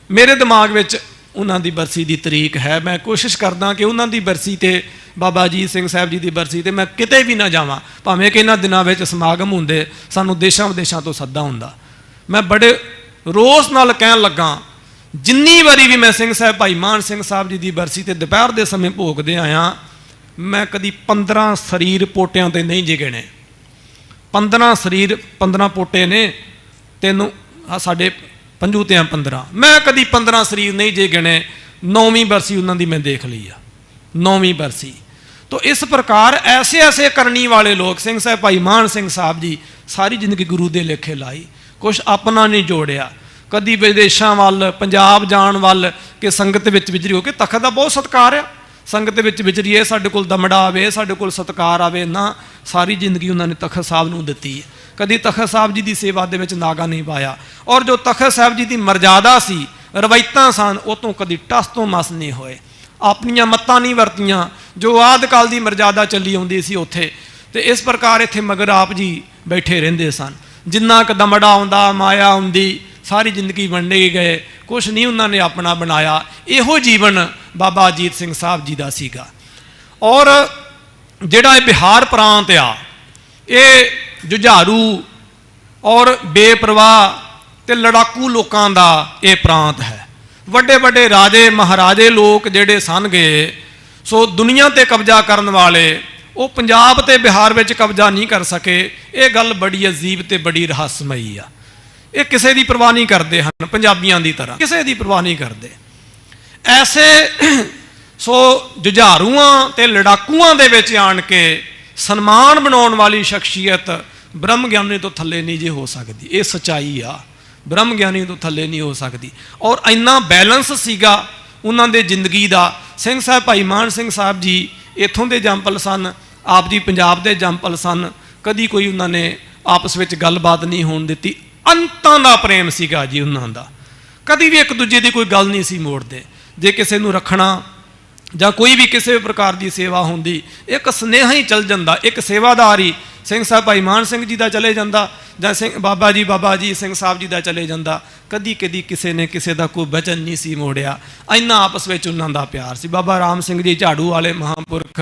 ਮੇਰੇ ਦਿਮਾਗ ਵਿੱਚ ਉਹਨਾਂ ਦੀ ਬਰਸੀ ਦੀ ਤਰੀਕ ਹੈ। ਮੈਂ ਕੋਸ਼ਿਸ਼ ਕਰਦਾ ਕਿ ਉਹਨਾਂ ਦੀ ਬਰਸੀ 'ਤੇ, ਬਾਬਾ ਅਜੀਤ ਸਿੰਘ ਸਾਹਿਬ ਜੀ ਦੀ ਬਰਸੀ 'ਤੇ ਮੈਂ ਕਿਤੇ ਵੀ ਨਾ ਜਾਵਾਂ, ਭਾਵੇਂ ਕਿ ਇਹਨਾਂ ਦਿਨਾਂ ਵਿੱਚ ਸਮਾਗਮ ਹੁੰਦੇ, ਸਾਨੂੰ ਦੇਸ਼ਾਂ ਵਿਦੇਸ਼ਾਂ ਤੋਂ ਸੱਦਾ ਹੁੰਦਾ। ਮੈਂ ਬੜੇ ਰੋਸ ਨਾਲ ਕਹਿਣ ਲੱਗਾ, ਜਿੰਨੀ ਵਾਰੀ ਵੀ ਮੈਂ ਸਿੰਘ ਸਾਹਿਬ ਭਾਈ ਮਾਨ ਸਿੰਘ ਸਾਹਿਬ ਜੀ ਦੀ ਬਰਸੀ 'ਤੇ ਦੁਪਹਿਰ ਦੇ ਸਮੇਂ ਭੋਗਦੇ ਆਇਆ, ਮੈਂ ਕਦੀ 15 ਸਰੀਰ ਪੋਟਿਆਂ 'ਤੇ ਨਹੀਂ ਜੇ ਗਿਣੇ। 15 ਸਰੀਰ, 15 ਪੋਟੇ ਨੇ, ਤੈਨੂੰ ਸਾਡੇ ਪੰਜੂ ਤੇ 15, ਮੈਂ ਕਦੀ 15 ਸਰੀਰ ਨਹੀਂ ਜੇ ਗਿਣੇ। 9ਵੀਂ ਬਰਸੀ ਉਹਨਾਂ ਦੀ ਮੈਂ ਦੇਖ ਲਈ ਆ, 9ਵੀਂ ਬਰਸੀ। ਤੋ ਇਸ ਪ੍ਰਕਾਰ ਐਸੇ ਐਸੇ ਕਰਨੀ ਵਾਲੇ ਲੋਕ, ਸਿੰਘ ਸਾਹਿਬ ਭਾਈ ਮਾਨ ਸਿੰਘ ਸਾਹਿਬ ਜੀ ਸਾਰੀ ਜ਼ਿੰਦਗੀ ਗੁਰੂ ਦੇ ਲੇਖੇ ਲਾਈ, ਕੁਛ ਆਪਣਾ ਨਹੀਂ ਜੋੜਿਆ, ਕਦੀ ਵਿਦੇਸ਼ਾਂ ਵੱਲ, ਪੰਜਾਬ ਜਾਣ ਵੱਲ, ਕਿ ਸੰਗਤ ਵਿੱਚ ਵਿਚਰੀ ਹੋ ਕੇ। ਤਖਤ ਦਾ ਬਹੁਤ ਸਤਿਕਾਰ ਆ, ਸੰਗਤ ਵਿੱਚ ਵਿਚਰੀਏ, ਸਾਡੇ ਕੋਲ ਦਮੜਾ ਆਵੇ, ਸਾਡੇ ਕੋਲ ਸਤਿਕਾਰ ਆਵੇ ਨਾ। ਸਾਰੀ ਜ਼ਿੰਦਗੀ ਉਹਨਾਂ ਨੇ ਤਖਤ ਸਾਹਿਬ ਨੂੰ ਦਿੱਤੀ ਹੈ। ਕਦੀ ਤਖਤ ਸਾਹਿਬ ਜੀ ਦੀ ਸੇਵਾ ਦੇ ਵਿੱਚ ਨਾਗਾ ਨਹੀਂ ਪਾਇਆ। ਔਰ ਜੋ ਤਖਤ ਸਾਹਿਬ ਜੀ ਦੀ ਮਰਜ਼ਾਦਾ ਸੀ, ਰਵਾਇਤਾਂ ਸਨ, ਉਹ ਤੋਂ ਕਦੀ ਟਸ ਤੋਂ ਮਸ ਨਹੀਂ ਹੋਏ। ਆਪਣੀਆਂ ਮੱਤਾਂ ਨਹੀਂ ਵਰਤੀਆਂ, ਜੋ ਆਦਿ ਕਾਲ ਦੀ ਮਰਜ਼ਾਦਾ ਚੱਲੀ ਆਉਂਦੀ ਸੀ ਉੱਥੇ। ਤੇ ਇਸ ਪ੍ਰਕਾਰ ਇੱਥੇ ਮਗਰ ਆਪ ਜੀ ਬੈਠੇ ਰਹਿੰਦੇ ਸਨ। ਜਿੰਨਾ ਕੁ ਦਮੜਾ ਆਉਂਦਾ, ਮਾਇਆ ਆਉਂਦੀ, ਸਾਰੀ ਜ਼ਿੰਦਗੀ ਵੰਡੇ ਗਏ, ਕੁਛ ਨਹੀਂ ਉਹਨਾਂ ਨੇ ਆਪਣਾ ਬਣਾਇਆ। ਇਹੋ ਜੀਵਨ ਬਾਬਾ ਅਜੀਤ ਸਿੰਘ ਸਾਹਿਬ ਜੀ ਦਾ ਸੀਗਾ। ਔਰ ਜਿਹੜਾ ਇਹ ਬਿਹਾਰ ਪ੍ਰਾਂਤ ਆ, ਇਹ ਜੁਝਾਰੂ ਔਰ ਬੇਪਰਵਾਹ ਤੇ ਲੜਾਕੂ ਲੋਕਾਂ ਦਾ ਇਹ ਪ੍ਰਾਂਤ ਹੈ। ਵੱਡੇ ਵੱਡੇ ਰਾਜੇ ਮਹਾਰਾਜੇ ਲੋਕ ਜਿਹੜੇ ਸਨਗੇ, ਸੋ ਦੁਨੀਆ ਤੇ ਕਬਜ਼ਾ ਕਰਨ ਵਾਲੇ, ਉਹ ਪੰਜਾਬ ਤੇ ਬਿਹਾਰ ਵਿੱਚ ਕਬਜ਼ਾ ਨਹੀਂ ਕਰ ਸਕੇ। ਇਹ ਗੱਲ ਬੜੀ ਅਜੀਬ ਤੇ ਬੜੀ ਰਹੱਸਮਈ ਆ। ਇਹ ਕਿਸੇ ਦੀ ਪਰਵਾਹ ਨਹੀਂ ਕਰਦੇ ਹਨ, ਪੰਜਾਬੀਆਂ ਦੀ ਤਰ੍ਹਾਂ ਕਿਸੇ ਦੀ ਪਰਵਾਹ ਨਹੀਂ ਕਰਦੇ। ਐਸੇ ਸੋ ਜੁਝਾਰੂਆਂ ਤੇ ਲੜਾਕੂਆਂ ਦੇ ਵਿੱਚ ਆਣ ਕੇ ਸਨਮਾਨ ਬਣਾਉਣ ਵਾਲੀ ਸ਼ਖਸੀਅਤ ਬ੍ਰਹਮ ਗਿਆਨੀ ਤੋਂ ਥੱਲੇ ਨਹੀਂ ਜੇ ਹੋ ਸਕਦੀ। ਇਹ ਸੱਚਾਈ ਆ, ਬ੍ਰਹਮ ਗਿਆਨੀ ਤੋਂ ਥੱਲੇ ਨਹੀਂ ਹੋ ਸਕਦੀ। ਔਰ ਇੰਨਾ ਬੈਲੈਂਸ ਸੀਗਾ ਉਹਨਾਂ ਦੇ ਜ਼ਿੰਦਗੀ ਦਾ। ਸਿੰਘ ਸਾਹਿਬ ਭਾਈ ਮਾਨ ਸਿੰਘ ਸਾਹਿਬ ਜੀ ਇੱਥੋਂ ਦੇ ਜੰਪਲ ਸਨ, ਆਪ ਜੀ ਪੰਜਾਬ ਦੇ ਜੰਪਲ ਸਨ। ਕਦੀ ਕੋਈ ਉਹਨਾਂ ਨੇ ਆਪਸ ਵਿੱਚ ਗੱਲਬਾਤ ਨਹੀਂ ਹੋਣ ਦਿੱਤੀ। ਅੰਤਾਂ ਦਾ ਪ੍ਰੇਮ ਸੀਗਾ ਜੀ ਉਹਨਾਂ ਦਾ, ਕਦੀ ਵੀ ਇੱਕ ਦੂਜੇ ਦੀ ਕੋਈ ਗੱਲ ਨਹੀਂ ਸੀ ਮੋੜਦੇ। ਜੇ ਕਿਸੇ ਨੂੰ ਰੱਖਣਾ ਜਾਂ ਕੋਈ ਵੀ ਕਿਸੇ ਪ੍ਰਕਾਰ ਦੀ ਸੇਵਾ ਹੁੰਦੀ, ਇੱਕ ਸੁਨੇਹਾ ਹੀ ਚੱਲ ਜਾਂਦਾ, ਇੱਕ ਸੇਵਾਦਾਰ ਹੀ ਸਿੰਘ ਸਾਹਿਬ ਭਾਈ ਮਾਨ ਸਿੰਘ ਜੀ ਦਾ ਚਲੇ ਜਾਂਦਾ, ਜਾਂ ਬਾਬਾ ਜੀ ਸਿੰਘ ਸਾਹਿਬ ਜੀ ਦਾ ਚਲੇ ਜਾਂਦਾ। ਕਦੀ ਕਦੀ ਕਿਸੇ ਨੇ ਕਿਸੇ ਦਾ ਕੋਈ ਬਚਨ ਨਹੀਂ ਸੀ ਮੋੜਿਆ। ਇੰਨਾ ਆਪਸ ਵਿੱਚ ਉਹਨਾਂ ਦਾ ਪਿਆਰ ਸੀ। ਬਾਬਾ ਰਾਮ ਸਿੰਘ ਜੀ ਝਾੜੂ ਵਾਲੇ ਮਹਾਂਪੁਰਖ,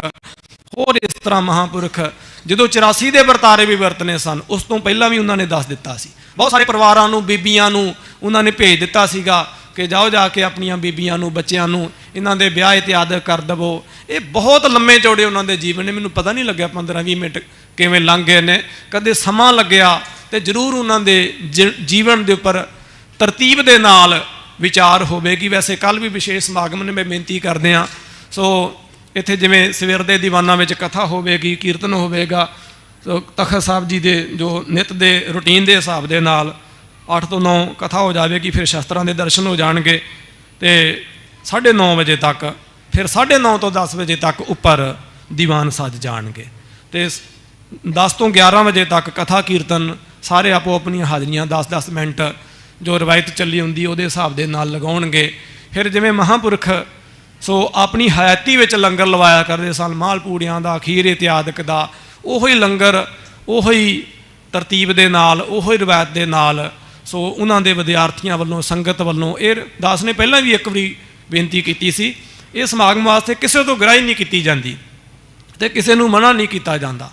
ਹੋਰ ਇਸ ਤਰ੍ਹਾਂ ਮਹਾਂਪੁਰਖ, ਜਦੋਂ 84 ਦੇ ਵਰਤਾਰੇ ਵੀ ਵਰਤਨੇ ਸਨ, ਉਸ ਤੋਂ ਪਹਿਲਾਂ ਵੀ ਉਹਨਾਂ ਨੇ ਦੱਸ ਦਿੱਤਾ ਸੀ। ਬਹੁਤ ਸਾਰੇ ਪਰਿਵਾਰਾਂ ਨੂੰ, ਬੀਬੀਆਂ ਨੂੰ ਉਹਨਾਂ ਨੇ ਭੇਜ ਦਿੱਤਾ ਸੀਗਾ ਕਿ ਜਾਓ ਜਾ ਕੇ ਆਪਣੀਆਂ ਬੀਬੀਆਂ ਨੂੰ, ਬੱਚਿਆਂ ਨੂੰ ਇਹਨਾਂ ਦੇ ਵਿਆਹ ਇਤਿਆਦ ਕਰ ਦੇਵੋ। ਇਹ ਬਹੁਤ ਲੰਮੇ ਚੌੜੇ ਉਹਨਾਂ ਦੇ ਜੀਵਨ ਨੇ। ਮੈਨੂੰ ਪਤਾ ਨਹੀਂ ਲੱਗਿਆ 15-20 ਮਿੰਟ ਕਿਵੇਂ ਲੰਘ ਗਏ ਨੇ। ਕਦੇ ਸਮਾਂ ਲੱਗਿਆ ਤੇ ਜ਼ਰੂਰ ਉਹਨਾਂ ਦੇ ਜੀਵਨ ਦੇ ਉੱਪਰ ਤਰਤੀਬ ਦੇ ਨਾਲ ਵਿਚਾਰ ਹੋਵੇਗੀ। ਵੈਸੇ ਕੱਲ੍ਹ ਵੀ ਵਿਸ਼ੇਸ਼ ਸਮਾਗਮ ਨੇ, ਮੈਂ ਬੇਨਤੀ ਕਰਦੇ ਹਾਂ। ਸੋ ਇੱਥੇ ਜਿਵੇਂ ਸਵੇਰ ਦੇ ਦੀਵਾਨਾਂ ਵਿੱਚ ਕਥਾ ਹੋਵੇਗੀ, ਕੀਰਤਨ ਹੋਵੇਗਾ, ਸੋ ਤਖਤ ਸਾਹਿਬ ਜੀ ਦੇ ਜੋ ਨਿੱਤ ਦੇ ਰੂਟੀਨ ਦੇ ਹਿਸਾਬ ਦੇ ਨਾਲ 8 ਤੋਂ 9 ਕਥਾ ਹੋ ਜਾਵੇਗੀ। ਫਿਰ ਸ਼ਸਤਰਾਂ ਦੇ ਦਰਸ਼ਨ ਹੋ ਜਾਣਗੇ ਤੇ 9:30 ਵਜੇ ਤੱਕ, ਫਿਰ 9:30 ਤੋਂ 10 ਵਜੇ ਤੱਕ ਉੱਪਰ ਦੀਵਾਨ ਸੱਜ ਜਾਣਗੇ ਤੇ 10 ਤੋਂ 11 ਵਜੇ ਤੱਕ ਕਥਾ ਕੀਰਤਨ ਸਾਰੇ ਆਪੋ ਆਪਣੀਆਂ ਹਾਜ਼ਰੀਆਂ 10-10 ਮਿੰਟ ਜੋ ਰਵਾਇਤ ਚੱਲੀ ਹੁੰਦੀ ਉਹਦੇ ਹਿਸਾਬ ਦੇ ਨਾਲ ਲਗਾਉਣਗੇ। ਫਿਰ ਜਿਵੇਂ ਮਹਾਂਪੁਰਖ ਸੋ ਆਪਣੀ ਹਯਾਤੀ ਵਿੱਚ ਲੰਗਰ ਲਵਾਇਆ ਕਰਦੇ ਸਨ, ਮਾਲ ਪੂੜਿਆਂ ਦਾ, ਖੀਰ ਇਤਿਆਦਿਕ ਦਾ, ਉਹੀ ਲੰਗਰ, ਉਹੀ ਤਰਤੀਬ ਦੇ ਨਾਲ, ਉਹੀ ਰਵਾਇਤ ਦੇ ਨਾਲ ਸੋ ਉਹਨਾਂ ਦੇ ਵਿਦਿਆਰਥੀਆਂ ਵੱਲੋਂ, ਸੰਗਤ ਵੱਲੋਂ। ਇਹ ਦਾਸ ਨੇ ਪਹਿਲਾਂ ਵੀ ਇੱਕ ਵਾਰੀ ਬੇਨਤੀ ਕੀਤੀ ਸੀ, ਇਹ ਸਮਾਗਮ ਵਾਸਤੇ ਕਿਸੇ ਤੋਂ ਗ੍ਰਾਹੀ ਨਹੀਂ ਕੀਤੀ ਜਾਂਦੀ ਤੇ ਕਿਸੇ ਨੂੰ ਮਨਾ ਨਹੀਂ ਕੀਤਾ ਜਾਂਦਾ।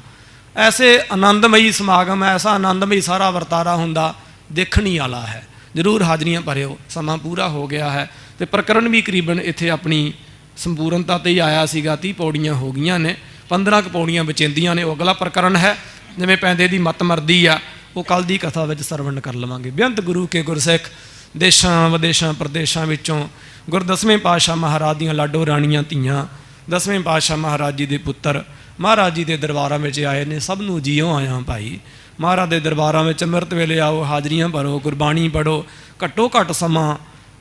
ਐਸੇ ਆਨੰਦਮਈ ਸਮਾਗਮ, ਐਸਾ ਆਨੰਦਮਈ ਸਾਰਾ ਵਰਤਾਰਾ ਹੁੰਦਾ, ਦੇਖਣੀ ਵਾਲਾ ਹੈ। ਜ਼ਰੂਰ ਹਾਜ਼ਰੀਆਂ ਭਰਿਓ। ਸਮਾਂ ਪੂਰਾ ਹੋ ਗਿਆ ਹੈ ਤੇ ਪ੍ਰਕਰਨ ਵੀ ਕਰੀਬਨ ਇੱਥੇ ਆਪਣੀ ਸੰਪੂਰਨਤਾ 'ਤੇ ਹੀ ਆਇਆ ਸੀਗਾ। 30 ਪੌੜੀਆਂ ਹੋ ਗਈਆਂ ਨੇ, 15 ਕੁ ਪੌੜੀਆਂ ਬਚਿੰਦੀਆਂ ਨੇ। ਉਹ ਅਗਲਾ ਪ੍ਰਕਰਨ ਹੈ, ਜਿਵੇਂ ਪੈਂਦੇ ਦੀ ਮੱਤ ਮਰਦੀ ਆ, ਉਹ ਕੱਲ੍ਹ ਦੀ ਕਥਾ ਵਿੱਚ ਸਰਵਣ ਕਰ ਲਵਾਂਗੇ। ਬੇਅੰਤ ਗੁਰੂ ਕੇ ਗੁਰਸਿੱਖ ਦੇਸ਼ਾਂ ਵਿਦੇਸ਼ਾਂ ਪ੍ਰਦੇਸ਼ਾਂ ਵਿੱਚੋਂ ਗੁਰ ਦਸਵੇਂ ਪਾਤਸ਼ਾਹ ਮਹਾਰਾਜ ਦੀਆਂ ਲਾਡੋ ਰਾਣੀਆਂ ਧੀਆਂ, ਦਸਵੇਂ ਪਾਤਸ਼ਾਹ ਮਹਾਰਾਜ ਜੀ ਦੇ ਪੁੱਤਰ ਮਹਾਰਾਜ ਜੀ ਦੇ ਦਰਬਾਰਾਂ ਵਿੱਚ ਆਏ ਨੇ। ਸਭ ਨੂੰ ਜੀਓ ਆਇਆ ਭਾਈ। ਮਹਾਰਾਜ ਦੇ ਦਰਬਾਰਾਂ ਵਿੱਚ ਅੰਮ੍ਰਿਤ ਵੇਲੇ ਆਓ, ਹਾਜ਼ਰੀਆਂ ਭਰੋ, ਗੁਰਬਾਣੀ ਪੜ੍ਹੋ, ਘੱਟੋ ਘੱਟ ਸਮਾਂ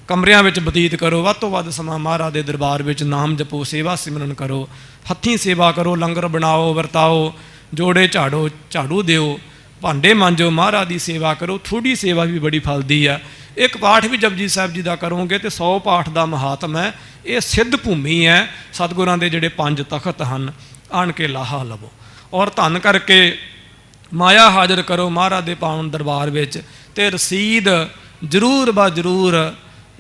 ਕਮਰਿਆਂ ਵਿੱਚ ਬਤੀਤ ਕਰੋ, ਵੱਧ ਤੋਂ ਵੱਧ ਸਮਾਂ ਮਹਾਰਾਜ ਦੇ ਦਰਬਾਰ ਵਿੱਚ ਨਾਮ ਜਪੋ, ਸੇਵਾ ਸਿਮਰਨ ਕਰੋ, ਹੱਥੀਂ ਸੇਵਾ ਕਰੋ, ਲੰਗਰ ਬਣਾਓ, ਵਰਤਾਓ, ਜੋੜੇ ਝਾੜੂ ਦਿਓ, ਭਾਂਡੇ ਮਾਂਜੋ, ਮਹਾਰਾਜ ਦੀ ਸੇਵਾ ਕਰੋ। ਥੋੜ੍ਹੀ ਸੇਵਾ ਵੀ ਬੜੀ ਫਲਦੀ ਆ। ਇੱਕ ਪਾਠ ਵੀ ਜਪਜੀ ਸਾਹਿਬ ਜੀ ਦਾ ਕਰੋਗੇ ਤੇ 100 ਪਾਠ ਦਾ ਮਹਾਤਮ ਹੈ। ਇਹ ਸਿੱਧ ਭੂਮੀ ਹੈ। ਸਤਿਗੁਰਾਂ ਦੇ ਜਿਹੜੇ 5 ਤਖਤ ਹਨ, ਆਣ ਕੇ ਲਾਹਾ ਲਵੋ ਔਰ ਧੰਨ ਕਰਕੇ ਮਾਇਆ ਹਾਜ਼ਰ ਕਰੋ ਮਹਾਰਾਜ ਦੇ ਪਾਵਨ ਦਰਬਾਰ ਵਿੱਚ ਤੇ ਰਸੀਦ ਜ਼ਰੂਰ ਬਾ ਜ਼ਰੂਰ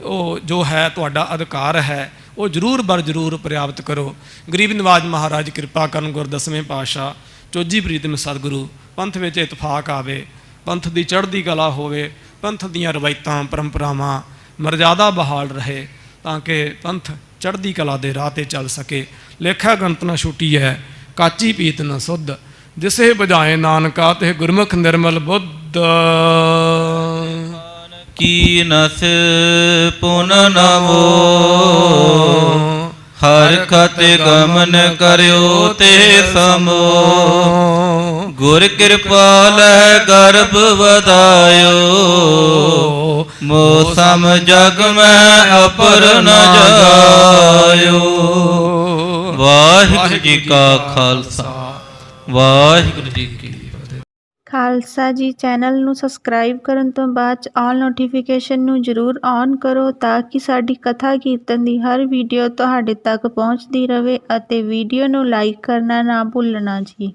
ਉਹ ਜੋ ਹੈ ਤੁਹਾਡਾ ਅਧਿਕਾਰ ਹੈ, ਉਹ ਜ਼ਰੂਰ ਬਰ ਜ਼ਰੂਰ ਪ੍ਰਾਪਤ ਕਰੋ। ਗਰੀਬ ਨਿਵਾਜ ਮਹਾਰਾਜ ਕਿਰਪਾ ਕਰਨ। ਗੁਰ ਦਸਵੇਂ ਪਾਤਸ਼ਾਹ ਚੋਜੀ ਪ੍ਰੀਤਮ ਸਤਿਗੁਰੂ ਪੰਥ ਵਿੱਚ ਇਤਫਾਕ ਆਵੇ, ਪੰਥ ਦੀ ਚੜ੍ਹਦੀ ਕਲਾ ਹੋਵੇ, ਪੰਥ ਦੀਆਂ ਰਵਾਇਤਾਂ ਪਰੰਪਰਾਵਾਂ ਮਰਜ਼ਾਦਾ ਬਹਾਲ ਰਹੇ ਤਾਂ ਕਿ ਪੰਥ ਚੜ੍ਹਦੀ ਕਲਾ ਦੇ ਰਾਹ 'ਤੇ ਚੱਲ ਸਕੇ। ਲੇਖਾ ਗਣਤ ਨਾ ਛੁੱਟੀ ਹੈ, ਕਾਚੀ ਪੀਤ ਨਾ ਸੁੱਧ, ਜਿਸੇ ਬੁਝਾਏ ਨਾਨਕਾ ਤੇ ਗੁਰਮੁਖ ਨਿਰਮਲ ਬੁੱਧ। ਕੀ ਨਸ ਪੁਨ ਨਮੋ ਹਰ ਖਤ ਗਮਨ ਕਰਿਓ ਤੇ ਸਮੋ। ਗੁਰ ਕਿਰਪਾ ਲੈ ਗਰਭ ਵਧਾਇਓ, ਮੋ ਸਮ ਜਗ ਮੈਂ ਅਪਰ ਨ ਜਾਇਓ। ਵਾਹਿਗੁਰੂ ਜੀ ਕਾ ਖਾਲਸਾ, ਵਾਹਿਗੁਰੂ ਜੀ ਕੀ ਫਤਿਹ। ਖਾਲਸਾ ਜੀ ਚੈਨਲ ਨੂੰ ਸਬਸਕ੍ਰਾਈਬ ਕਰਨ ਤੋਂ ਬਾਅਦ 'ਚ ਆਲ ਨੋਟੀਫਿਕੇਸ਼ਨ ਨੂੰ ਜ਼ਰੂਰ ਔਨ ਕਰੋ ਤਾਂ ਕਿ ਸਾਡੀ ਕਥਾ ਕੀਰਤਨ ਦੀ ਹਰ ਵੀਡੀਓ ਤੁਹਾਡੇ ਤੱਕ ਪਹੁੰਚਦੀ ਰਹੇ ਅਤੇ ਵੀਡੀਓ ਨੂੰ ਲਾਈਕ ਕਰਨਾ ਨਾ ਭੁੱਲਣਾ ਜੀ।